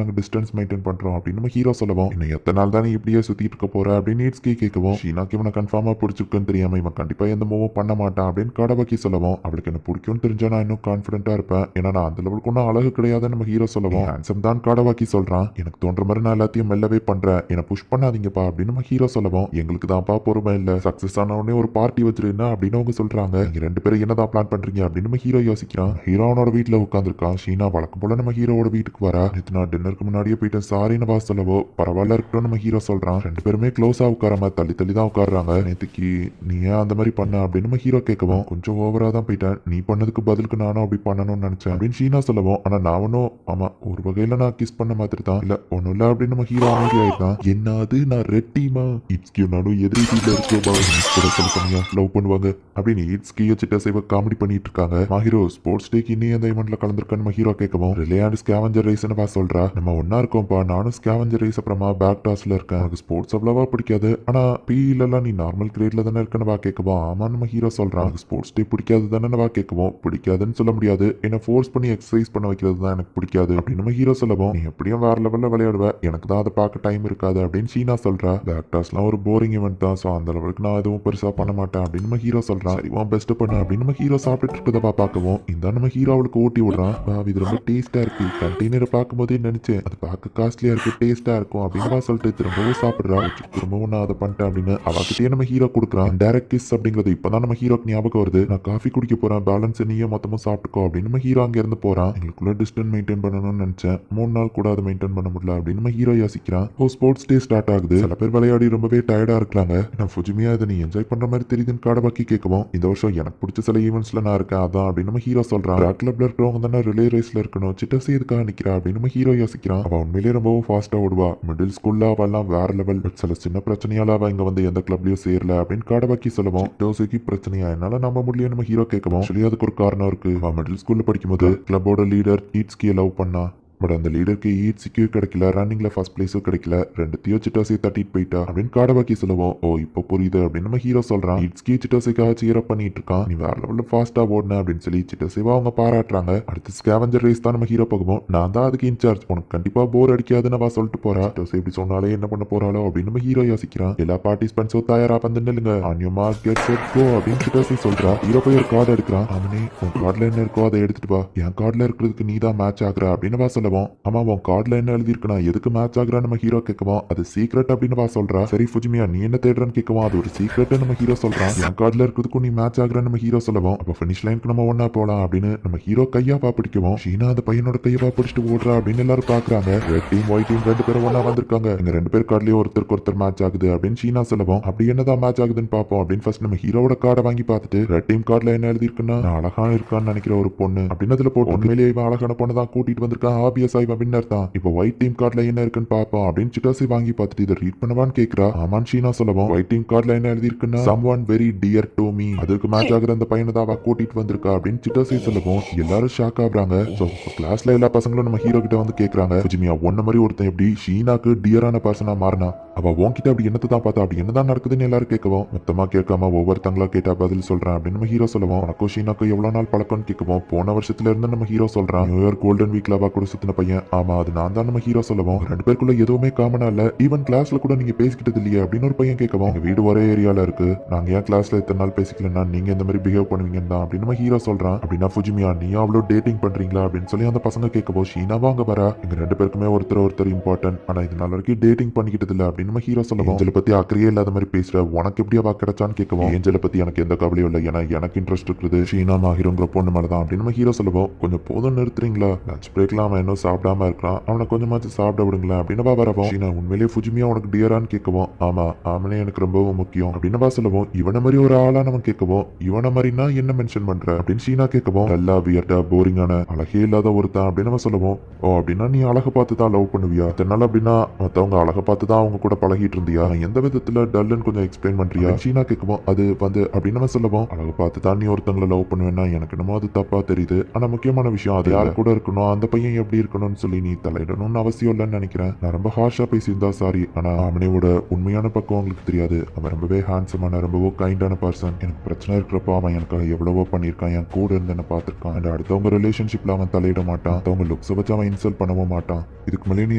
நாங்க டிஸ்டன்ஸ் மெயின்டைன் பண்றோம் அப்படின்னு நம்ம ஹீரோ சொல்லுவோம். இன்னும் எத்தனை நாள் தான் நீ இப்படியே சுத்திட்டு இருக்க போற அப்படின்னு நீட்ஸ்கே கேட்கவும், ஷீனாக்கு இவனை கன்ஃபார்மா பிடிச்சிருக்குன்னு தெரியாம இவன் கண்டிப்பா எந்த மூவும் பண்ண மாட்டான் அப்படின்னு காடபாக்கி சொல்லுவோம். அவளுக்கு என்ன பிடிக்கும்னு தெரிஞ்சா நான் இன்னும் கான்ஃபிடென்ட்டா இருப்பேன், ஏன்னா நான் அந்த லெவலுக்கு ஒன்றும் அழகு கிடையாதுன்னு நம்ம ஹீரோ சொல்லுவோம். ஹேண்ட்ஸம் தான் காடபாக்கி சொல்றான். எனக்கு தோன்ற மாதிரி நான் எல்லாத்தையும் மெல்லவே பண்றேன், என்னை புஷ் பண்ணாதீங்கப்பா அப்படின்னு நம்ம ஹீரோ சொல்லுவோம். எங்களுக்கு தான்ப்பா பொறுமை இல்ல, சக்சஸ் ஆன உடனே ஒரு பார்ட்டி வச்சிருந்தா அப்படின்னு அவங்க சொல்றாங்க. நீங்க ரெண்டு பேரும் என்னதான் பிளான் பண்றீங்க அப்படின்னு நம்ம ஹீரோ யோசிக்கிறான். ஹீரோ அவனோட வீட்டுல உட்காந்துருக்கான். ஷீனா வழக்கம் போல நம்ம ஹீரோவோட வீட்டுக்கு வரா. நேற்று நான் டின்னருக்கு முன்னாடியே போயிட்டேன் சாரின்னு சொல்லவோ, பரவாயில்ல இருக்கட்டும் நம்ம ஹீரோ சொல்றான். ரெண்டு பேருமே க்ளோஸா உட்காராம தள்ளி தள்ளி தான் உட்காடுறாங்க. நேற்றுக்கு நீ ஏன் அந்த மாதிரி பண்ண அப்படின்னு நம்ம ஹீரோ கேட்கவும், கொஞ்சம் ஓவரா தான் போயிட்டேன், நீ பண்ணதுக்கு பதிலுக்கு நானும் அப்படி பண்ணணும்னு நினைச்சேன் அப்படின்னு ஷீனா சொல்லவும், ஆனா நான் ஒன்னும் ஆமா ஒரு வகையில நான் கிஸ் பண்ண மாதிரி தான், இல்ல ஒன்னும் இல்ல அப்படின்னு நம்ம ஹீரோ அமைதி ஆயிட்டான். என்னது நான் ரெட்டிமா இட்ஸ்கியூ நானும் எதிரி டீம்ல இருக்கோமா கூட சொல்ல சொன்னீங்க லவ் பண்ணுவாங்க அப்படின்னு இட்ஸ்கியூ சிட்ட சேவ காமெடி பண்ணிட்டு இருக்காங்க. ஹீரோ ஸ்போர்ட்ஸ் டேக்கு இன்னும் அந்த ஈவெண்ட்ல கலந்துருக்கான்னு நம்ம ஹீரோ கேட்கவும், ரிலே அண்ட் ஸ்கேவெஞ்சர் ரேஸ்னு சொல்றா. நம்ம ஒன்னா இருக்கோம்ப்பா, நானும் ஸ்கேவெஞ்சர் ரேஸ் அப்புறமா பேக் டாஸ்ல இருக்கேன், எனக்கு ஸ்போர்ட்ஸ் அவ்வளவா பிடிக்காது, ஆனா பிஇலாம் நீ நார்மல் கிரேட்ல தானே இருக்கன்னு கேட்கவும், ஆமா நம்ம ஹீரோ சொல்றான். ஸ்போர்ட்ஸ் டே பிடிக்காது தானே கேட்கவும், பிடிக்காதுன்னு சொல்ல முடியாது, என்ன ஃபோர்ஸ் பண்ணி எக்ஸசைஸ் பண்ண வைக்கிறது தான் எனக்கு பிடிக்காது அப்படின்னு நம்ம ஹீரோ சொல்லவும், நீ எப்படியும் வேற லெவல்ல விளையாடுவ, எனக்கு தான் அதை பார்க்க டைம் இருக்காது அப்படின்னு ஷீனா சொல்றா. பேக் டாஸ்லாம் ஒரு போரிங் ஈவெண்ட் தான், ஸோ அந்த லெவலுக்கு நான் எதுவும் பெருசா பண்ண மாட்டேன் அப்படின்னு நம்ம ஹீரோ சொல்றான். சரி பெஸ்ட் பண்ண அப்படின்னு நம்ம ஹீரோ சாப்பிட்டு இருக்கதா பார்க்கவும், இந்த நம்ம ஹீரோ அவளுக்கு ஊட்டி விடுறான். இது ரொம்ப டேஸ்டா இருக்கு, கண்டெய்னரை பார்க்கும் போதே நினைச்சேன் அது பார்க்க காஸ்ட்லியா இருக்கு, டேஸ்டா இருக்கும் அப்படின்னு சொல்லிட்டு திரும்பவும் சாப்பிடுறா. திரும்பவும் நான் அதை பண்ணிட்டேன் அப்படின்னு அவகிட்டே நம்ம ஹீரோ கொடுக்குறான். டைரக்ட் கிஸ் அப்படிங்கிறது இப்பதான் நம்ம ஹீரோக்கு ஞாபகம் வருது. நான் காஃபி குடிக்க போறேன், பேலன்ஸ் நீயே மொத்தமும் சாப்பிட்டுக்கோ அப்படின்னு நம்ம ஹீரோ அங்க இருந்து போறான். எங்களுக்குள்ள டிஸ்டன்ஸ் மெயின்டைன் பண்ணணும்னு நினைச்சேன், 3 நாள் கூட அதை மெயின்டைன் பண்ண முடியல அப்படின்னு நம்ம ஹீரோ யோசிக்கிறான். ஸ்போர்ட்ஸ் டே ஸ்டார்ட் ஆகுது, சில பேர் விளையாடி ரொம்பவே டயர்டா இருக்காங்க, நான் ஃபுஜிமியா இதை நீ என்ஜாய் பண்ற மாதிரி தெரியுதுன்னு காடபாக்கி கேட்கவும், இந்த வருஷம் எனக்கு பிடிச்ச சில ஈவெண்ட்ஸ்ல நான் இருக்கேன் அதான் அப்படின்னு நம்ம ஹீரோ சொல்றான். பிளாக் கிளப்ல இருக்கிறவங்க தானே ரிலே ரேஸ்ல இருக்கணும், சிட்டசி இதுக்காக நிக்கிறா அப்படின்னு நம்ம ஹீரோ யோசிக்கிறான். அவ உண்மையிலேயே ரொம்பவும் ஃபாஸ்டா ஓடுவா, மிடில் ஸ்கூல்ல அவெல்லாம் வேற லெவல், சில சின்ன பிரச்சனையால அவ இங்க வந்து எந்த கிளப்லயும் சேரல அப்படின்னு காடபாக்கி சொல்லுவோம். சிட்டோசிக்கு பிரச்சனையா என்னால நம்ப முடியல நம்ம ஹீரோ கேட்கவும், சொல்லி அதுக்கு ஒரு காரணம் இருக்கு. அவன் மிடில் ஸ்கூல்ல படிக்கும்போது கிளப்போட லீடர் ஈட்ஸ்கியை லவ் பண்ணா, பட் அந்த லீடருக்கு ஈட்ஸுக்கும் கிடைக்கல, ரன்னிங்ல ஃபர்ஸ்ட் பிளேஸும் கிடைக்கல, ரெண்டுத்தையும் சிட்டோசி தட்டிட்டு போயிட்டா அப்படின்னு காடபாக்கி சொல்லுவோம். ஓ இப்போ புரியுது அப்படின்னு நம்ம ஹீரோ சொல்றான். ஈட்ஸ்கி சிட்டோசிக்காக சீர் அப் பண்ணிட்டு இருக்கான், நீ வேற லெவலில் ஃபாஸ்டா ஓடுன அப்படின்னு சொல்லி சிட்டோசிவா அவங்க பாராட்டுறாங்க. அடுத்து ஸ்கேவெஞ்சர் ரேஸ் தான் நம்ம ஹீரோ போகும், நான் தான் அதுக்கு இன்சார்ஜ், உனக்கு கண்டிப்பா போர் அடிக்காதுன்னு அவ சொல்லிட்டு போறா. சிட்டோசி இப்படி சொன்னாலே என்ன பண்ண போறாளோ அப்படின்னு நம்ம ஹீரோ யோசிக்கிறான். எல்லா பார்ட்டிசிபென்ட்ஸும் தயாரா வந்து நில்லுங்க, on you mark get set go அப்படின்னு சிட்டோசி சொல்றா. ஹீரோ போய் ஒரு கார்டு எடுக்கிறான். அவனே உன் கார்டுல என்ன இருக்கோ அதை எடுத்துட்டு வா, என் கார்டுல இருக்கிறதுக்கு நீ தான் மேட்ச் ஆகுற அப்படின்னு சொல்லுவான். சொல்லவும் ஆமா உன் கார்டுல என்ன எழுதிருக்குன்னா எதுக்கு மேட்ச் ஆகுற நம்ம ஹீரோ கேட்கவும் அது சீக்ரெட் அப்படின்னு வா சொல்றா. சரி ஃபுஜிமியா நீ என்ன தேடுறன்னு கேட்கவும் அது ஒரு சீக்ரெட் நம்ம ஹீரோ சொல்றான். என் கார்டுல இருக்கிறதுக்கும் நீ மேட்ச் ஆகுற நம்ம ஹீரோ சொல்லவும் அப்ப ஃபினிஷ் லைனுக்கு நம்ம ஒன்னா போலாம் அப்படின்னு நம்ம ஹீரோ கையா பிடிக்கவும் ஷீனா அந்த பையனோட கையை பிடிச்சிட்டு ஓடுறா அப்படின்னு எல்லாரும் பாக்குறாங்க. ரெட் டீம் ஒயிட் டீம் ரெண்டு பேரும் ஒன்னா வந்திருக்காங்க. எங்க ரெண்டு பேர் கார்டுலயும் ஒருத்தருக்கு ஒருத்தர் மேட்ச் ஆகுது அப்படின்னு ஷீனா சொல்லவும் அப்படி என்னதான் மேட்ச் ஆகுதுன்னு பாப்போம் அப்படின்னு ஃபர்ஸ்ட் நம்ம ஹீரோட கார்டை வாங்கி பார்த்துட்டு ரெட் டீம் கார்டுல என்ன எழுதிருக்குன்னா நான் அழகா இருக்கான்னு நினைக்கிற ஒரு பொண்ணு அப்படின்னு அதுல போட்டு உண்மையிலேயே இவன் அழகான பொண்ணு தான் கூட்டிட்டு வந்திருக்கான் ஆபியஸா இவன் வின்னர் தான். இப்போ ஒயிட் டீம் கார்டுல என்ன இருக்குன்னு பாப்போம் அப்படின்னு சிட்டாசி வாங்கி பார்த்துட்டு இதை ரீட் பண்ணவான்னு கேக்குறா. ஆமான் ஷீனா சொல்லவும் ஒயிட் டீம் கார்டுல என்ன எழுதிருக்குன்னா someone very dear to me அதுக்கு மேட்ச் ஆகுற அந்த பையனை தான் அவ கூட்டிட்டு வந்திருக்கா அப்படின்னு சிட்டாசி சொல்லவும் எல்லாரும் ஷாக் ஆகுறாங்க. சோ கிளாஸ்ல எல்லா பசங்களும் நம்ம ஹீரோ கிட்ட வந்து கேக்குறாங்க ஃபுஜிமியா ஒன்ன மாதிரி ஒருத்தன் எப்படி ஷீனாக்கு டியரான பர்சனா மாறினா அவ உன்கிட்ட அப்படி என்னத்தை தான் பார்த்தா அப்படி என்னதான் நடக்குதுன்னு எல்லாரும் கேட்கவும் மொத்தமா கேட்காம ஒவ்வொருத்தங்களா கேட்டா பதில் சொல்றேன் அப்படின்னு நம்ம ஹீரோ சொல்லுவோம். உனக்கும் ஷீனாக்கும் எவ்வளவு நாள் பழக்கம்னு கேட்கவும் போன வருஷத்துல இருந்து நம்ம ஹீரோ சொல்றான். நியூயார்க் கோல்டன் வீக்ல அவ கூட சுத்தின பையன். ஆமா அது நான் தான் நம்ம ஹீரோ சொல்லுவோம். ரெண்டு பேருக்குள்ள எதுவுமே காமனா இல்ல ஈவன் கிளாஸ்ல கூட நீங்க பேசிக்கிட்டது இல்லையா அப்படின்னு ஒரு பையன் கேட்கவும் எங்க வீடு ஒரே ஏரியால இருக்கு நாங்க ஏன் கிளாஸ்ல இத்தனை நாள் பேசிக்கலன்னா நீங்க இந்த மாதிரி பிஹேவ் பண்ணுவீங்கன்னு தான் அப்படின்னு நம்ம ஹீரோ சொல்றான். அப்படின்னா ஃபுஜிமியா நீ அவ்வளோ டேட்டிங் பண்றீங்களா அப்படின்னு சொல்லி அந்த பசங்க கேட்கவும் ஷீனாவா அங்க வர எங்க ரெண்டு பேருக்குமே ஒருத்தர் இம்பார்ட்டன்ட் ஆனா இது நாள் வரைக்கும் டேட்டிங் பண்ணிக்கிட்டது இல்ல அப்படின்னு நம்ம ஹீரோ சொல்லுவோம். ஏஞ்சலை பத்தி அக்கறையே இல்லாத மாதிரி பேசுற உனக்கு எப்படி அவ கிடைச்சான்னு கேட்கவும் ஏஞ்சலை பத்தி எனக்கு எந்த கவலையும் இல்லை ஏன்னா எனக்கு இன்ட்ரெஸ்ட் இருக்குது ஷீனா மாஹிரோங்கிற பொண்ணு மேலதான் அப்படின்னு நம்ம ஹீரோ சொல்லுவோம். கொஞ்சம் போதும் நிறுத்துறீங்களா லஞ்ச் பிரேக்ல அவன் இன்னும் சாப்பிடாம இருக்கான் அவனை கொஞ்சமாச்சும் சாப்பிட விடுங்களேன் அப்படின்னு வரவும் ஷீனா உண்மையிலேயே ஃபுஜிமியா உனக்கு டியரான்னு கேட்கவும் ஆமா அவனே எனக்கு ரொம்பவும் முக்கியம் அப்படின்னு சொல்லுவோம். இவனை மாதிரி ஒரு ஆளா நம்ம கேட்கவும் இவனை மாதிரினா என்ன மென்ஷன் பண்ற அப்படின்னு ஷீனா கேட்கவும் நல்லா வியர்டா போரிங்கான அழகே இல்லாத ஒருத்தன் அப்படின்னு நம்ம சொல்லுவோம். ஓ அப்படின்னா நீ அழகை பார்த்து தான் லவ் பண்ணுவியா அதனால அப்படின்னா மத்தவங்க அழகை பார்த்து தான் அவங்க கூட பழகிட்டு இருந்தியா எந்த விதத்துல டல்லுன்னு கொஞ்சம் எக்ஸ்பிளைன் பண்றியா ஷீனா கேட்கவும் அது வந்து அப்படின்னு நம்ம சொல்லுவோம். அழகு பார்த்து தான் நீ ஒருத்தங்களை லவ் பண்ணுவேன்னா எனக்கு என்னமோ அது தப்பா தெரியுது ஆனா முக்கியமான விஷயம் அது யார் கூட இருக்கணும் அந்த பையன் எப்படி இருக்கணும்னு சொல்லி நீ தலையிடணும்னு அவசியம் இல்லைன்னு நினைக்கிறேன். நான் ரொம்ப ஹார்ஷா பேசியிருந்தா சாரி ஆனா அவனோட உண்மையான பக்கம் உங்களுக்கு தெரியாது. அவன் ரொம்பவே ஹேண்ட்ஸமான ரொம்பவோ கைண்டான பர்சன். எனக்கு பிரச்சனை இருக்கிறப்போ அவன் எனக்கு எவ்வளவோ பண்ணியிருக்கான் என் கூட இருந்து என்ன பார்த்துருக்கான் அண்ட் அடுத்தவங்க ரிலேஷன்ஷிப்ல அவன் தலையிட மாட்டான் அவங்க லுக்ஸை வச்சு அவன் இன்சல்ட் பண்ணவும் மாட்டான். இதுக்கு மேலே நீ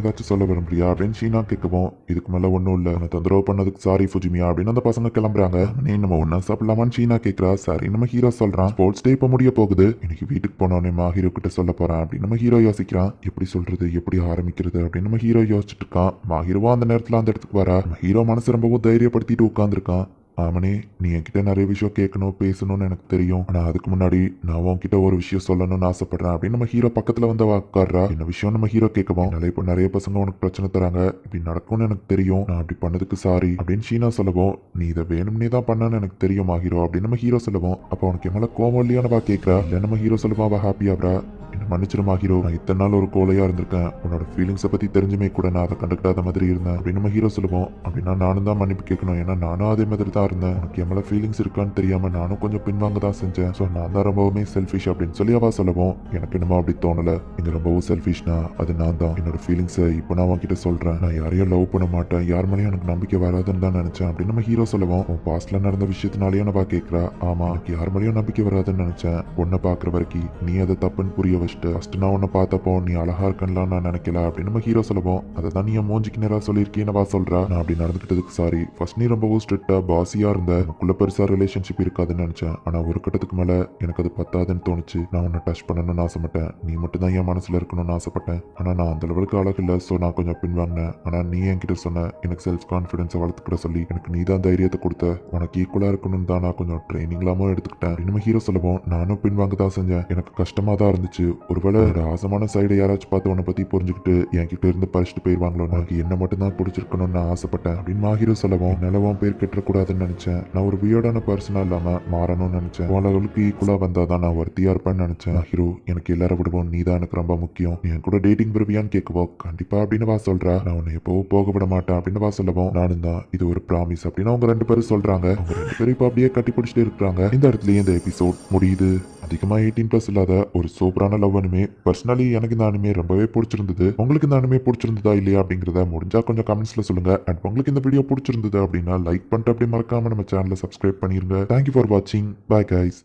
ஏதாச்சும் சொல்ல விரும்புறியா அப்படின்னு ஷீனா கேட்கவும் இதுக்கு மேல ஒன்றும் இல்லை நான் தொந்தரவு பண்ணதுக்கு சாரி ஃபுஜிமியா அப்படின்னு அந்த பசங்க கிளம்புறாங்க. நீ நம்ம ஒன்னா சாப்பிடலாமான்னு ஷீனா கேட்கறா. சரி நம்ம ஹீரோ சொல்றான் ஸ்போர்ட்ஸ் டே இப்போ முடிய போகுது இன்னைக்கு வீட்டுக்கு போனோன்னே ஹீரோ கிட்ட சொல்ல போறேன் அப்படின்னு நம்ம ஹீரோ யோசிக்கிறான். எப்படி சொல்றது எப்படி ஆரம்பிக்கிறது அப்படின்னு நம்ம ஹீரோ யோசிச்சுட்டு இருக்கான். ஹீரோவா அந்த நேரத்துல அந்த இடத்துக்கு வரா. ஹீரோ மனசு ரொம்பவும் தைரியப்படுத்திட்டு உட்காந்துருக்கான். ஆமனே நீ என்கிட்ட நிறைய விஷயம் கேட்கணும் பேசணும்னு எனக்கு தெரியும் ஆனா அதுக்கு முன்னாடி நான் உன்கிட்ட ஒரு விஷயம் சொல்லணும்னு ஆசைப்படுறேன் அப்படின்னு நம்ம ஹீரோ பக்கத்துல வந்து உட்கார்றா. என்ன விஷயம் நம்ம ஹீரோ கேட்கவும் இப்போ நிறைய பசங்க உனக்கு பிரச்சனை தராங்க இப்படி நடக்கும்னு எனக்கு தெரியும் நான் அப்படி பண்ணதுக்கு சாரி அப்படின்னு ஷீனா சொல்லவும் நீ இதை வேணும்னே தான் பண்ணன்னு எனக்கு தெரியும் ஹீரோ அப்படின்னு நம்ம ஹீரோ சொல்லவும் அப்போ உனக்கு எம்மால கோவம் இல்லையானவா கேட்கறா. இல்லை நம்ம ஹீரோ சொல்லுவா அவ ஹாப்பியாவா என்ன மன்னிச்சிருமா ஹீரோ நான் இத்தனை நாள் ஒரு கோலையா இருந்திருக்கேன் உன்னோட ஃபீலிங்ஸை பத்தி தெரிஞ்சுமே கூட நான் அதை கண்டுக்கிட்டாத மாதிரி இருந்தேன் அப்படின்னு நம்ம ஹீரோ சொல்லுவோம். அப்படின்னா நானும் தான் மன்னிப்பு கேட்கணும் ஏன்னா நானும் அதே மாதிரி தான் இருந்தேன் உனக்கு எம்மள ஃபீலிங்ஸ் இருக்கான்னு தெரியாம நானும் கொஞ்சம் பின்வாங்க தான் செஞ்சேன் ஸோ நான் தான் ரொம்பவுமே செல்ஃபிஷ் அப்படின்னு சொல்லி அவ சொல்லுவோம். எனக்கு என்னமோ அப்படி தோணல இங்க ரொம்பவும் செல்ஃபிஷ்னா அது நான் தான் என்னோட ஃபீலிங்ஸை இப்போ நான் உன்கிட்ட சொல்றேன் நான் யாரையும் லவ் பண்ண மாட்டேன் யார் மேலேயும் எனக்கு நம்பிக்கை வராதுன்னு தான் நினைச்சேன் அப்படின்னு நம்ம ஹீரோ சொல்லுவோம். உன் பாஸ்ட்ல நடந்த விஷயத்தினாலேயே நான் கேட்கறா. ஆமா எனக்கு யார் மேலேயும் நம்பிக்கை வராதுன்னு நினைச்சேன் உன்னை பாக்குற வரைக்கும் நீ அதை தப்புன்னு புரிய வச்சுட்டு ஃபர்ஸ்ட் நான் உன்னை பார்த்தப்போ நீ அழகா இருக்கன்லாம் நான் நினைக்கல அப்படின்னு நம்ம ஹீரோ சொல்லுவோம். அதை தான் நீ என் மூஞ்சிக்கு நேரா சொல்லியிருக்கேன்னு சொல்றா. நான் அப்படி நடந்துக்கிட்டதுக்கு சாரி ஃபர்ஸ்ட் நீ ரொம்பவும் ஸ்ட்ரிக்டா பாசியா இருந்த நமக்குள்ள பெருசா ரிலேஷன்ஷிப் இருக்காதுன்னு நினைச்சேன் ஆனா ஒரு கட்டத்துக்கு மேல எனக்கு அது பத்தாதுன்னு தோணுச்சு நான் உன்னை டச் பண்ணணும்னு ஆசைப்பட்டேன் நீ மட்டும் தான் என் மனசுல இருக்கணும்னு ஆசைப்பட்டேன் ஆனா நான் அந்த லெவலுக்கு அழகு இல்லை ஸோ நான் கொஞ்சம் பின்வாங்கினேன் ஆனா நீ என்கிட்ட சொன்ன எனக்கு செல்ஃப் கான்ஃபிடன்ஸை வளர்த்துக்கிற சொல்லி எனக்கு நீ தான் தைரியத்தை கொடுத்த உனக்கு ஈக்குவலா இருக்கணும்னு தான் நான் கொஞ்சம் ட்ரைனிங்லாமும் எடுத்துக்கிட்டேன் நம்ம ஹீரோ சொல்லுவோம். நானும் பின்வாங்க தான் செஞ்சேன் எனக்கு கஷ்டமா தான் இருந்துச்சு ஒருவேளை ஆசமான சைடு யாராச்சும் பார்த்து உன்னை பத்தி புரிஞ்சுக்கிட்டு என்கிட்ட இருந்து பறிச்சுட்டு போயிருவாங்களோ உனக்கு என்ன மட்டும் தான் பிடிச்சிருக்கணும்னு நான் ஆசைப்பட்டேன் அப்படின்னு ஹீரோ சொல்லவும் நிலவும் பேர் கெட்டக்கூடாதுன்னு நினைச்சேன் நான் ஒரு வியர்டான பர்சனா இல்லாம மாறணும்னு நினைச்சேன் உலகளுக்கு ஈக்குவலா வந்தாதான் நான் வர்த்தியா இருப்பேன்னு நினைச்சேன் ஹீரோ எனக்கு எல்லாரும் விடுவோம் நீ தான் எனக்கு ரொம்ப முக்கியம் நீ என் கூட டேட்டிங் விரும்பியான்னு கேட்கவோ கண்டிப்பா அப்படின்னு சொல்றா. நான் உன்னை எப்பவும் போக விட மாட்டேன் அப்படின்னு சொல்லவும் நானும் தான் இது ஒரு ப்ராமிஸ் அப்படின்னு அவங்க ரெண்டு பேரும் சொல்றாங்க. அவங்க ரெண்டு பேரும் இப்போ அப்படியே கட்டி பிடிச்சிட்டு இருக்காங்க. இந்த இடத்துலயே இந்த எபிசோட் முடியுது. அதிகமா 18+ இல்லாத ஒரு சூப்பரான லவ் அனிமே பர்சனலி எனக்கு இந்த அனிமே ரொம்பவே பிடிச்சிருந்தது. உங்களுக்கு இந்த அனிமே பிடிச்சிருந்ததா இல்லையா அப்படிங்கிறத முடிஞ்சா கொஞ்சம் கமெண்ட்ஸ்ல சொல்லுங்க. அண்ட் உங்களுக்கு இந்த வீடியோ பிடிச்சிருந்தது அப்படின்னா லைக் பண்ணிட்டு அப்படியே மறக்காம நம்ம சேனலை சப்ஸ்கிரைப் பண்ணிருங்க. தேங்க்யூ ஃபார் வாட்சிங். Bye guys.